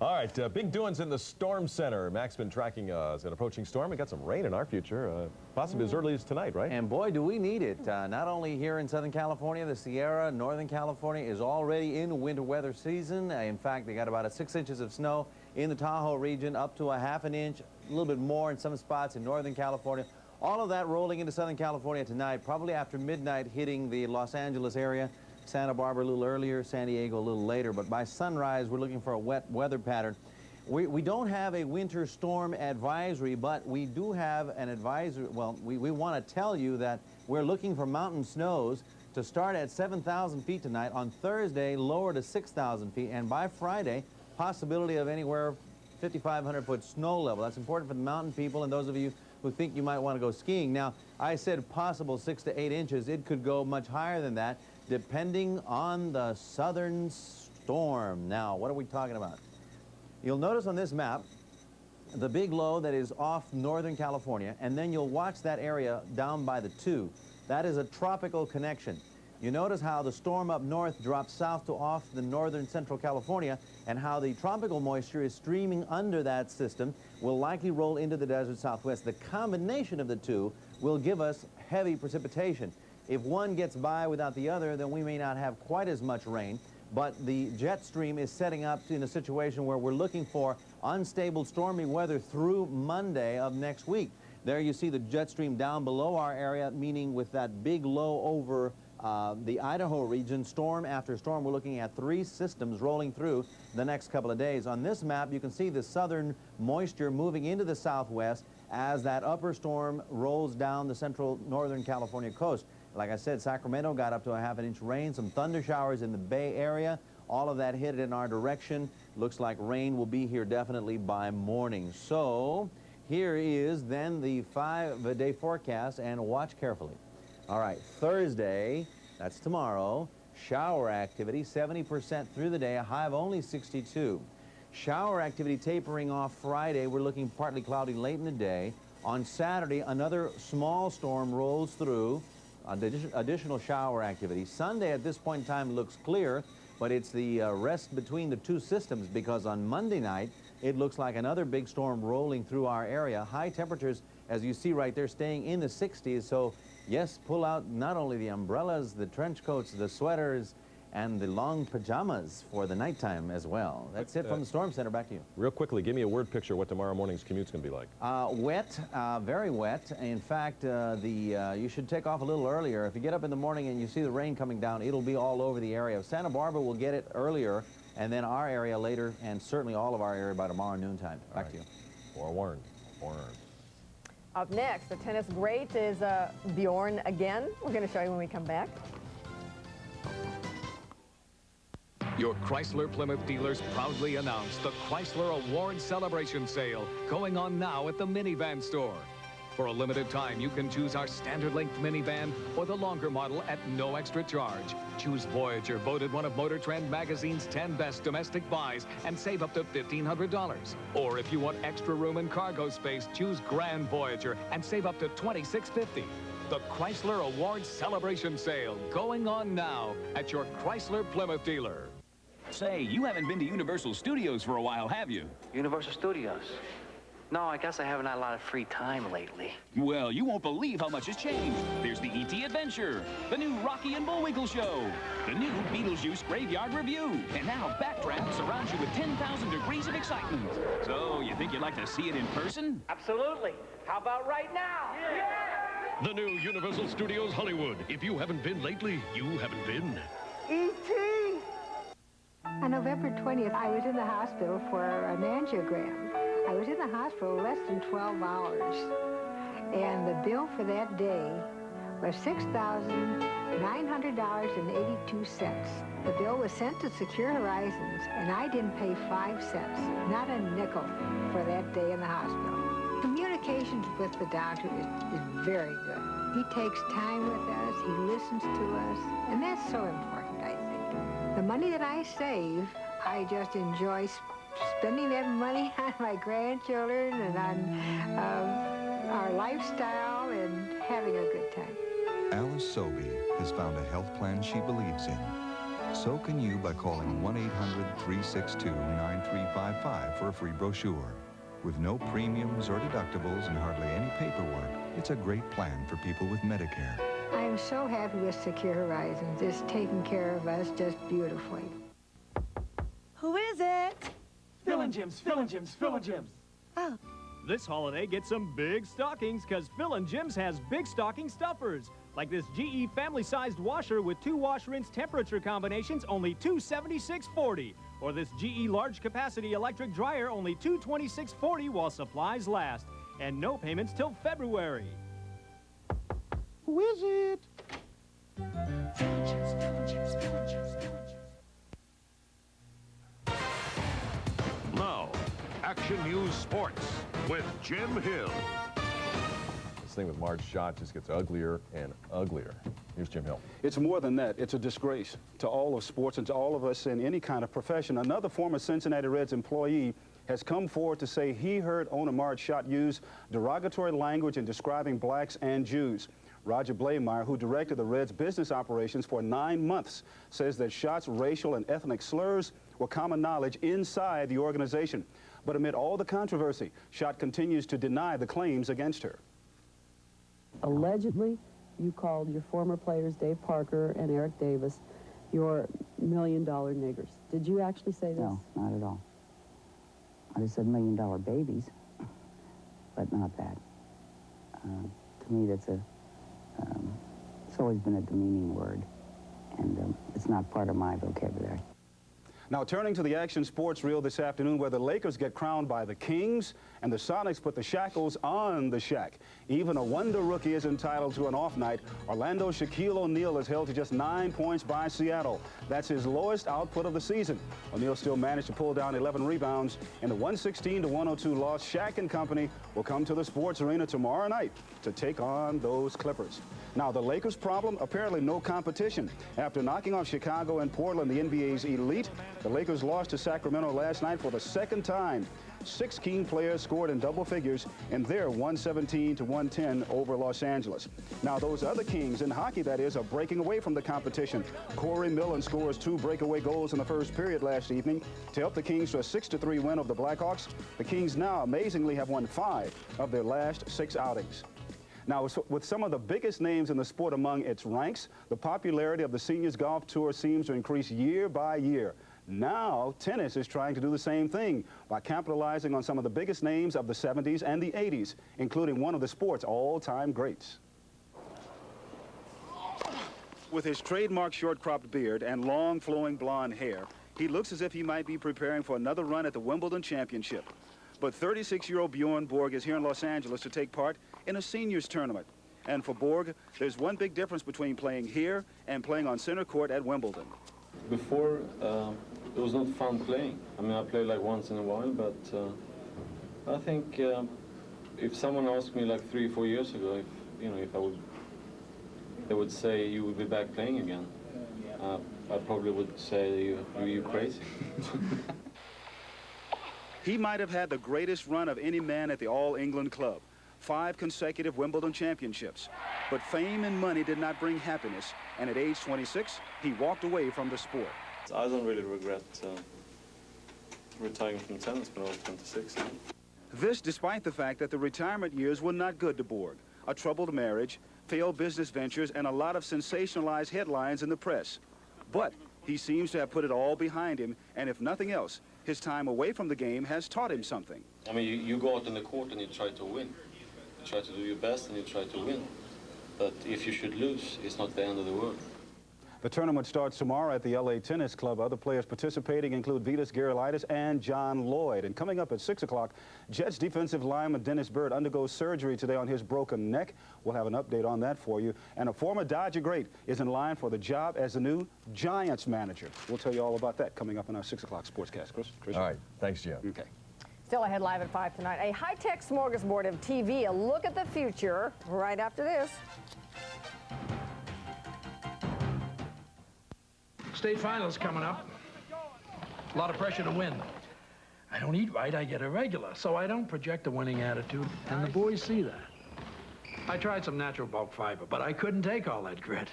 All right, big doings in the storm center. Mac's been tracking an approaching storm. We got some rain in our future, possibly as early as tonight, right? And boy, do we need it. Not only here in Southern California, the Sierra, Northern California is already in winter weather season. In fact, they got about 6 inches of snow in the Tahoe region, up to a ½ an inch, a little bit more in some spots in Northern California. All of that rolling into Southern California tonight, probably after midnight, hitting the Los Angeles area, Santa Barbara a little earlier, San Diego a little later. But by sunrise, we're looking for a wet weather pattern. We don't have a winter storm advisory, but we do have an advisory. Well, we want to tell you that we're looking for mountain snows to start at 7,000 feet tonight. On Thursday, lower to 6,000 feet. And by Friday, possibility of anywhere 5,500-foot snow level. That's important for the mountain people and those of you who think you might want to go skiing. Now, I said possible 6 to 8 inches. It could go much higher than that, depending on the southern storm. Now, what are we talking about? You'll notice on this map the big low that is off Northern California, and then you'll watch that area down by the 2. That is a tropical connection. You notice how the storm up north drops south to off the northern central California, and how the tropical moisture is streaming under that system, will likely roll into the desert southwest. The combination of the two will give us heavy precipitation. If one gets by without the other, then we may not have quite as much rain, but the jet stream is setting up in a situation where we're looking for unstable stormy weather through Monday of next week. There you see the jet stream down below our area, meaning with that big low over the Idaho region, storm after storm. We're looking at 3 systems rolling through the next couple of days. On this map, you can see the southern moisture moving into the southwest as that upper storm rolls down the central northern California coast. Like I said, Sacramento got up to a ½ an inch rain, some thunder showers in the Bay Area. All of that hit in our direction. Looks like rain will be here definitely by morning. So here is then the 5-day forecast, and watch carefully. All right, Thursday, that's tomorrow, shower activity, 70% through the day, a high of only 62. Shower activity tapering off Friday. We're looking partly cloudy late in the day. On Saturday, another small storm rolls through, additional shower activity. Sunday at this point in time looks clear, but it's the rest between the 2 systems, because on Monday night, it looks like another big storm rolling through our area. High temperatures, as you see right there, staying in the 60s. So yes, pull out not only the umbrellas, the trench coats, the sweaters, and the long pajamas for the nighttime as well. That's it from the Storm Center. Back to you. Real quickly, give me a word picture what tomorrow morning's commute's going to be like. Wet, very wet. In fact, you should take off a little earlier. If you get up in the morning and you see the rain coming down, it'll be all over the area. Santa Barbara will get it earlier, and then our area later, and certainly all of our area by tomorrow noontime. Back to you. Forewarned. Up next, the tennis great is Bjorn again. We're going to show you when we come back. Your Chrysler Plymouth dealers proudly announce the Chrysler Award Celebration Sale going on now at the minivan store. For a limited time, you can choose our standard length minivan or the longer model at no extra charge. Choose Voyager, voted one of Motor Trend magazine's 10 best domestic buys, and save up to $1,500. Or if you want extra room and cargo space, choose Grand Voyager and save up to $2,650. The Chrysler Awards Celebration Sale, going on now at your Chrysler Plymouth dealer. Say, you haven't been to Universal Studios for a while, have you? Universal Studios? No, I guess I haven't had a lot of free time lately. Well, you won't believe how much has changed. There's the E.T. Adventure, the new Rocky and Bullwinkle Show, the new Beetlejuice Graveyard Review, and now Backdraft surrounds you with 10,000 degrees of excitement. So, you think you'd like to see it in person? Absolutely. How about right now? Yeah! The new Universal Studios Hollywood. If you haven't been lately, you haven't been. E.T. On November 20th, I was in the hospital for an angiogram. I was in the hospital less than 12 hours, and the bill for that day was $6,900.82. The bill was sent to Secure Horizons, and I didn't pay 5 cents, not a nickel, for that day in the hospital. Communications with the doctor is very good. He takes time with us, he listens to us, and that's so important, I think. The money that I save, I just enjoy spending that money on my grandchildren and on our lifestyle and having a good time. Alice Sobey has found a health plan she believes in. So can you by calling 1-800-362-9355 for a free brochure. With no premiums or deductibles and hardly any paperwork, it's a great plan for people with Medicare. I am so happy with Secure Horizons. It's taking care of us just beautifully. Who is it? Phil and Jim's, Phil and Jim's, Phil and Jim's. Oh. This holiday, get some big stockings, because Phil and Jim's has big stocking stuffers. Like this GE family-sized washer with 2 wash-rinse temperature combinations, only $276.40. Or this GE large-capacity electric dryer, only $226.40 while supplies last. And no payments till February. Who is it? Now, Action News Sports with Jim Hill. This thing with Marge Schott just gets uglier and uglier. Here's Jim Hill. It's more than that. It's a disgrace to all of sports and to all of us in any kind of profession. Another former Cincinnati Reds employee has come forward to say he heard owner Marge Schott use derogatory language in describing blacks and Jews. Roger Blameyer, who directed the Reds' business operations for 9 months, says that Schott's racial and ethnic slurs were common knowledge inside the organization. But amid all the controversy, Schott continues to deny the claims against her. Allegedly, you called your former players, Dave Parker and Eric Davis, your $1 million niggers. Did you actually say this? No, not at all. I just said $1 million babies, but not that. To me, that's it's always been a demeaning word, and it's not part of my vocabulary. Now, turning to the action sports reel this afternoon, where the Lakers get crowned by the Kings and the Sonics put the shackles on the Shaq. Even a wonder rookie is entitled to an off night. Orlando's Shaquille O'Neal is held to just 9 points by Seattle. That's his lowest output of the season. O'Neal still managed to pull down 11 rebounds in the 116-102 loss. Shaq and company will come to the sports arena tomorrow night to take on those Clippers. Now, the Lakers' problem, apparently no competition. After knocking off Chicago and Portland, the NBA's elite, the Lakers lost to Sacramento last night for the second time. 6 key players scored in double figures in their 117-110 over Los Angeles. Now, those other Kings, in hockey that is, are breaking away from the competition. Corey Millen scores 2 breakaway goals in the first period last evening to help the Kings to a 6-3 win over the Blackhawks. The Kings now amazingly have won 5 of their last 6 outings. Now, with some of the biggest names in the sport among its ranks, the popularity of the Seniors Golf Tour seems to increase year by year. Now, tennis is trying to do the same thing by capitalizing on some of the biggest names of the 70s and the 80s, including one of the sport's all-time greats. With his trademark short-cropped beard and long, flowing blonde hair, he looks as if he might be preparing for another run at the Wimbledon Championship. But 36-year-old Bjorn Borg is here in Los Angeles to take part in a seniors tournament. And for Borg, there's one big difference between playing here and playing on center court at Wimbledon. Before, it was not fun playing. I mean, I play like once in a while, but I think if someone asked me like 3 or 4 years ago, if they would say you would be back playing again, I probably would say you crazy. He might have had the greatest run of any man at the All England Club, 5 consecutive Wimbledon championships. But fame and money did not bring happiness, and at age 26, he walked away from the sport. I don't really regret retiring from tennis when I was 26. This despite the fact that the retirement years were not good to Borg. A troubled marriage, failed business ventures, and a lot of sensationalized headlines in the press. But he seems to have put it all behind him, and if nothing else, his time away from the game has taught him something. I mean, you go out in the court and you try to win. You try to do your best and you try to win. But if you should lose, it's not the end of the world. The tournament starts tomorrow at the LA Tennis Club. Other players participating include Vitas Geralaitis and John Lloyd. And coming up at 6 o'clock, Jets defensive lineman Dennis Byrd undergoes surgery today on his broken neck. We'll have an update on that for you. And a former Dodger great is in line for the job as the new Giants manager. We'll tell you all about that coming up in our 6 o'clock sportscast. Chris? All right. Thanks, Jim. Okay. Still ahead live at 5 tonight. A high-tech smorgasbord of TV. A look at the future right after this. State finals coming up. A lot of pressure to win. I don't eat right, I get irregular, so I don't project a winning attitude, and the boys see that. I tried some natural bulk fiber, but I couldn't take all that grit.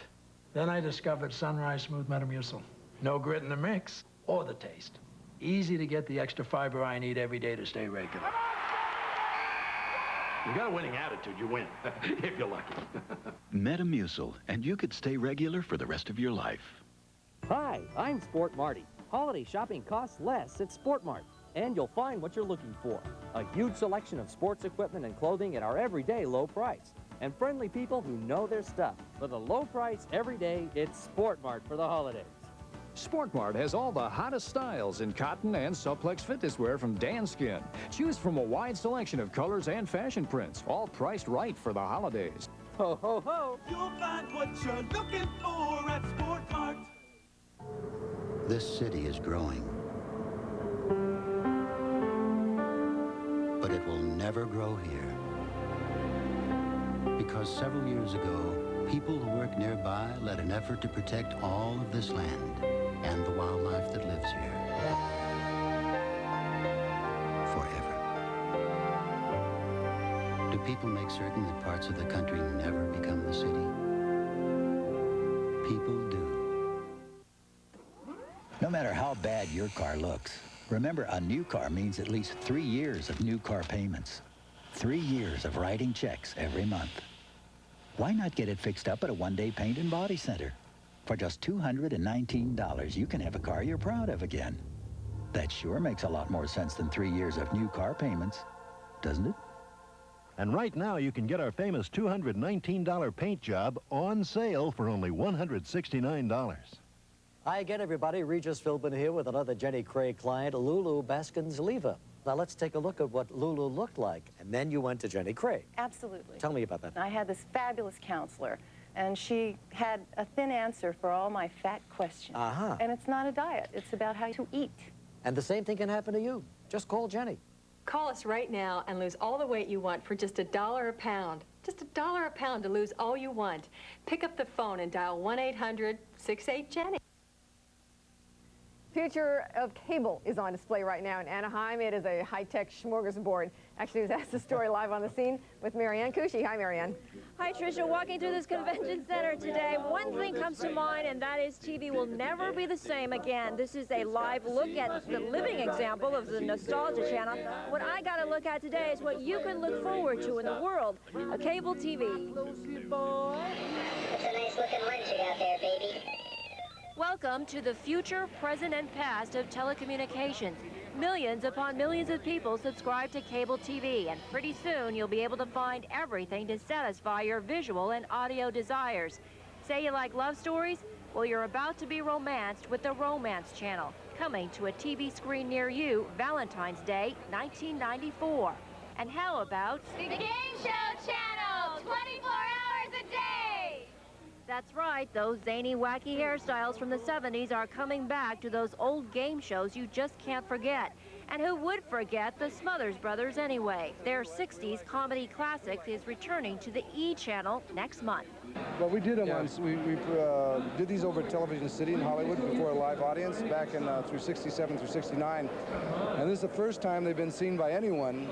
Then I discovered Sunrise Smooth Metamucil. No grit in the mix or the taste. Easy to get the extra fiber I need every day to stay regular. You got a winning attitude, you win, if you're lucky. Metamucil, and you could stay regular for the rest of your life. Hi, I'm Sport Marty. Holiday shopping costs less at Sport Mart, and you'll find what you're looking for. A huge selection of sports equipment and clothing at our everyday low price. And friendly people who know their stuff. For the low price every day, it's Sport Mart for the holidays. Sport Mart has all the hottest styles in cotton and Suplex fitness wear from Danskin. Choose from a wide selection of colors and fashion prints, all priced right for the holidays. Ho, ho, ho! You'll find what you're looking for at Sport Mart. This city is growing, but it will never grow here. Because several years ago, people who work nearby led an effort to protect all of this land and the wildlife that lives here. Forever. Do people make certain that parts of the country never become the city? People do. No matter how bad your car looks, remember a new car means at least 3 years of new car payments. 3 years of writing checks every month. Why not get it fixed up at a one-day paint and body center? For just $219, you can have a car you're proud of again. That sure makes a lot more sense than 3 years of new car payments, doesn't it? And right now, you can get our famous $219 paint job on sale for only $169. Hi again, everybody. Regis Philbin here with another Jenny Craig client, Lulu Baskins-Leva. Now, let's take a look at what Lulu looked like. And then you went to Jenny Craig. Absolutely. Tell me about that. I had this fabulous counselor, and she had a thin answer for all my fat questions. Uh-huh. And it's not a diet. It's about how to eat. And the same thing can happen to you. Just call Jenny. Call us right now and lose all the weight you want for just $1 a pound. Just $1 a pound to lose all you want. Pick up the phone and dial 1-800-68-JENNY. Future of cable is on display right now in Anaheim. It is a high-tech smorgasbord. Actually, that's the story live on the scene with Marianne Cushy. Hi, Marianne. Hi, Tricia. Walking through this convention center today, one thing comes to mind, and that is TV will never be the same again. This is a live look at the living example of the Nostalgia Channel. What I got to look at today is what you can look forward to in the world of cable TV. That's a nice-looking lunch you got there, baby. Welcome to the future, present, and past of telecommunications. Millions upon millions of people subscribe to cable TV, and pretty soon you'll be able to find everything to satisfy your visual and audio desires. Say you like love stories? Well, you're about to be romanced with the Romance Channel, coming to a TV screen near you Valentine's Day, 1994. And how about The Game Show Channel, 24 hours a day! That's right, those zany, wacky hairstyles from the 70s are coming back to those old game shows you just can't forget. And who would forget the Smothers Brothers anyway? Their 60s comedy classic is returning to the E! channel next month. Well, we did them once. We did these over at Television City in Hollywood before a live audience back in through 67 through 69. And this is the first time they've been seen by anyone.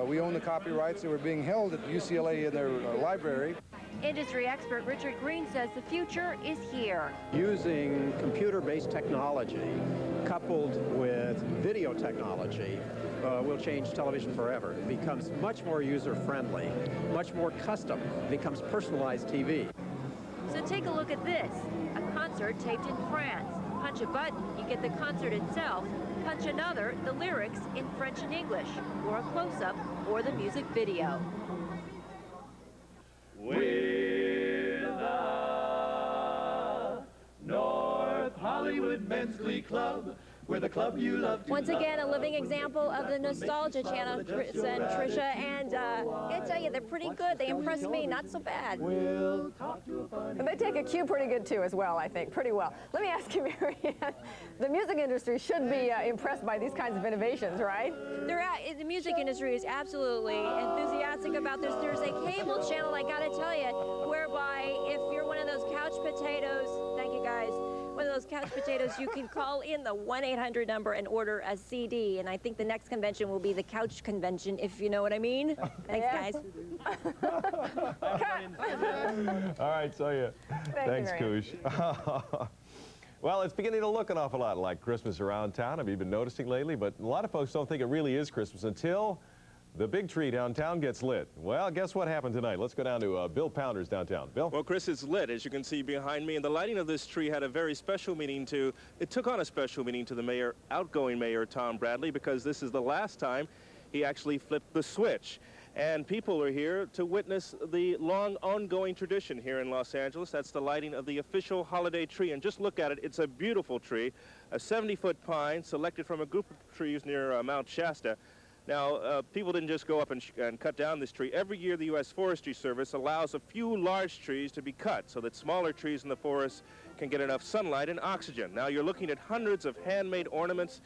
We own the copyrights. They were being held at UCLA in their library. Industry expert Richard Green says the future is here. Using computer-based technology coupled with video technology will change television forever. It becomes much more user-friendly, much more custom. It becomes personalized TV. So take a look at this, a concert taped in France. Punch a button, you get the concert itself. Punch another, the lyrics in French and English, or a close-up, or the music video. We're the North Hollywood Men's Glee Club. We're the club you love to Once again, a living example of the Nostalgia Channel, Chris and Tricia, and I tell you, they're pretty good. They impressed me, not so bad. And they take a cue pretty good, too, as well, I think, pretty well. Let me ask you, Marianne, the music industry should be impressed by these kinds of innovations, right? The music industry is absolutely enthusiastic about this. There's a cable channel, I gotta tell you, whereby if you're one of those couch potatoes, thank you guys, one of those couch potatoes, you can call in the 1-800 number and order a CD. And I think the next convention will be the couch convention, if you know what I mean. Thanks, guys. All right, so yeah. Thanks, Koosh. Well, it's beginning to look an awful lot like Christmas around town. Have you been noticing lately? But a lot of folks don't think it really is Christmas until the big tree downtown gets lit. Well, guess what happened tonight? Let's go down to Bill Pounders downtown. Bill? Well, Chris, it's lit, as you can see behind me, and the lighting of this tree had a very special meaning to, it took on a special meaning to the mayor, outgoing mayor, Tom Bradley, because this is the last time he actually flipped the switch. And people are here to witness the long ongoing tradition here in Los Angeles. That's the lighting of the official holiday tree. And just look at it. It's a beautiful tree, a 70-foot pine selected from a group of trees near Mount Shasta. Now, people didn't just go up and cut down this tree. Every year, the U.S. Forestry Service allows a few large trees to be cut so that smaller trees in the forest can get enough sunlight and oxygen. Now, you're looking at hundreds of handmade ornaments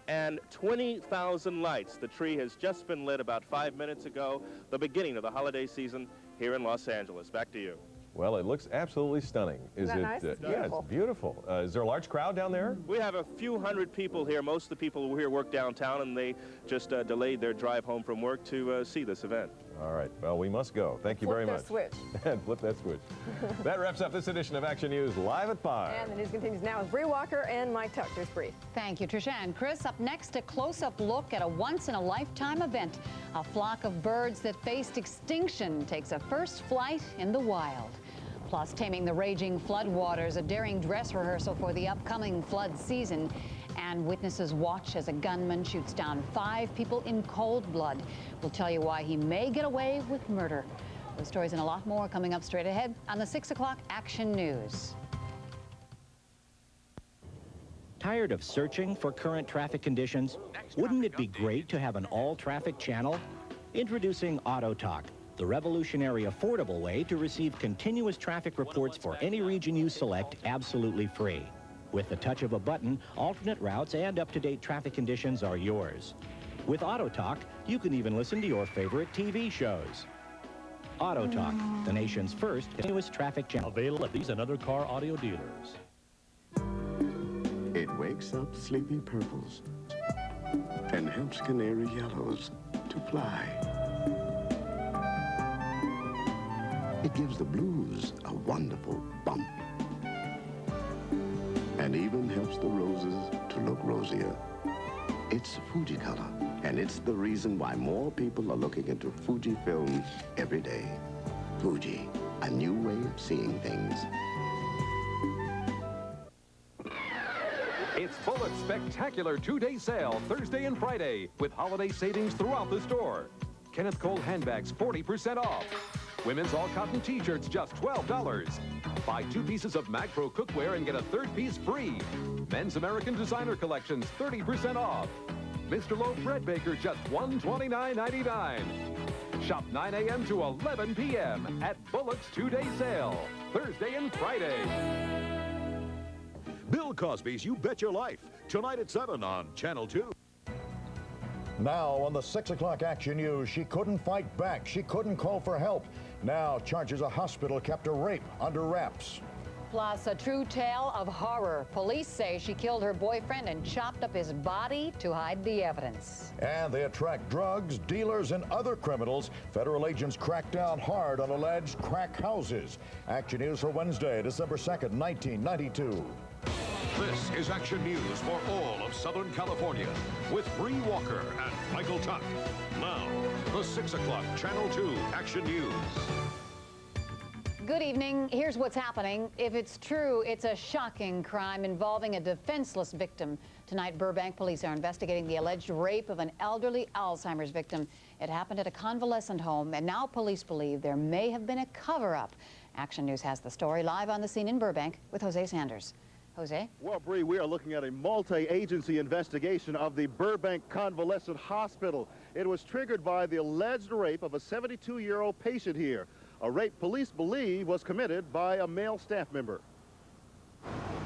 and 20,000 lights. The tree has just been lit about 5 minutes ago, the beginning of the holiday season here in Los Angeles. Back to you. Well, it looks absolutely stunning. Isn't that nice? It's yeah, it's beautiful. Is there a large crowd down there? We have a few hundred people here. Most of the people who here work downtown, and they just delayed their drive home from work to see this event. All right. Well, we must go. Thank you very much. Flip that switch. And flip that switch. That wraps up this edition of Action News Live at 5. And the news continues now with Bree Walker and Mike Tuck. Here's Bree. Thank you, Tricia. And Chris, up next, a close-up look at a once-in-a-lifetime event. A flock of birds that faced extinction takes a first flight in the wild. Plus, taming the raging floodwaters, a daring dress rehearsal for the upcoming flood season. And witnesses watch as a gunman shoots down 5 people in cold blood. We'll tell you why he may get away with murder. Those stories and a lot more coming up straight ahead on the 6 o'clock Action News. Tired of searching for current traffic conditions? Wouldn't it be great to have an all-traffic channel? Introducing AutoTalk, the revolutionary affordable way to receive continuous traffic reports for any region you select absolutely free. With the touch of a button, alternate routes and up-to-date traffic conditions are yours. With AutoTalk, you can even listen to your favorite TV shows. AutoTalk, the nation's first continuous traffic channel. Available at these and other car audio dealers. It wakes up sleepy purples and helps canary yellows to fly. It gives the blues a wonderful bump. And even helps the roses to look rosier. It's Fuji color, and it's the reason why more people are looking into Fuji films every day. Fuji, a new way of seeing things. It's Bullock's spectacular 2-day sale, Thursday and Friday, with holiday savings throughout the store. Kenneth Cole handbags 40% off. Women's all-cotton t-shirts just $12. Buy 2 pieces of MacPro cookware and get a 3rd piece free. Men's American designer collections 30% off. Mr. Loaf Bread Baker just $129.99. Shop 9 a.m. to 11 p.m. at Bullock's 2-day sale, Thursday and Friday. Bill Cosby's You Bet Your Life, tonight at 7 on Channel 2. Now on the 6 o'clock Action News, she couldn't fight back. She couldn't call for help. Now charges a hospital kept her rape under wraps. Plus, a true tale of horror. Police say she killed her boyfriend and chopped up his body to hide the evidence. And they attract drugs, dealers, and other criminals. Federal agents crack down hard on alleged crack houses. Action News for Wednesday, December 2nd, 1992. This is Action News for all of Southern California with Bree Walker and Michael Tuck. Now, the 6 o'clock Channel 2 Action News. Good evening. Here's what's happening. If it's true, it's a shocking crime involving a defenseless victim. Tonight, Burbank police are investigating the alleged rape of an elderly Alzheimer's victim. It happened at a convalescent home, and now police believe there may have been a cover-up. Action News has the story live on the scene in Burbank with Jose Sanders. Jose? Well, Bree, we are looking at a multi-agency investigation of the Burbank Convalescent Hospital. It was triggered by the alleged rape of a 72-year-old patient here. A rape police believe was committed by a male staff member.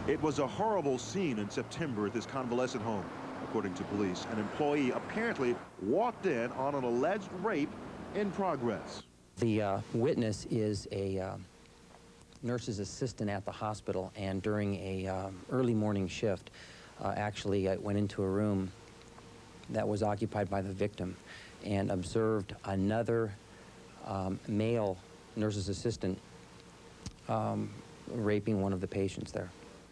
It was a horrible scene in September at this convalescent home. According to police, an employee apparently walked in on an alleged rape in progress. The witness is a nurse's assistant at the hospital, and during a early morning shift, actually went into a room that was occupied by the victim and observed another male nurse's assistant raping one of the patients there.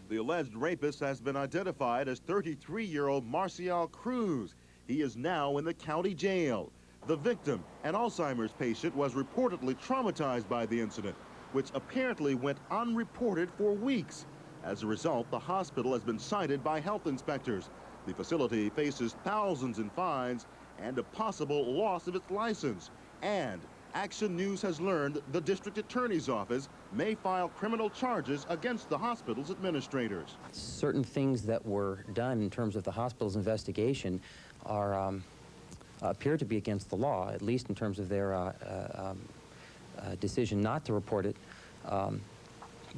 The alleged rapist has been identified as 33-year-old Marcial Cruz. He is now in the county jail. The victim, an Alzheimer's patient, was reportedly traumatized by the incident, which apparently went unreported for weeks. As a result, the hospital has been cited by health inspectors. The facility faces thousands in fines and a possible loss of its license. And Action News has learned the district attorney's office may file criminal charges against the hospital's administrators. Certain things that were done in terms of the hospital's investigation are appear to be against the law, at least in terms of their decision not to report it.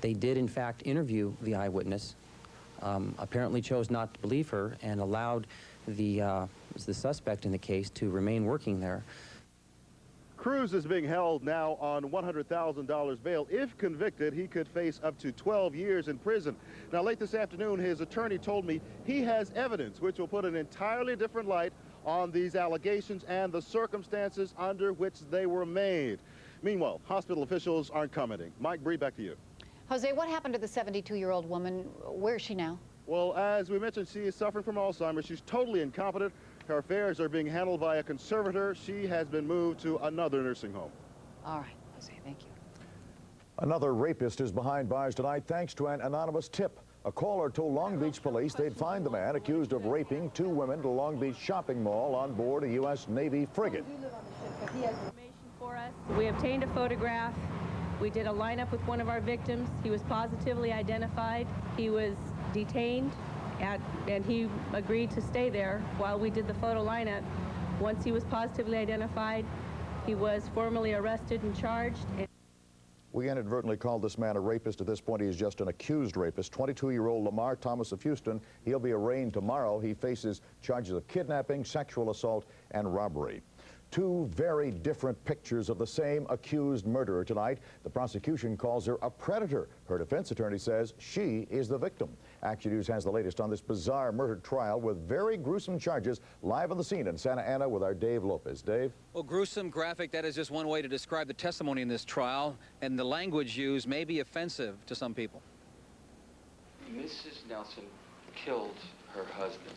They did, in fact, interview the eyewitness, apparently chose not to believe her, and allowed the suspect in the case to remain working there. Cruz is being held now on $100,000 bail. If convicted, he could face up to 12 years in prison. Now, late this afternoon, his attorney told me he has evidence which will put an entirely different light on these allegations and the circumstances under which they were made. Meanwhile, hospital officials aren't commenting. Mike, Bree, back to you. Jose, what happened to the 72-year-old woman? Where is she now? Well, as we mentioned, she is suffering from Alzheimer's. She's totally incompetent. Her affairs are being handled by a conservator. She has been moved to another nursing home. All right, Jose, thank you. Another rapist is behind bars tonight thanks to an anonymous tip. A caller told Long Beach police they'd find the man accused of raping 2 women at a Long Beach shopping mall on board a U.S. Navy frigate. We obtained a photograph. We did a lineup with one of our victims. He was positively identified. He was detained, and he agreed to stay there while we did the photo lineup. Once he was positively identified, he was formally arrested and charged. We inadvertently called this man a rapist. At this point, he is just an accused rapist. 22-year-old Lamar Thomas of Houston. He'll be arraigned tomorrow. He faces charges of kidnapping, sexual assault, and robbery. 2 very different pictures of the same accused murderer tonight. The prosecution calls her a predator. Her defense attorney says she is the victim. Action News has the latest on this bizarre murder trial with very gruesome charges. Live on the scene in Santa Ana with our Dave Lopez. Dave? Well, gruesome, graphic, that is just one way to describe the testimony in this trial, and the language used may be offensive to some people. Mrs. Nelson killed her husband.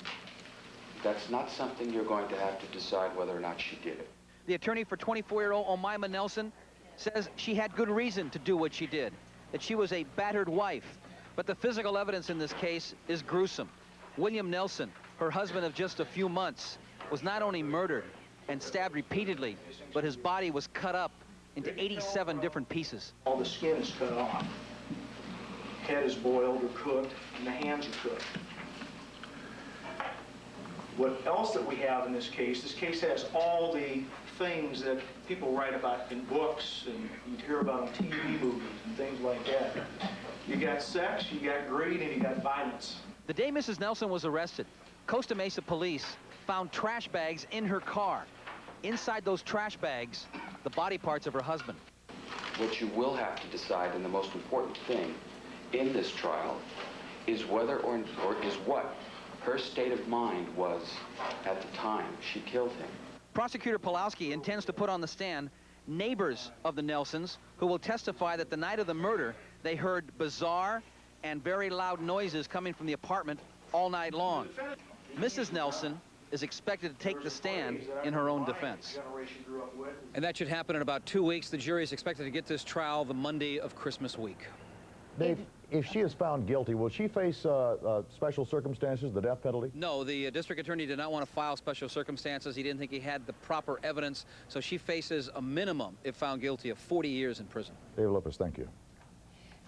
That's not something you're going to have to decide whether or not she did it. The attorney for 24-year-old Omaima Nelson says she had good reason to do what she did, that she was a battered wife. But the physical evidence in this case is gruesome. William Nelson, her husband of just a few months, was not only murdered and stabbed repeatedly, but his body was cut up into 87 different pieces. All the skin is cut off. Head is boiled or cooked, and the hands are cooked. What else that we have in this case has all the things that people write about in books and you hear about on TV movies and things like that. You got sex, you got greed, and you got violence. The day Mrs. Nelson was arrested, Costa Mesa police found trash bags in her car. Inside those trash bags, the body parts of her husband. What you will have to decide, and the most important thing in this trial, is whether or is what her state of mind was at the time she killed him. Prosecutor Pulowski intends to put on the stand neighbors of the Nelsons who will testify that the night of the murder, they heard bizarre and very loud noises coming from the apartment all night long. Mrs. Nelson is expected to take the stand in her own defense. And that should happen in about 2 weeks. The jury is expected to get this trial the Monday of Christmas week. Dave, if she is found guilty, will she face special circumstances, the death penalty? No, the district attorney did not want to file special circumstances. He didn't think he had the proper evidence, so she faces a minimum, if found guilty, of 40 years in prison. Dave Lippis, thank you.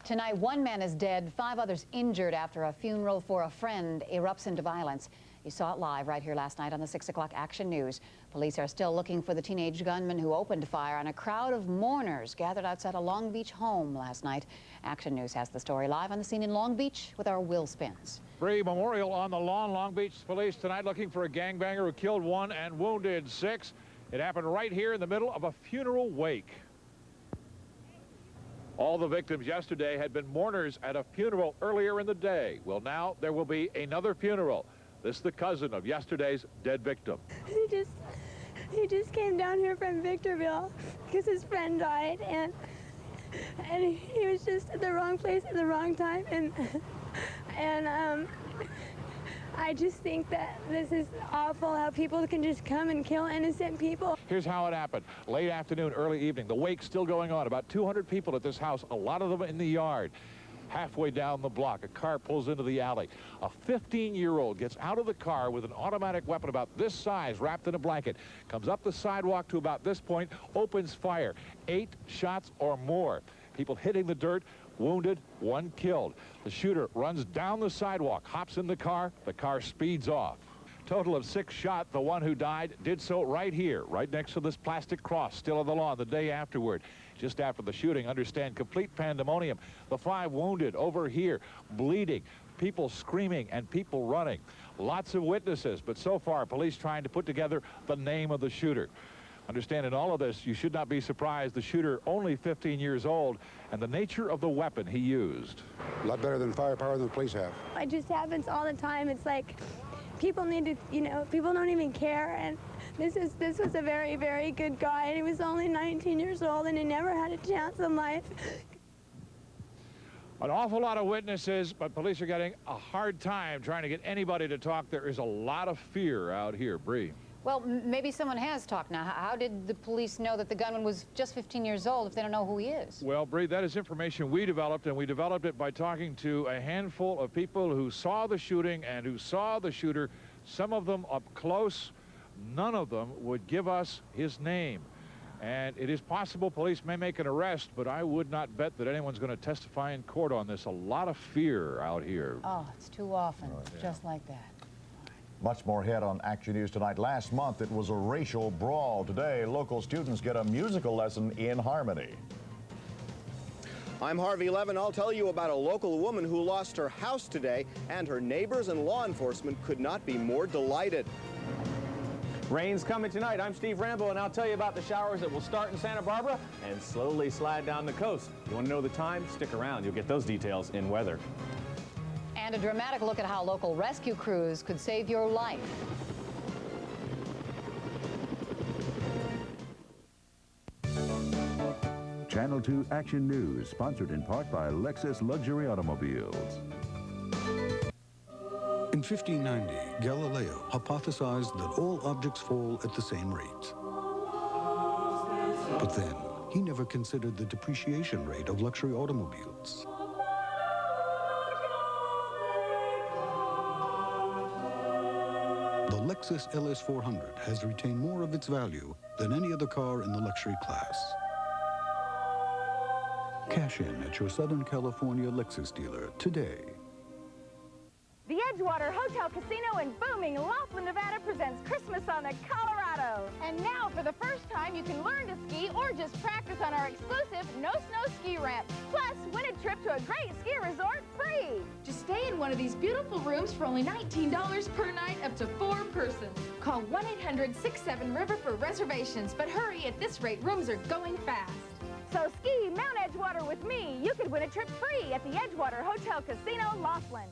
Tonight, 1 man is dead, 5 others injured after a funeral for a friend erupts into violence. You saw it live right here last night on the 6 o'clock Action News. Police are still looking for the teenage gunman who opened fire on a crowd of mourners gathered outside a Long Beach home last night. Action News has the story live on the scene in Long Beach with our Will Spence. Free memorial on the lawn. Long Beach police tonight looking for a gangbanger who killed 1 and wounded 6. It happened right here in the middle of a funeral wake. All the victims yesterday had been mourners at a funeral earlier in the day. Well, now there will be another funeral. This is the cousin of yesterday's dead victim. He just came down here from Victorville because his friend died, and he was just at the wrong place at the wrong time, and I just think that this is awful how people can just come and kill innocent people. Here's how it happened. Late afternoon, early evening. The wake's still going on. About 200 people at this house, a lot of them in the yard. Halfway down the block, a car pulls into the alley. A 15-year-old gets out of the car with an automatic weapon about this size wrapped in a blanket, comes up the sidewalk to about this point, opens fire. 8 shots or more. People hitting the dirt, wounded, 1 killed. The shooter runs down the sidewalk, hops in the car speeds off. Total of 6 shot. The one who died did so right here, right next to this plastic cross still on the lawn the day afterward. Just after the shooting, understand complete pandemonium. The 5 wounded over here, bleeding, people screaming and people running. Lots of witnesses, but so far police trying to put together the name of the shooter. Understand in all of this, you should not be surprised the shooter only 15 years old and the nature of the weapon he used. A lot better than firepower than the police have. It just happens all the time. It's like people need to, people don't even care, and this was a very, very good guy, and he was only 19 years old, and he never had a chance in life. An awful lot of witnesses, but police are getting a hard time trying to get anybody to talk. There is a lot of fear out here. Bree. Well, maybe someone has talked now. How did the police know that the gunman was just 15 years old if they don't know who he is? Well, Bree, that is information we developed, and we developed it by talking to a handful of people who saw the shooting and who saw the shooter, some of them up close. None of them would give us his name. And it is possible police may make an arrest, but I would not bet that anyone's going to testify in court on this. A lot of fear out here. Oh, it's too often, just like that. Much more ahead on Action News tonight. Last month, it was a racial brawl. Today, local students get a musical lesson in harmony. I'm Harvey Levin. I'll tell you about a local woman who lost her house today, and her neighbors and law enforcement could not be more delighted. Rain's coming tonight. I'm Steve Rambo, and I'll tell you about the showers that will start in Santa Barbara and slowly slide down the coast. You want to know the time? Stick around. You'll get those details in weather. And a dramatic look at how local rescue crews could save your life. Channel 2 Action News, sponsored in part by Lexus Luxury Automobiles. In 1590, Galileo hypothesized that all objects fall at the same rate. But then, he never considered the depreciation rate of luxury automobiles. The Lexus LS400 has retained more of its value than any other car in the luxury class. Cash in at your Southern California Lexus dealer today. The Edgewater Hotel Casino in booming Laughlin, Nevada presents Christmas on the Colorado. Colorado. And now, for the first time, you can learn to ski or just practice on our exclusive no-snow ski ramp. Plus, win a trip to a great ski resort free. Just stay in one of these beautiful rooms for only $19 per night, up to 4 persons. Call 1-800-67-RIVER for reservations, but hurry, at this rate, rooms are going fast. So ski Mount Edgewater with me. You could win a trip free at the Edgewater Hotel Casino, Laughlin.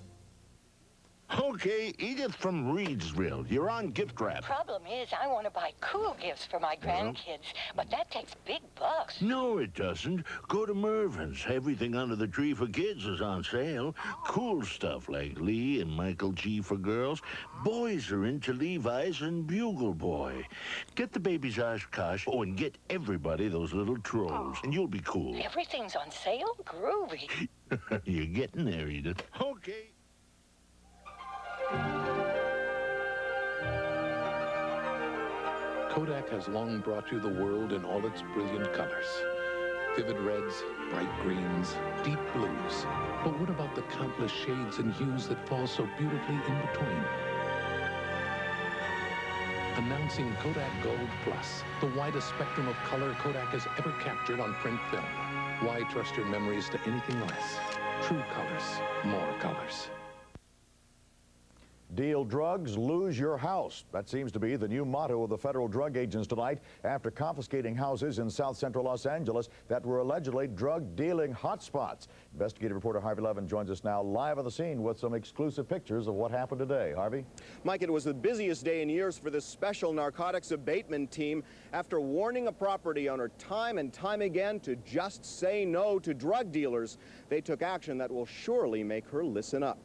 Okay, Edith from Reedsville. You're on gift wrap. Problem is, I want to buy cool gifts for my grandkids, but that takes big bucks. No, it doesn't. Go to Mervin's. Everything under the tree for kids is on sale. Cool stuff like Lee and Michael G for girls. Boys are into Levi's and Bugle Boy. Get the babies Oshkosh, and get everybody those little trolls, and you'll be cool. Everything's on sale? Groovy. You're getting there, Edith. Okay. Kodak has long brought you the world in all its brilliant colors. Vivid reds, bright greens, deep blues. But what about the countless shades and hues that fall so beautifully in between? Announcing Kodak Gold Plus, the widest spectrum of color Kodak has ever captured on print film. Why trust your memories to anything less? True colors, more colors. Deal drugs, lose your house. That seems to be the new motto of the federal drug agents tonight after confiscating houses in south central Los Angeles that were allegedly drug dealing hotspots. Investigative reporter Harvey Levin joins us now live on the scene with some exclusive pictures of what happened today. Harvey? Mike, it was the busiest day in years for this special narcotics abatement team. After warning a property owner time and time again to just say no to drug dealers, they took action that will surely make her listen up.